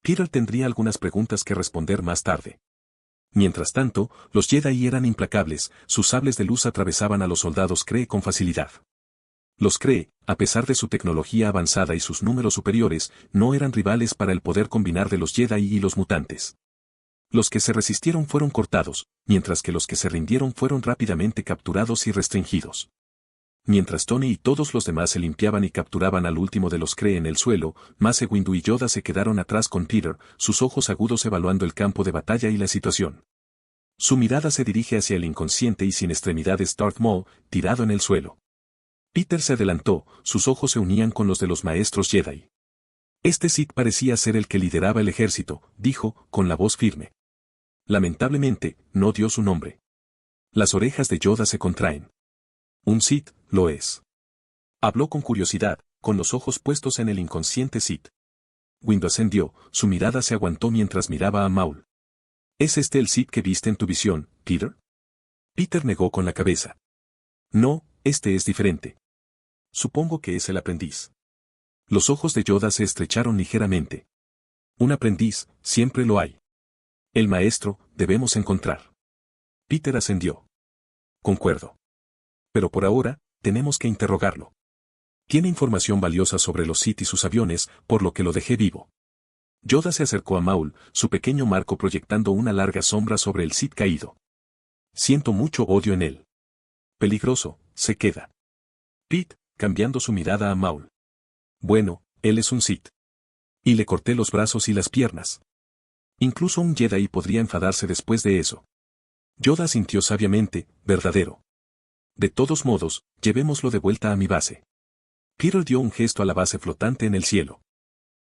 Peter tendría algunas preguntas que responder más tarde. Mientras tanto, los Jedi eran implacables, sus sables de luz atravesaban a los soldados Kree con facilidad. Los Kree, a pesar de su tecnología avanzada y sus números superiores, no eran rivales para el poder combinar de los Jedi y los mutantes. Los que se resistieron fueron cortados, mientras que los que se rindieron fueron rápidamente capturados y restringidos. Mientras Tony y todos los demás se limpiaban y capturaban al último de los Kree en el suelo, Mace Windu y Yoda se quedaron atrás con Peter, sus ojos agudos evaluando el campo de batalla y la situación. Su mirada se dirige hacia el inconsciente y sin extremidades Darth Maul, tirado en el suelo. Peter se adelantó, sus ojos se unían con los de los maestros Jedi. Este Sith parecía ser el que lideraba el ejército, dijo, con la voz firme. Lamentablemente, no dio su nombre. Las orejas de Yoda se contraen. Un Sith, lo es. Habló con curiosidad, con los ojos puestos en el inconsciente Sith. Windu ascendió, su mirada se aguantó mientras miraba a Maul. ¿Es este el Sith que viste en tu visión, Peter? Peter negó con la cabeza. No, este es diferente. Supongo que es el aprendiz. Los ojos de Yoda se estrecharon ligeramente. Un aprendiz, siempre lo hay. El maestro, debemos encontrar. Peter ascendió. Concuerdo. Pero por ahora, tenemos que interrogarlo. Tiene información valiosa sobre los Sith y sus aviones, por lo que lo dejé vivo. Yoda se acercó a Maul, su pequeño marco proyectando una larga sombra sobre el Sith caído. Siento mucho odio en él. Peligroso, se queda. Pete, cambiando su mirada a Maul. Bueno, él es un Sith. Y le corté los brazos y las piernas. Incluso un Jedi podría enfadarse después de eso. Yoda sintió sabiamente, verdadero. De todos modos, llevémoslo de vuelta a mi base. Peter dio un gesto a la base flotante en el cielo.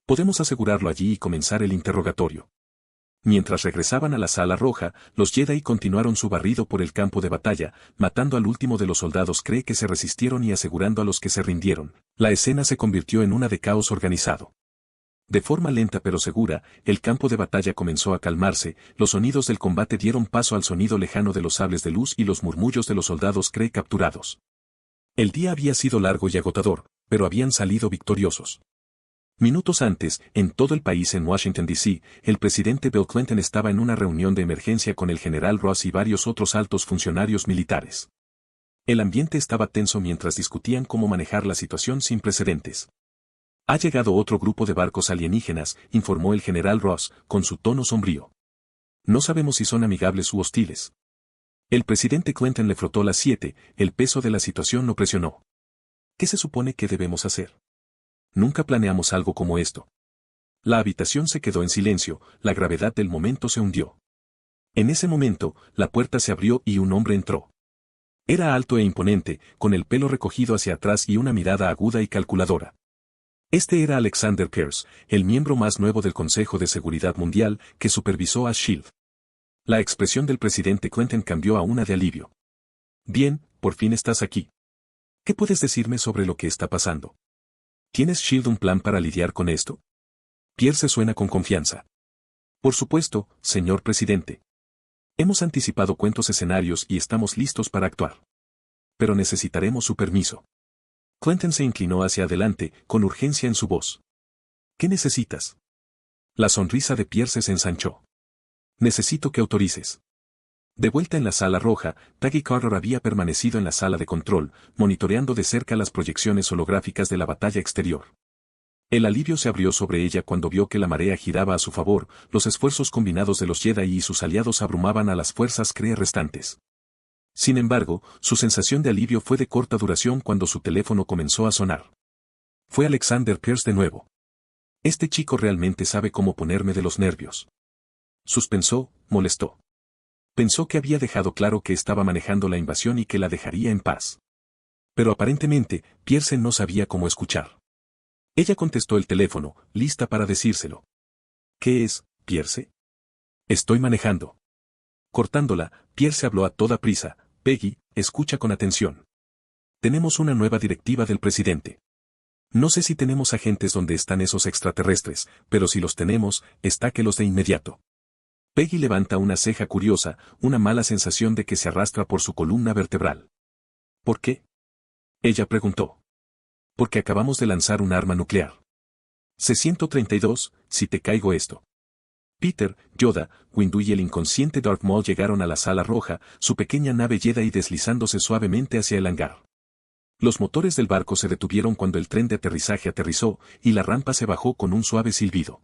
Podemos asegurarlo allí y comenzar el interrogatorio. Mientras regresaban a la sala roja, los Jedi continuaron su barrido por el campo de batalla, matando al último de los soldados Kree que se resistieron y asegurando a los que se rindieron. La escena se convirtió en una de caos organizado. De forma lenta pero segura, el campo de batalla comenzó a calmarse, los sonidos del combate dieron paso al sonido lejano de los sables de luz y los murmullos de los soldados Kree capturados. El día había sido largo y agotador, pero habían salido victoriosos. Minutos antes, en todo el país en Washington, D.C., el presidente Bill Clinton estaba en una reunión de emergencia con el general Ross y varios otros altos funcionarios militares. El ambiente estaba tenso mientras discutían cómo manejar la situación sin precedentes. Ha llegado otro grupo de barcos alienígenas, informó el general Ross, con su tono sombrío. No sabemos si son amigables u hostiles. El presidente Clinton le frotó las 7, el peso de la situación lo presionó. ¿Qué se supone que debemos hacer? Nunca planeamos algo como esto. La habitación se quedó en silencio, la gravedad del momento se hundió. En ese momento, la puerta se abrió y un hombre entró. Era alto e imponente, con el pelo recogido hacia atrás y una mirada aguda y calculadora. Este era Alexander Pierce, el miembro más nuevo del Consejo de Seguridad Mundial, que supervisó a S.H.I.E.L.D. La expresión del presidente Clinton cambió a una de alivio. Bien, por fin estás aquí. ¿Qué puedes decirme sobre lo que está pasando? ¿Tienes S.H.I.E.L.D. un plan para lidiar con esto? Pierce suena con confianza. Por supuesto, señor presidente. Hemos anticipado cuantos escenarios y estamos listos para actuar. Pero necesitaremos su permiso. Clinton se inclinó hacia adelante, con urgencia en su voz. ¿Qué necesitas? La sonrisa de Pierce se ensanchó. Necesito que autorices. De vuelta en la sala roja, Taggy Carter había permanecido en la sala de control, monitoreando de cerca las proyecciones holográficas de la batalla exterior. El alivio se abrió sobre ella cuando vio que la marea giraba a su favor, los esfuerzos combinados de los Jedi y sus aliados abrumaban a las fuerzas Kree restantes. Sin embargo, su sensación de alivio fue de corta duración cuando su teléfono comenzó a sonar. Fue Alexander Pierce de nuevo. Este chico realmente sabe cómo ponerme de los nervios. Suspensó, molestó. Pensó que había dejado claro que estaba manejando la invasión y que la dejaría en paz. Pero aparentemente, Pierce no sabía cómo escuchar. Ella contestó el teléfono, lista para decírselo. ¿Qué es, Pierce? Estoy manejando. Cortándola, Pierce habló a toda prisa. Peggy, escucha con atención. Tenemos una nueva directiva del presidente. No sé si tenemos agentes donde están esos extraterrestres, pero si los tenemos, estáquelos de inmediato. Peggy levanta una ceja curiosa, una mala sensación de que se arrastra por su columna vertebral. ¿Por qué? Ella preguntó. Porque acabamos de lanzar un arma nuclear. C-132, si te caigo esto. Peter, Yoda, Windu y el inconsciente Darth Maul llegaron a la sala roja, su pequeña nave Jedi deslizándose suavemente hacia el hangar. Los motores del barco se detuvieron cuando el tren de aterrizaje aterrizó, y la rampa se bajó con un suave silbido.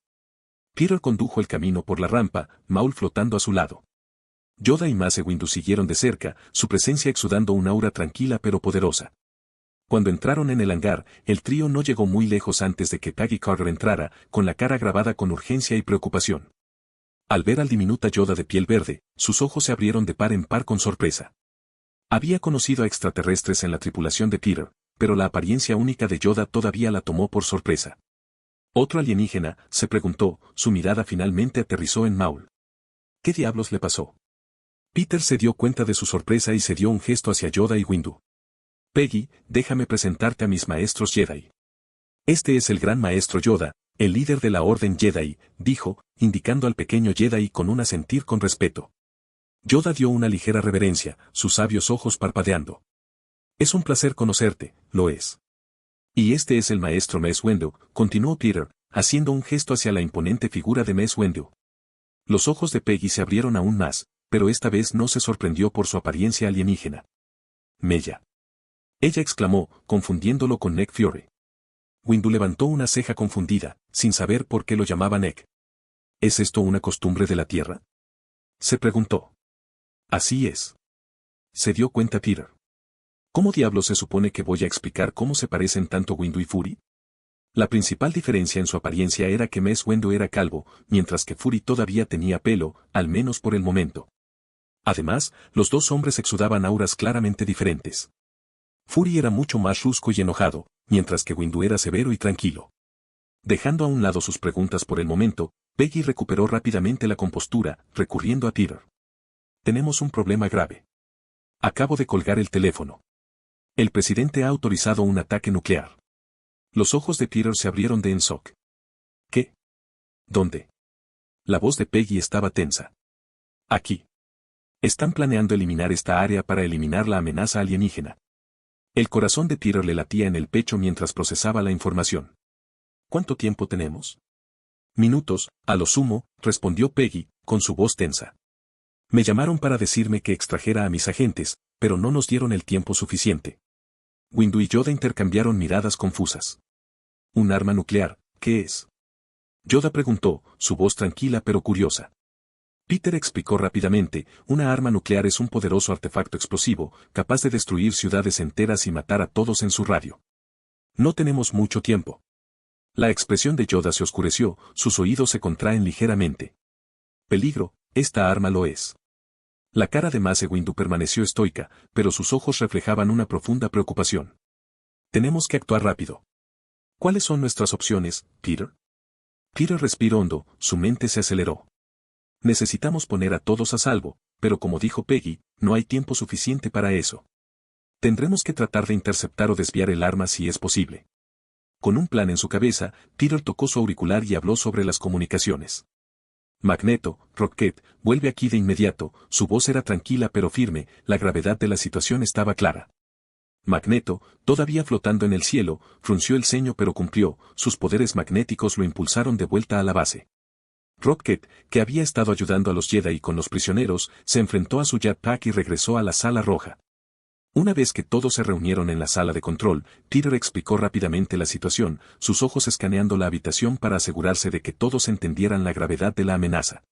Peter condujo el camino por la rampa, Maul flotando a su lado. Yoda y Mace Windu siguieron de cerca, su presencia exudando un aura tranquila pero poderosa. Cuando entraron en el hangar, el trío no llegó muy lejos antes de que Peggy Carter entrara, con la cara grabada con urgencia y preocupación. Al ver al diminuto Yoda de piel verde, sus ojos se abrieron de par en par con sorpresa. Había conocido a extraterrestres en la tripulación de Peter, pero la apariencia única de Yoda todavía la tomó por sorpresa. ¿Otro alienígena?, se preguntó, su mirada finalmente aterrizó en Maul. ¿Qué diablos le pasó? Peter se dio cuenta de su sorpresa y se dio un gesto hacia Yoda y Windu. Peggy, déjame presentarte a mis maestros Jedi. Este es el gran maestro Yoda, el líder de la Orden Jedi, dijo, indicando al pequeño Jedi con un asentir con respeto. Yoda dio una ligera reverencia, sus sabios ojos parpadeando. Es un placer conocerte, lo es. Y este es el maestro Mace Windu, continuó Peter, haciendo un gesto hacia la imponente figura de Mace Windu. Los ojos de Peggy se abrieron aún más, pero esta vez no se sorprendió por su apariencia alienígena. Mella. Ella exclamó, confundiéndolo con Nick Fury. Windu levantó una ceja confundida, sin saber por qué lo llamaba Nick. ¿Es esto una costumbre de la Tierra?, se preguntó. Así es. Se dio cuenta Peter. ¿Cómo diablos se supone que voy a explicar cómo se parecen tanto Windu y Fury? La principal diferencia en su apariencia era que Mace Windu era calvo, mientras que Fury todavía tenía pelo, al menos por el momento. Además, los dos hombres exudaban auras claramente diferentes. Fury era mucho más brusco y enojado, mientras que Windu era severo y tranquilo. Dejando a un lado sus preguntas por el momento, Peggy recuperó rápidamente la compostura, recurriendo a Peter. Tenemos un problema grave. Acabo de colgar el teléfono. El presidente ha autorizado un ataque nuclear. Los ojos de Peter se abrieron de en shock. ¿Qué? ¿Dónde? La voz de Peggy estaba tensa. Aquí. Están planeando eliminar esta área para eliminar la amenaza alienígena. El corazón de Peter le latía en el pecho mientras procesaba la información. ¿Cuánto tiempo tenemos? Minutos, a lo sumo, respondió Peggy, con su voz tensa. Me llamaron para decirme que extrajera a mis agentes, pero no nos dieron el tiempo suficiente. Windu y Yoda intercambiaron miradas confusas. ¿Un arma nuclear, qué es? Yoda preguntó, su voz tranquila pero curiosa. Peter explicó rápidamente, una arma nuclear es un poderoso artefacto explosivo, capaz de destruir ciudades enteras y matar a todos en su radio. No tenemos mucho tiempo. La expresión de Yoda se oscureció, sus oídos se contraen ligeramente. Peligro, esta arma lo es. La cara de Mace Windu permaneció estoica, pero sus ojos reflejaban una profunda preocupación. Tenemos que actuar rápido. ¿Cuáles son nuestras opciones, Peter? Peter respiró hondo, su mente se aceleró. Necesitamos poner a todos a salvo, pero como dijo Peggy, no hay tiempo suficiente para eso. Tendremos que tratar de interceptar o desviar el arma si es posible. Con un plan en su cabeza, Peter tocó su auricular y habló sobre las comunicaciones. Magneto, Rocket, vuelve aquí de inmediato, su voz era tranquila pero firme, la gravedad de la situación estaba clara. Magneto, todavía flotando en el cielo, frunció el ceño pero cumplió, sus poderes magnéticos lo impulsaron de vuelta a la base. Rocket, que había estado ayudando a los Jedi con los prisioneros, se enfrentó a su jetpack y regresó a la sala roja. Una vez que todos se reunieron en la sala de control, Peter explicó rápidamente la situación, sus ojos escaneando la habitación para asegurarse de que todos entendieran la gravedad de la amenaza.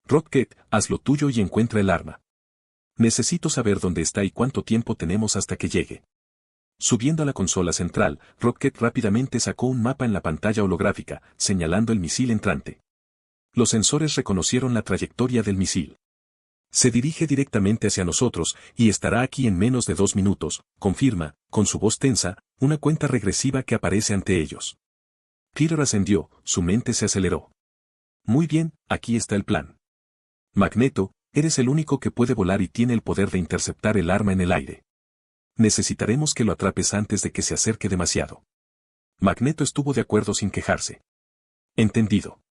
Rocket, haz lo tuyo y encuentra el arma. Necesito saber dónde está y cuánto tiempo tenemos hasta que llegue. Subiendo a la consola central, Rocket rápidamente sacó un mapa en la pantalla holográfica, señalando el misil entrante. Los sensores reconocieron la trayectoria del misil. Se dirige directamente hacia nosotros, y estará aquí en menos de 2 minutos, confirma, con su voz tensa, una cuenta regresiva que aparece ante ellos. Peter ascendió, su mente se aceleró. Muy bien, aquí está el plan. Magneto, eres el único que puede volar y tiene el poder de interceptar el arma en el aire. Necesitaremos que lo atrapes antes de que se acerque demasiado. Magneto estuvo de acuerdo sin quejarse. Entendido.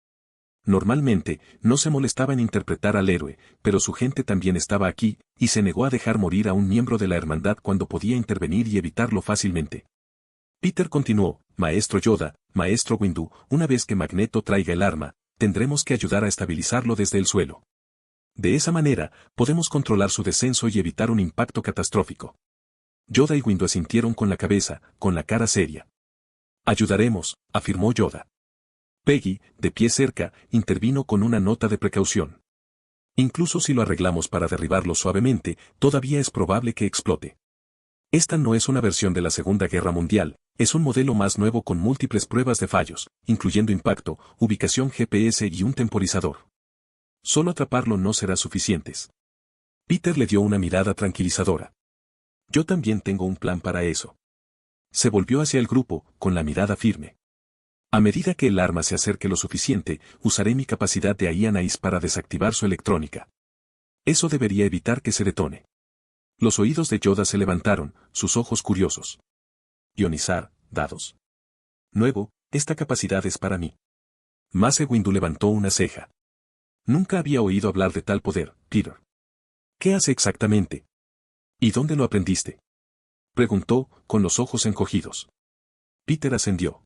Normalmente, no se molestaba en interpretar al héroe, pero su gente también estaba aquí, y se negó a dejar morir a un miembro de la hermandad cuando podía intervenir y evitarlo fácilmente. Peter continuó, Maestro Yoda, Maestro Windu, una vez que Magneto traiga el arma, tendremos que ayudar a estabilizarlo desde el suelo. De esa manera, podemos controlar su descenso y evitar un impacto catastrófico. Yoda y Windu asintieron con la cabeza, con la cara seria. Ayudaremos, afirmó Yoda. Peggy, de pie cerca, intervino con una nota de precaución. Incluso si lo arreglamos para derribarlo suavemente, todavía es probable que explote. Esta no es una versión de la Segunda Guerra Mundial, es un modelo más nuevo con múltiples pruebas de fallos, incluyendo impacto, ubicación GPS y un temporizador. Solo atraparlo no será suficientes. Peter le dio una mirada tranquilizadora. Yo también tengo un plan para eso. Se volvió hacia el grupo, con la mirada firme. A medida que el arma se acerque lo suficiente, usaré mi capacidad de Ionize para desactivar su electrónica. Eso debería evitar que se detone. Los oídos de Yoda se levantaron, sus ojos curiosos. Ionizar, dados. Nuevo, esta capacidad es para mí. Mace Windu levantó una ceja. Nunca había oído hablar de tal poder, Peter. ¿Qué hace exactamente? ¿Y dónde lo aprendiste? Preguntó, con los ojos encogidos. Peter ascendió.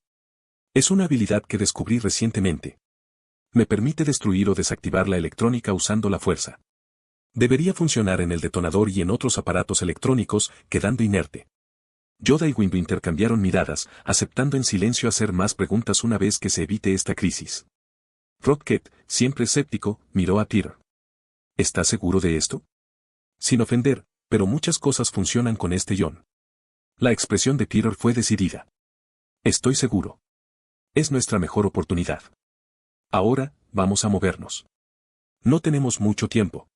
Es una habilidad que descubrí recientemente. Me permite destruir o desactivar la electrónica usando la fuerza. Debería funcionar en el detonador y en otros aparatos electrónicos, quedando inerte. Yoda y Windu intercambiaron miradas, aceptando en silencio hacer más preguntas una vez que se evite esta crisis. Rocket, siempre escéptico, miró a Peter. ¿Estás seguro de esto? Sin ofender, pero muchas cosas funcionan con este ion. La expresión de Peter fue decidida. Estoy seguro. Es nuestra mejor oportunidad. Ahora, vamos a movernos. No tenemos mucho tiempo.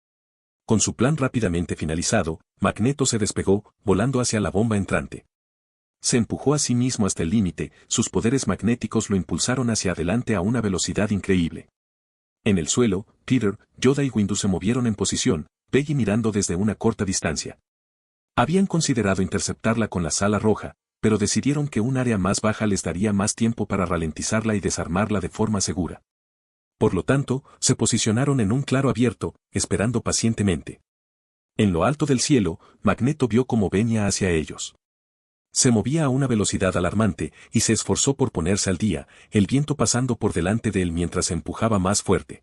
Con su plan rápidamente finalizado, Magneto se despegó, volando hacia la bomba entrante. Se empujó a sí mismo hasta el límite, sus poderes magnéticos lo impulsaron hacia adelante a una velocidad increíble. En el suelo, Peter, Yoda y Windu se movieron en posición, Peggy mirando desde una corta distancia. Habían considerado interceptarla con la sala roja, pero decidieron que un área más baja les daría más tiempo para ralentizarla y desarmarla de forma segura. Por lo tanto, se posicionaron en un claro abierto, esperando pacientemente. En lo alto del cielo, Magneto vio cómo venía hacia ellos. Se movía a una velocidad alarmante, y se esforzó por ponerse al día, el viento pasando por delante de él mientras se empujaba más fuerte.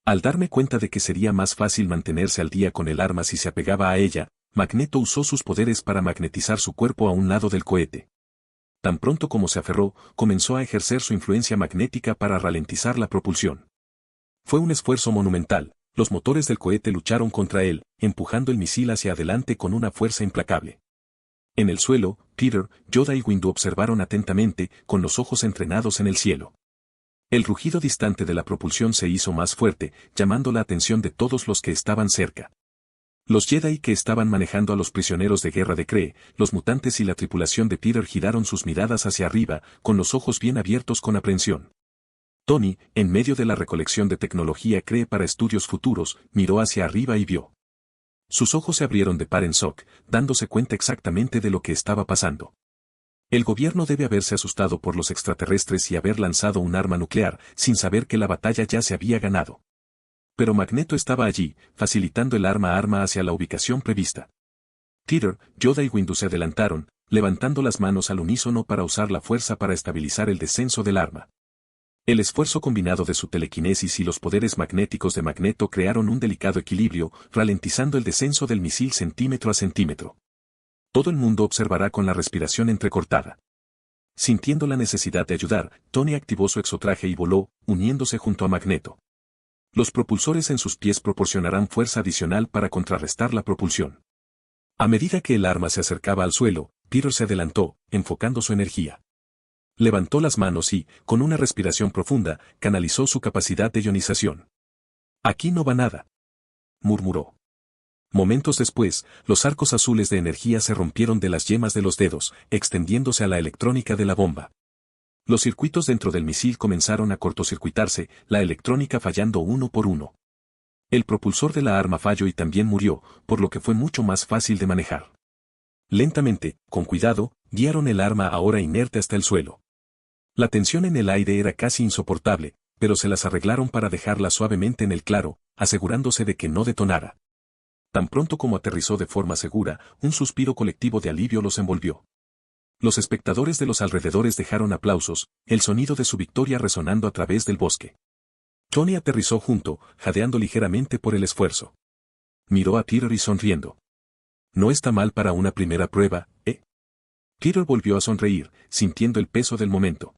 Al darme cuenta de que sería más fácil mantenerse al día con el arma si se apegaba a ella, Magneto usó sus poderes para magnetizar su cuerpo a un lado del cohete. Tan pronto como se aferró, comenzó a ejercer su influencia magnética para ralentizar la propulsión. Fue un esfuerzo monumental, los motores del cohete lucharon contra él, empujando el misil hacia adelante con una fuerza implacable. En el suelo, Peter, Yoda y Windu observaron atentamente, con los ojos entrenados en el cielo. El rugido distante de la propulsión se hizo más fuerte, llamando la atención de todos los que estaban cerca. Los Jedi que estaban manejando a los prisioneros de guerra de Kree, los mutantes y la tripulación de Peter giraron sus miradas hacia arriba, con los ojos bien abiertos con aprensión. Tony, en medio de la recolección de tecnología Kree para estudios futuros, miró hacia arriba y vio. Sus ojos se abrieron de par en shock, dándose cuenta exactamente de lo que estaba pasando. El gobierno debe haberse asustado por los extraterrestres y haber lanzado un arma nuclear, sin saber que la batalla ya se había ganado. Pero Magneto estaba allí, facilitando el arma a arma hacia la ubicación prevista. Peter, Yoda y Windu se adelantaron, levantando las manos al unísono para usar la fuerza para estabilizar el descenso del arma. El esfuerzo combinado de su telequinesis y los poderes magnéticos de Magneto crearon un delicado equilibrio, ralentizando el descenso del misil centímetro a centímetro. Todo el mundo observará con la respiración entrecortada. Sintiendo la necesidad de ayudar, Tony activó su exotraje y voló, uniéndose junto a Magneto. Los propulsores en sus pies proporcionarán fuerza adicional para contrarrestar la propulsión. A medida que el arma se acercaba al suelo, Peter se adelantó, enfocando su energía. Levantó las manos y, con una respiración profunda, canalizó su capacidad de ionización. «Aquí no va nada», murmuró. Momentos después, los arcos azules de energía se rompieron de las yemas de los dedos, extendiéndose a la electrónica de la bomba. Los circuitos dentro del misil comenzaron a cortocircuitarse, la electrónica fallando uno por uno. El propulsor de la arma falló y también murió, por lo que fue mucho más fácil de manejar. Lentamente, con cuidado, guiaron el arma ahora inerte hasta el suelo. La tensión en el aire era casi insoportable, pero se las arreglaron para dejarla suavemente en el claro, asegurándose de que no detonara. Tan pronto como aterrizó de forma segura, un suspiro colectivo de alivio los envolvió. Los espectadores de los alrededores dejaron aplausos, el sonido de su victoria resonando a través del bosque. Tony aterrizó junto, jadeando ligeramente por el esfuerzo. Miró a Peter y sonriendo. No está mal para una primera prueba, ¿eh? Peter volvió a sonreír, sintiendo el peso del momento.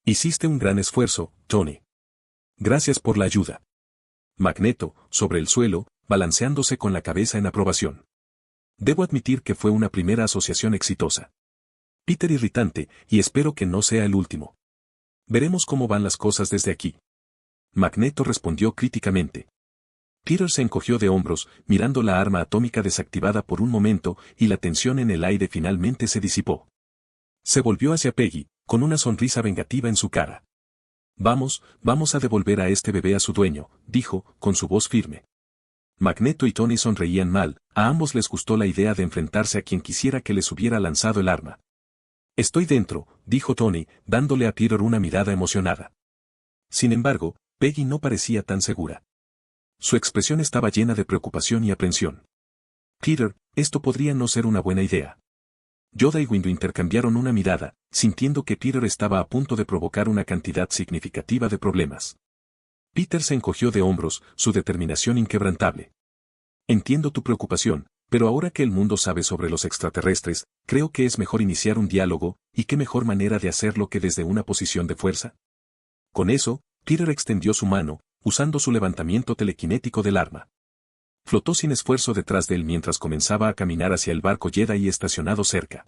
Hiciste un gran esfuerzo, Tony. Gracias por la ayuda. Magneto, sobre el suelo, balanceándose con la cabeza en aprobación. Debo admitir que fue una primera asociación exitosa. Peter irritante, y espero que no sea el último. Veremos cómo van las cosas desde aquí. Magneto respondió críticamente. Peter se encogió de hombros, mirando la arma atómica desactivada por un momento, y la tensión en el aire finalmente se disipó. Se volvió hacia Peggy, con una sonrisa vengativa en su cara. Vamos a devolver a este bebé a su dueño, dijo, con su voz firme. Magneto y Tony sonreían mal, a ambos les gustó la idea de enfrentarse a quien quisiera que les hubiera lanzado el arma. Estoy dentro, dijo Tony, dándole a Peter una mirada emocionada. Sin embargo, Peggy no parecía tan segura. Su expresión estaba llena de preocupación y aprensión. Peter, esto podría no ser una buena idea. Yoda y Windu intercambiaron una mirada, sintiendo que Peter estaba a punto de provocar una cantidad significativa de problemas. Peter se encogió de hombros, su determinación inquebrantable. Entiendo tu preocupación, pero ahora que el mundo sabe sobre los extraterrestres, creo que es mejor iniciar un diálogo, y qué mejor manera de hacerlo que desde una posición de fuerza. Con eso, Peter extendió su mano, usando su levantamiento telequinético del arma. Flotó sin esfuerzo detrás de él mientras comenzaba a caminar hacia el barco Jedi estacionado cerca.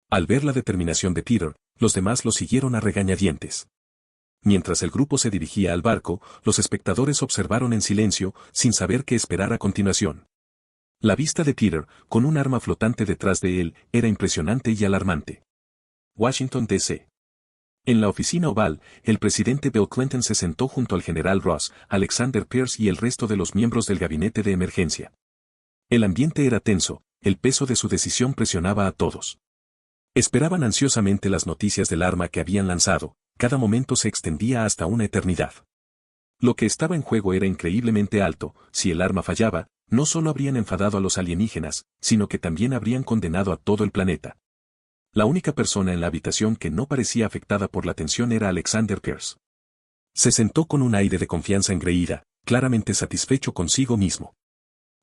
Al ver la determinación de Peter, los demás lo siguieron a regañadientes. Mientras el grupo se dirigía al barco, los espectadores observaron en silencio, sin saber qué esperar a continuación. La vista de Peter, con un arma flotante detrás de él, era impresionante y alarmante. Washington, D.C. En la oficina oval, el presidente Bill Clinton se sentó junto al general Ross, Alexander Pierce y el resto de los miembros del gabinete de emergencia. El ambiente era tenso, el peso de su decisión presionaba a todos. Esperaban ansiosamente las noticias del arma que habían lanzado, cada momento se extendía hasta una eternidad. Lo que estaba en juego era increíblemente alto, si el arma fallaba, no solo habrían enfadado a los alienígenas, sino que también habrían condenado a todo el planeta. La única persona en la habitación que no parecía afectada por la tensión era Alexander Pierce. Se sentó con un aire de confianza engreída, claramente satisfecho consigo mismo.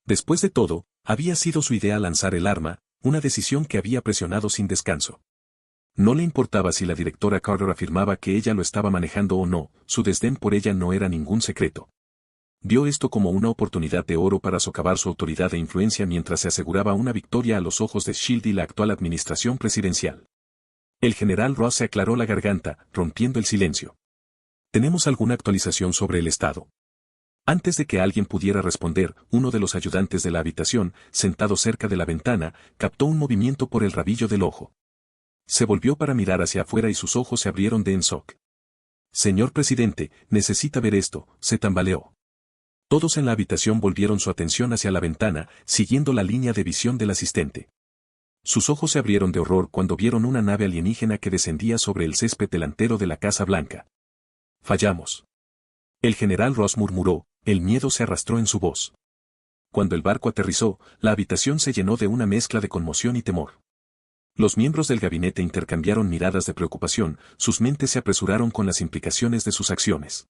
Después de todo, había sido su idea lanzar el arma, una decisión que había presionado sin descanso. No le importaba si la directora Carter afirmaba que ella lo estaba manejando o no, su desdén por ella no era ningún secreto. Vio esto como una oportunidad de oro para socavar su autoridad e influencia mientras se aseguraba una victoria a los ojos de S.H.I.E.L.D. y la actual administración presidencial. El general Ross se aclaró la garganta, rompiendo el silencio. ¿Tenemos alguna actualización sobre el estado? Antes de que alguien pudiera responder, uno de los ayudantes de la habitación, sentado cerca de la ventana, captó un movimiento por el rabillo del ojo. Se volvió para mirar hacia afuera y sus ojos se abrieron de en shock. Señor presidente, necesita ver esto, se tambaleó. Todos en la habitación volvieron su atención hacia la ventana, siguiendo la línea de visión del asistente. Sus ojos se abrieron de horror cuando vieron una nave alienígena que descendía sobre el césped delantero de la Casa Blanca. Fallamos. El general Ross murmuró, el miedo se arrastró en su voz. Cuando el barco aterrizó, la habitación se llenó de una mezcla de conmoción y temor. Los miembros del gabinete intercambiaron miradas de preocupación, sus mentes se apresuraron con las implicaciones de sus acciones.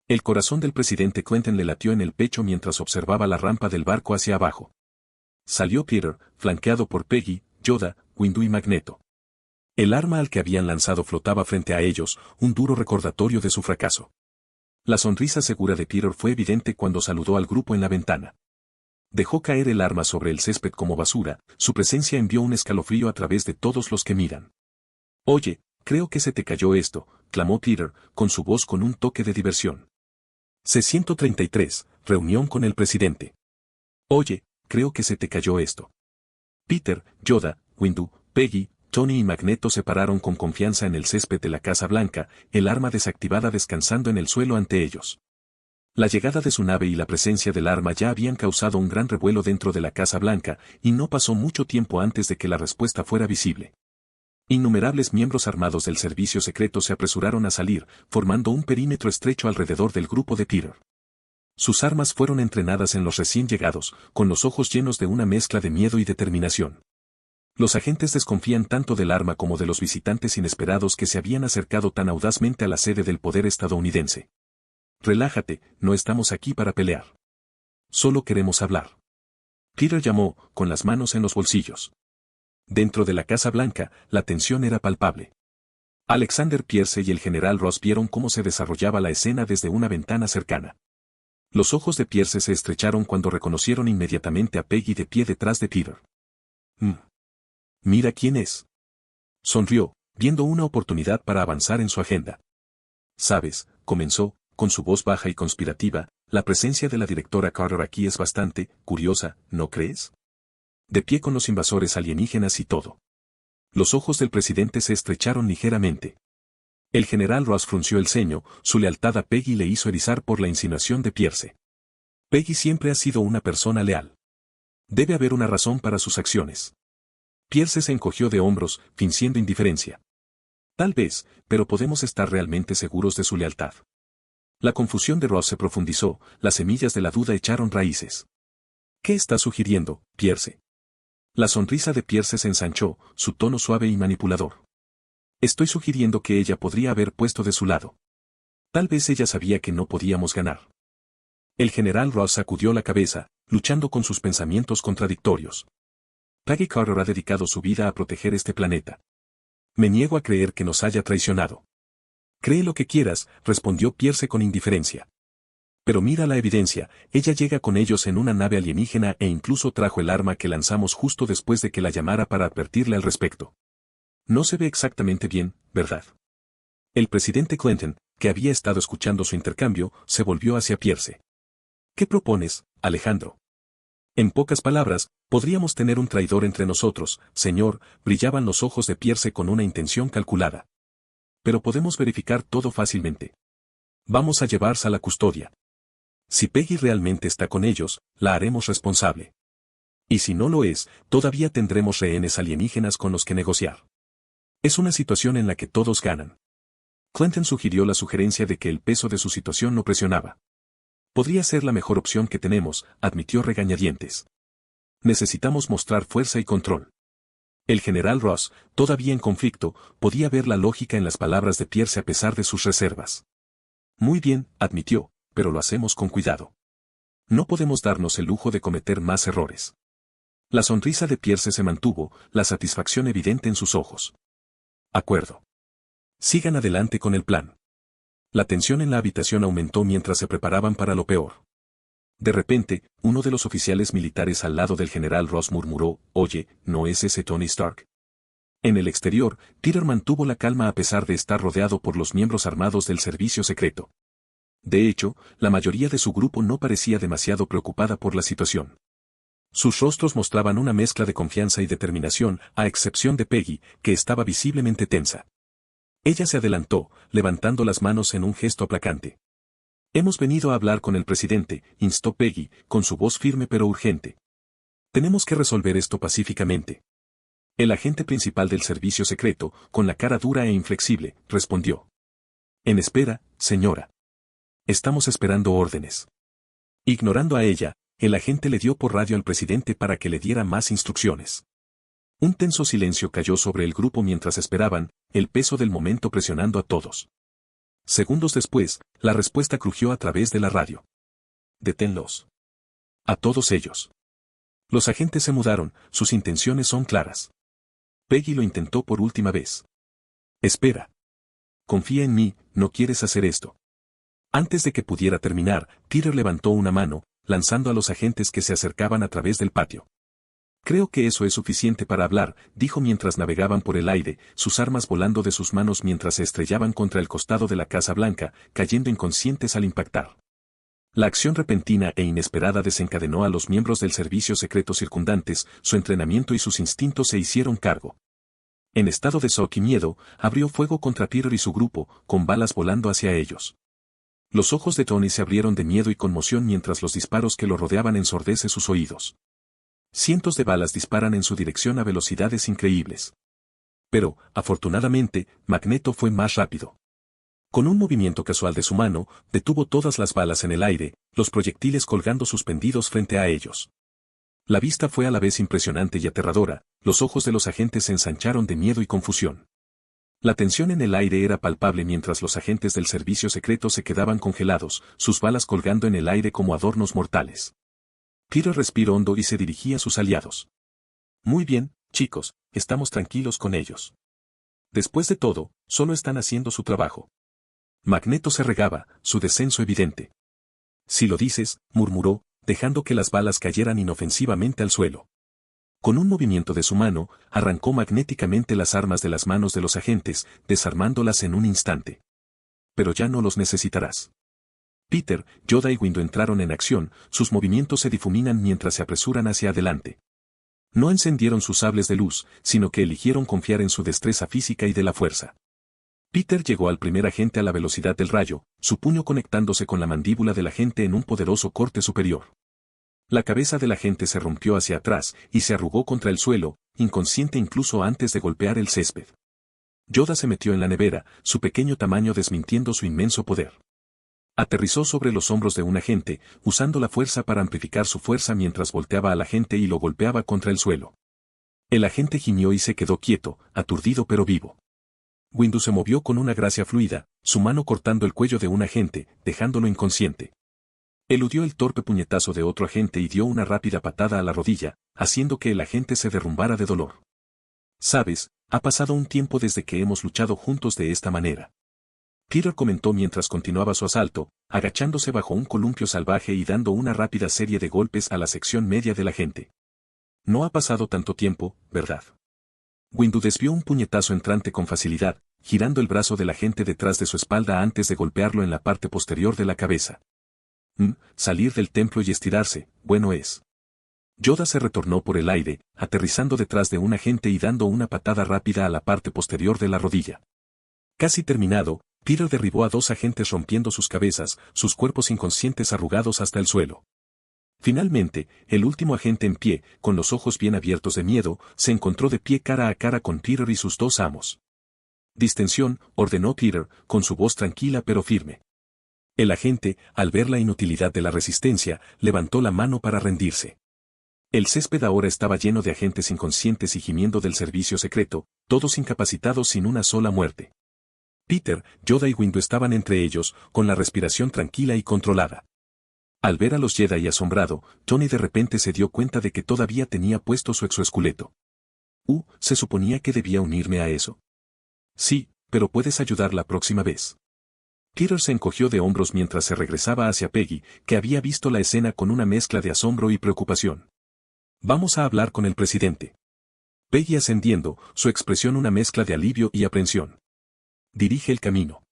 El corazón del presidente Clinton le latió en el pecho mientras observaba la rampa del barco hacia abajo. Salió Peter, flanqueado por Peggy, Yoda, Windu y Magneto. El arma al que habían lanzado flotaba frente a ellos, un duro recordatorio de su fracaso. La sonrisa segura de Peter fue evidente cuando saludó al grupo en la ventana. Dejó caer el arma sobre el césped como basura, su presencia envió un escalofrío a través de todos los que miran. Oye, creo que se te cayó esto, clamó Peter, con su voz con un toque de diversión. C-133, reunión con el presidente. Oye, creo que se te cayó esto. Peter, Yoda, Windu, Peggy, Tony y Magneto se pararon con confianza en el césped de la Casa Blanca, el arma desactivada descansando en el suelo ante ellos. La llegada de su nave y la presencia del arma ya habían causado un gran revuelo dentro de la Casa Blanca, y no pasó mucho tiempo antes de que la respuesta fuera visible. Innumerables miembros armados del servicio secreto se apresuraron a salir, formando un perímetro estrecho alrededor del grupo de Peter. Sus armas fueron entrenadas en los recién llegados, con los ojos llenos de una mezcla de miedo y determinación. Los agentes desconfían tanto del arma como de los visitantes inesperados que se habían acercado tan audazmente a la sede del poder estadounidense. Relájate, no estamos aquí para pelear. Solo queremos hablar. Peter llamó, con las manos en los bolsillos. Dentro de la Casa Blanca, la tensión era palpable. Alexander Pierce y el general Ross vieron cómo se desarrollaba la escena desde una ventana cercana. Los ojos de Pierce se estrecharon cuando reconocieron inmediatamente a Peggy de pie detrás de Peter. Mm. Mira quién es. Sonrió, viendo una oportunidad para avanzar en su agenda. Sabes, comenzó, con su voz baja y conspirativa, la presencia de la directora Carter aquí es bastante curiosa, ¿no crees? De pie con los invasores alienígenas y todo. Los ojos del presidente se estrecharon ligeramente. El general Ross frunció el ceño, su lealtad a Peggy le hizo erizar por la insinuación de Pierce. Peggy siempre ha sido una persona leal. Debe haber una razón para sus acciones. Pierce se encogió de hombros, fingiendo indiferencia. Tal vez, pero podemos estar realmente seguros de su lealtad. La confusión de Ross se profundizó, las semillas de la duda echaron raíces. ¿Qué está sugiriendo, Pierce? La sonrisa de Pierce se ensanchó, su tono suave y manipulador. Estoy sugiriendo que ella podría haber puesto de su lado. Tal vez ella sabía que no podíamos ganar. El general Ross sacudió la cabeza, luchando con sus pensamientos contradictorios. Peggy Carter ha dedicado su vida a proteger este planeta. Me niego a creer que nos haya traicionado. Cree lo que quieras, respondió Pierce con indiferencia. Pero mira la evidencia, ella llega con ellos en una nave alienígena e incluso trajo el arma que lanzamos justo después de que la llamara para advertirle al respecto. No se ve exactamente bien, ¿verdad? El presidente Clinton, que había estado escuchando su intercambio, se volvió hacia Pierce. ¿Qué propones, Alejandro? En pocas palabras, podríamos tener un traidor entre nosotros, señor, brillaban los ojos de Pierce con una intención calculada. Pero podemos verificar todo fácilmente. Vamos a llevarse a la custodia. Si Peggy realmente está con ellos, la haremos responsable. Y si no lo es, todavía tendremos rehenes alienígenas con los que negociar. Es una situación en la que todos ganan. Clinton sugirió la sugerencia de que el peso de su situación lo presionaba. Podría ser la mejor opción que tenemos, admitió regañadientes. Necesitamos mostrar fuerza y control. El general Ross, todavía en conflicto, podía ver la lógica en las palabras de Pierce a pesar de sus reservas. Muy bien, admitió, pero lo hacemos con cuidado. No podemos darnos el lujo de cometer más errores. La sonrisa de Pierce se mantuvo, la satisfacción evidente en sus ojos. Acuerdo. Sigan adelante con el plan. La tensión en la habitación aumentó mientras se preparaban para lo peor. De repente, uno de los oficiales militares al lado del general Ross murmuró, «Oye, ¿no es ese Tony Stark?» En el exterior, Peter mantuvo la calma a pesar de estar rodeado por los miembros armados del servicio secreto. De hecho, la mayoría de su grupo no parecía demasiado preocupada por la situación. Sus rostros mostraban una mezcla de confianza y determinación, a excepción de Peggy, que estaba visiblemente tensa. Ella se adelantó, levantando las manos en un gesto aplacante. «Hemos venido a hablar con el presidente», instó Peggy, con su voz firme pero urgente. «Tenemos que resolver esto pacíficamente». El agente principal del servicio secreto, con la cara dura e inflexible, respondió. «En espera, señora. Estamos esperando órdenes». Ignorando a ella, el agente le dio por radio al presidente para que le diera más instrucciones. Un tenso silencio cayó sobre el grupo mientras esperaban, el peso del momento presionando a todos. Segundos después, la respuesta crujió a través de la radio. «Deténlos. A todos ellos». Los agentes se mudaron, sus intenciones son claras. Peggy lo intentó por última vez. «Espera. Confía en mí, no quieres hacer esto». Antes de que pudiera terminar, Peter levantó una mano, lanzando a los agentes que se acercaban a través del patio. «Creo que eso es suficiente para hablar», dijo mientras navegaban por el aire, sus armas volando de sus manos mientras se estrellaban contra el costado de la Casa Blanca, cayendo inconscientes al impactar. La acción repentina e inesperada desencadenó a los miembros del servicio secreto circundantes, su entrenamiento y sus instintos se hicieron cargo. En estado de shock y miedo, abrió fuego contra Peter y su grupo, con balas volando hacia ellos. Los ojos de Tony se abrieron de miedo y conmoción mientras los disparos que lo rodeaban ensordecen sus oídos. Cientos de balas disparan en su dirección a velocidades increíbles. Pero, afortunadamente, Magneto fue más rápido. Con un movimiento casual de su mano, detuvo todas las balas en el aire, los proyectiles colgando suspendidos frente a ellos. La vista fue a la vez impresionante y aterradora, los ojos de los agentes se ensancharon de miedo y confusión. La tensión en el aire era palpable mientras los agentes del servicio secreto se quedaban congelados, sus balas colgando en el aire como adornos mortales. Peter respiró hondo y se dirigía a sus aliados. «Muy bien, chicos, estamos tranquilos con ellos. Después de todo, solo están haciendo su trabajo». Magneto se regaba, su descenso evidente. «Si lo dices», murmuró, dejando que las balas cayeran inofensivamente al suelo. Con un movimiento de su mano, arrancó magnéticamente las armas de las manos de los agentes, desarmándolas en un instante. Pero ya no los necesitarás. Peter, Yoda y Windu entraron en acción, sus movimientos se difuminan mientras se apresuran hacia adelante. No encendieron sus sables de luz, sino que eligieron confiar en su destreza física y de la fuerza. Peter llegó al primer agente a la velocidad del rayo, su puño conectándose con la mandíbula del agente en un poderoso corte superior. La cabeza del agente se rompió hacia atrás y se arrugó contra el suelo, inconsciente incluso antes de golpear el césped. Yoda se metió en la nevera, su pequeño tamaño desmintiendo su inmenso poder. Aterrizó sobre los hombros de un agente, usando la fuerza para amplificar su fuerza mientras volteaba al agente y lo golpeaba contra el suelo. El agente gimió y se quedó quieto, aturdido pero vivo. Windu se movió con una gracia fluida, su mano cortando el cuello de un agente, dejándolo inconsciente. Eludió el torpe puñetazo de otro agente y dio una rápida patada a la rodilla, haciendo que el agente se derrumbara de dolor. Sabes, ha pasado un tiempo desde que hemos luchado juntos de esta manera. Peter comentó mientras continuaba su asalto, agachándose bajo un columpio salvaje y dando una rápida serie de golpes a la sección media del agente. No ha pasado tanto tiempo, ¿verdad? Windu desvió un puñetazo entrante con facilidad, girando el brazo del agente detrás de su espalda antes de golpearlo en la parte posterior de la cabeza. Salir del templo y estirarse, bueno es. Yoda se retornó por el aire, aterrizando detrás de un agente y dando una patada rápida a la parte posterior de la rodilla. Casi terminado, Peter derribó a dos agentes rompiendo sus cabezas, sus cuerpos inconscientes arrugados hasta el suelo. Finalmente, el último agente en pie, con los ojos bien abiertos de miedo, se encontró de pie cara a cara con Peter y sus dos amos. Distensión, ordenó Peter, con su voz tranquila pero firme. El agente, al ver la inutilidad de la resistencia, levantó la mano para rendirse. El césped ahora estaba lleno de agentes inconscientes y gimiendo del servicio secreto, todos incapacitados sin una sola muerte. Peter, Yoda y Windu estaban entre ellos, con la respiración tranquila y controlada. Al ver a los Jedi asombrado, Johnny de repente se dio cuenta de que todavía tenía puesto su exoesqueleto. ¿Se suponía que debía unirme a eso? Sí, pero puedes ayudar la próxima vez. Peter se encogió de hombros mientras se regresaba hacia Peggy, que había visto la escena con una mezcla de asombro y preocupación. Vamos a hablar con el presidente. Peggy ascendiendo, su expresión una mezcla de alivio y aprensión. Dirige el camino.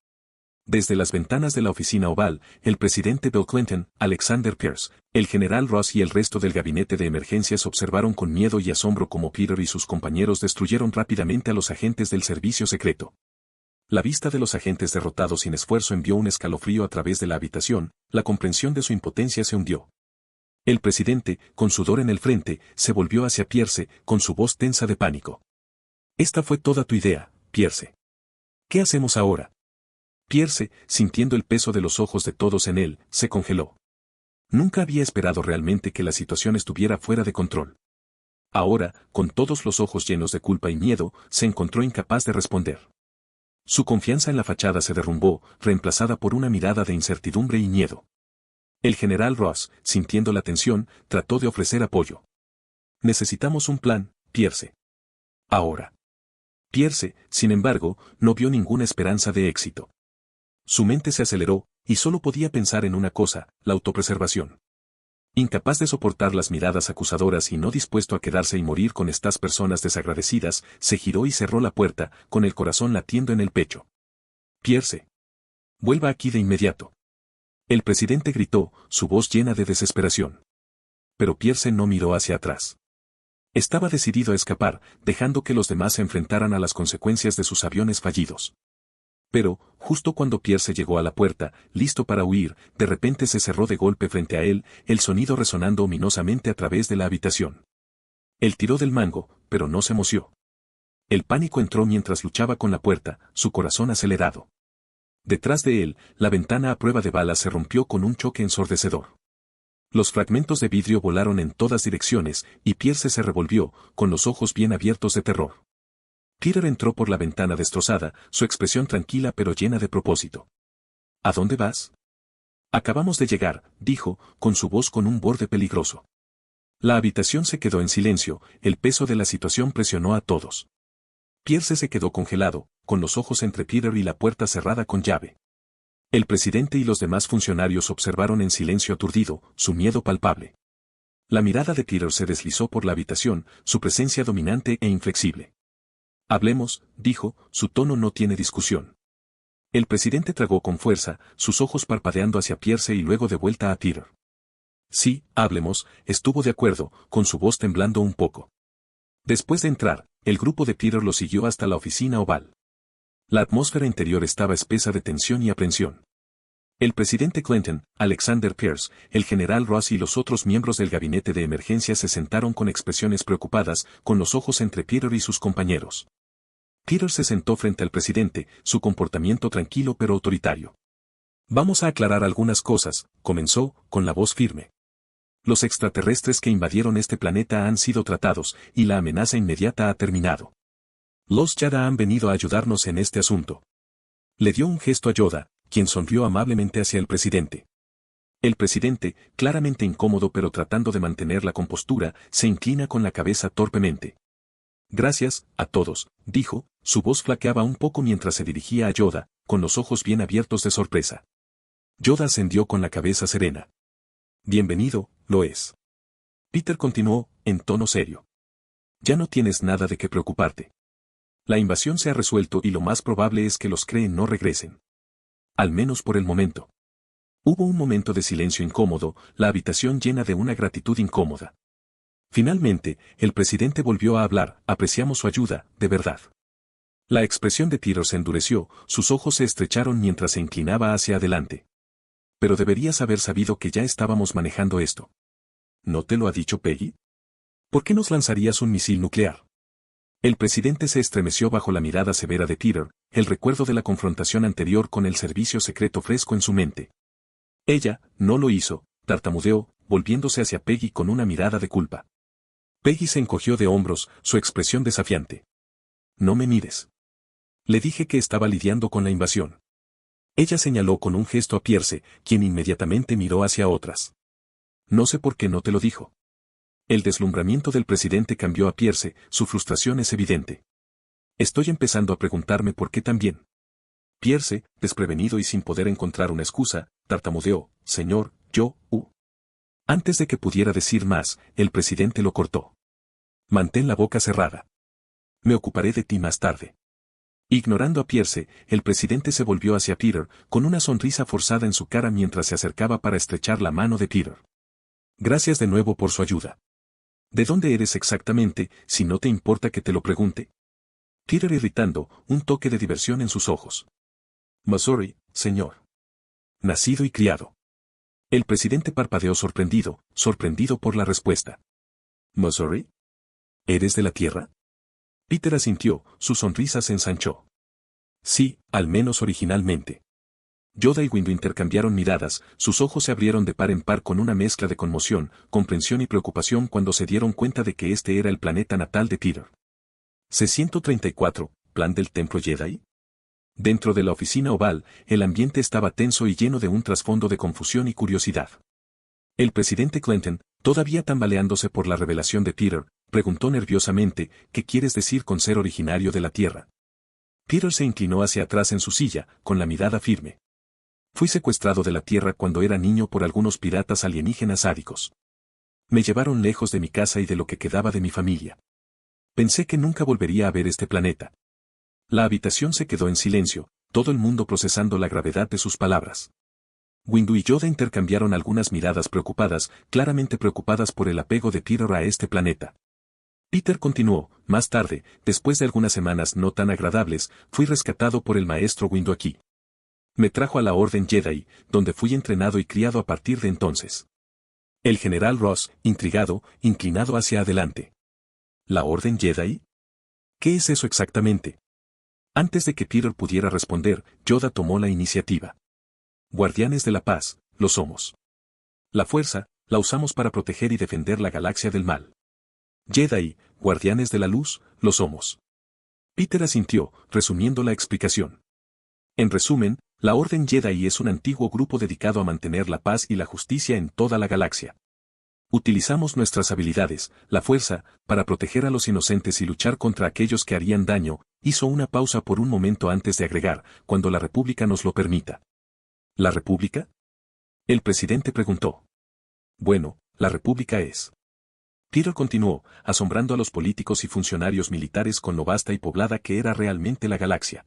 Desde las ventanas de la oficina oval, el presidente Bill Clinton, Alexander Pierce, el general Ross y el resto del gabinete de emergencias observaron con miedo y asombro cómo Peter y sus compañeros destruyeron rápidamente a los agentes del servicio secreto. La vista de los agentes derrotados sin esfuerzo envió un escalofrío a través de la habitación, la comprensión de su impotencia se hundió. El presidente, con sudor en el frente, se volvió hacia Pierce, con su voz tensa de pánico. Esta fue toda tu idea, Pierce. ¿Qué hacemos ahora? Pierce, sintiendo el peso de los ojos de todos en él, se congeló. Nunca había esperado realmente que la situación estuviera fuera de control. Ahora, con todos los ojos llenos de culpa y miedo, se encontró incapaz de responder. Su confianza en la fachada se derrumbó, reemplazada por una mirada de incertidumbre y miedo. El general Ross, sintiendo la tensión, trató de ofrecer apoyo. Necesitamos un plan, Pierce. Ahora. Pierce, sin embargo, no vio ninguna esperanza de éxito. Su mente se aceleró, y solo podía pensar en una cosa, la autopreservación. Incapaz de soportar las miradas acusadoras y no dispuesto a quedarse y morir con estas personas desagradecidas, se giró y cerró la puerta, con el corazón latiendo en el pecho. Pierce. Vuelva aquí de inmediato. El presidente gritó, su voz llena de desesperación. Pero Pierce no miró hacia atrás. Estaba decidido a escapar, dejando que los demás se enfrentaran a las consecuencias de sus aviones fallidos. Pero, justo cuando Pierce llegó a la puerta, listo para huir, de repente se cerró de golpe frente a él, el sonido resonando ominosamente a través de la habitación. Él tiró del mango, pero no se moció. El pánico entró mientras luchaba con la puerta, su corazón acelerado. Detrás de él, la ventana a prueba de balas se rompió con un choque ensordecedor. Los fragmentos de vidrio volaron en todas direcciones, y Pierce se revolvió, con los ojos bien abiertos de terror. Peter entró por la ventana destrozada, su expresión tranquila pero llena de propósito. ¿A dónde vas? Acabamos de llegar, dijo, con su voz con un borde peligroso. La habitación se quedó en silencio, el peso de la situación presionó a todos. Pierce se quedó congelado, con los ojos entre Peter y la puerta cerrada con llave. El presidente y los demás funcionarios observaron en silencio aturdido, su miedo palpable. La mirada de Peter se deslizó por la habitación, su presencia dominante e inflexible. Hablemos, dijo, su tono no tiene discusión. El presidente tragó con fuerza, sus ojos parpadeando hacia Pierce y luego de vuelta a Peter. Sí, hablemos, estuvo de acuerdo, con su voz temblando un poco. Después de entrar, el grupo de Peter lo siguió hasta la oficina oval. La atmósfera interior estaba espesa de tensión y aprensión. El presidente Clinton, Alexander Pierce, el general Ross y los otros miembros del gabinete de emergencia se sentaron con expresiones preocupadas, con los ojos entre Peter y sus compañeros. Peter se sentó frente al presidente, su comportamiento tranquilo pero autoritario. Vamos a aclarar algunas cosas, comenzó, con la voz firme. Los extraterrestres que invadieron este planeta han sido tratados, y la amenaza inmediata ha terminado. Los Yada han venido a ayudarnos en este asunto. Le dio un gesto a Yoda, quien sonrió amablemente hacia el presidente. El presidente, claramente incómodo pero tratando de mantener la compostura, se inclina con la cabeza torpemente. Gracias, a todos, dijo, su voz flaqueaba un poco mientras se dirigía a Yoda, con los ojos bien abiertos de sorpresa. Yoda ascendió con la cabeza serena. Bienvenido, lo es. Peter continuó, en tono serio. Ya no tienes nada de qué preocuparte. La invasión se ha resuelto y lo más probable es que los Kree no regresen. Al menos por el momento. Hubo un momento de silencio incómodo, la habitación llena de una gratitud incómoda. Finalmente, el presidente volvió a hablar, apreciamos su ayuda, de verdad. La expresión de Peter se endureció, sus ojos se estrecharon mientras se inclinaba hacia adelante. Pero deberías haber sabido que ya estábamos manejando esto. ¿No te lo ha dicho Peggy? ¿Por qué nos lanzarías un misil nuclear? El presidente se estremeció bajo la mirada severa de Peter, el recuerdo de la confrontación anterior con el servicio secreto fresco en su mente. Ella, no lo hizo, tartamudeó, volviéndose hacia Peggy con una mirada de culpa. Peggy se encogió de hombros, su expresión desafiante. No me mires. Le dije que estaba lidiando con la invasión. Ella señaló con un gesto a Pierce, quien inmediatamente miró hacia otras. No sé por qué no te lo dijo. El deslumbramiento del presidente cambió a Pierce, su frustración es evidente. Estoy empezando a preguntarme por qué también. Pierce, desprevenido y sin poder encontrar una excusa, tartamudeó, señor, Antes de que pudiera decir más, el presidente lo cortó. Mantén la boca cerrada. Me ocuparé de ti más tarde. Ignorando a Pierce, el presidente se volvió hacia Peter, con una sonrisa forzada en su cara mientras se acercaba para estrechar la mano de Peter. Gracias de nuevo por su ayuda. ¿De dónde eres exactamente, si no te importa que te lo pregunte? Peter irritando, un toque de diversión en sus ojos. Missouri, señor. Nacido y criado. El presidente parpadeó sorprendido por la respuesta. ¿Missouri? ¿Eres de la tierra? Peter asintió, su sonrisa se ensanchó. Sí, al menos originalmente. Yoda y Windu intercambiaron miradas, sus ojos se abrieron de par en par con una mezcla de conmoción, comprensión y preocupación cuando se dieron cuenta de que este era el planeta natal de Peter. C-134, ¿plan del Templo Jedi? Dentro de la oficina oval, el ambiente estaba tenso y lleno de un trasfondo de confusión y curiosidad. El presidente Clinton, todavía tambaleándose por la revelación de Peter, preguntó nerviosamente, ¿qué quieres decir con ser originario de la Tierra? Peter se inclinó hacia atrás en su silla, con la mirada firme. Fui secuestrado de la Tierra cuando era niño por algunos piratas alienígenas sádicos. Me llevaron lejos de mi casa y de lo que quedaba de mi familia. Pensé que nunca volvería a ver este planeta. La habitación se quedó en silencio, todo el mundo procesando la gravedad de sus palabras. Windu y Yoda intercambiaron algunas miradas preocupadas, claramente preocupadas por el apego de Peter a este planeta. Peter continuó, más tarde, después de algunas semanas no tan agradables, fui rescatado por el maestro Windu aquí. Me trajo a la Orden Jedi, donde fui entrenado y criado a partir de entonces. El general Ross, intrigado, inclinado hacia adelante. ¿La Orden Jedi? ¿Qué es eso exactamente? Antes de que Peter pudiera responder, Yoda tomó la iniciativa. Guardianes de la paz, lo somos. La fuerza, la usamos para proteger y defender la galaxia del mal. Jedi, guardianes de la luz, lo somos. Peter asintió, resumiendo la explicación. En resumen, la Orden Jedi es un antiguo grupo dedicado a mantener la paz y la justicia en toda la galaxia. Utilizamos nuestras habilidades, la fuerza, para proteger a los inocentes y luchar contra aquellos que harían daño. Hizo una pausa por un momento antes de agregar, cuando la República nos lo permita. ¿La República? El presidente preguntó. Bueno, la República es Peter continuó, asombrando a los políticos y funcionarios militares con lo vasta y poblada que era realmente la galaxia.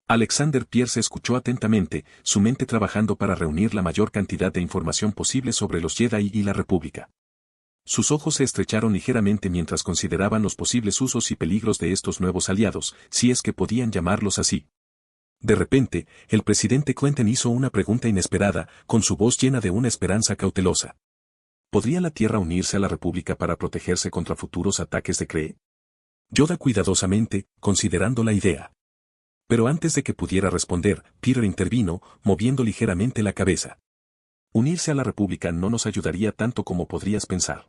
Alexander Pierce escuchó atentamente, su mente trabajando para reunir la mayor cantidad de información posible sobre los Jedi y la República. Sus ojos se estrecharon ligeramente mientras consideraban los posibles usos y peligros de estos nuevos aliados, si es que podían llamarlos así. De repente, el presidente Clinton hizo una pregunta inesperada, con su voz llena de una esperanza cautelosa. ¿Podría la Tierra unirse a la República para protegerse contra futuros ataques de Kree? Yoda cuidadosamente, considerando la idea. Pero antes de que pudiera responder, Peter intervino, moviendo ligeramente la cabeza. Unirse a la República no nos ayudaría tanto como podrías pensar.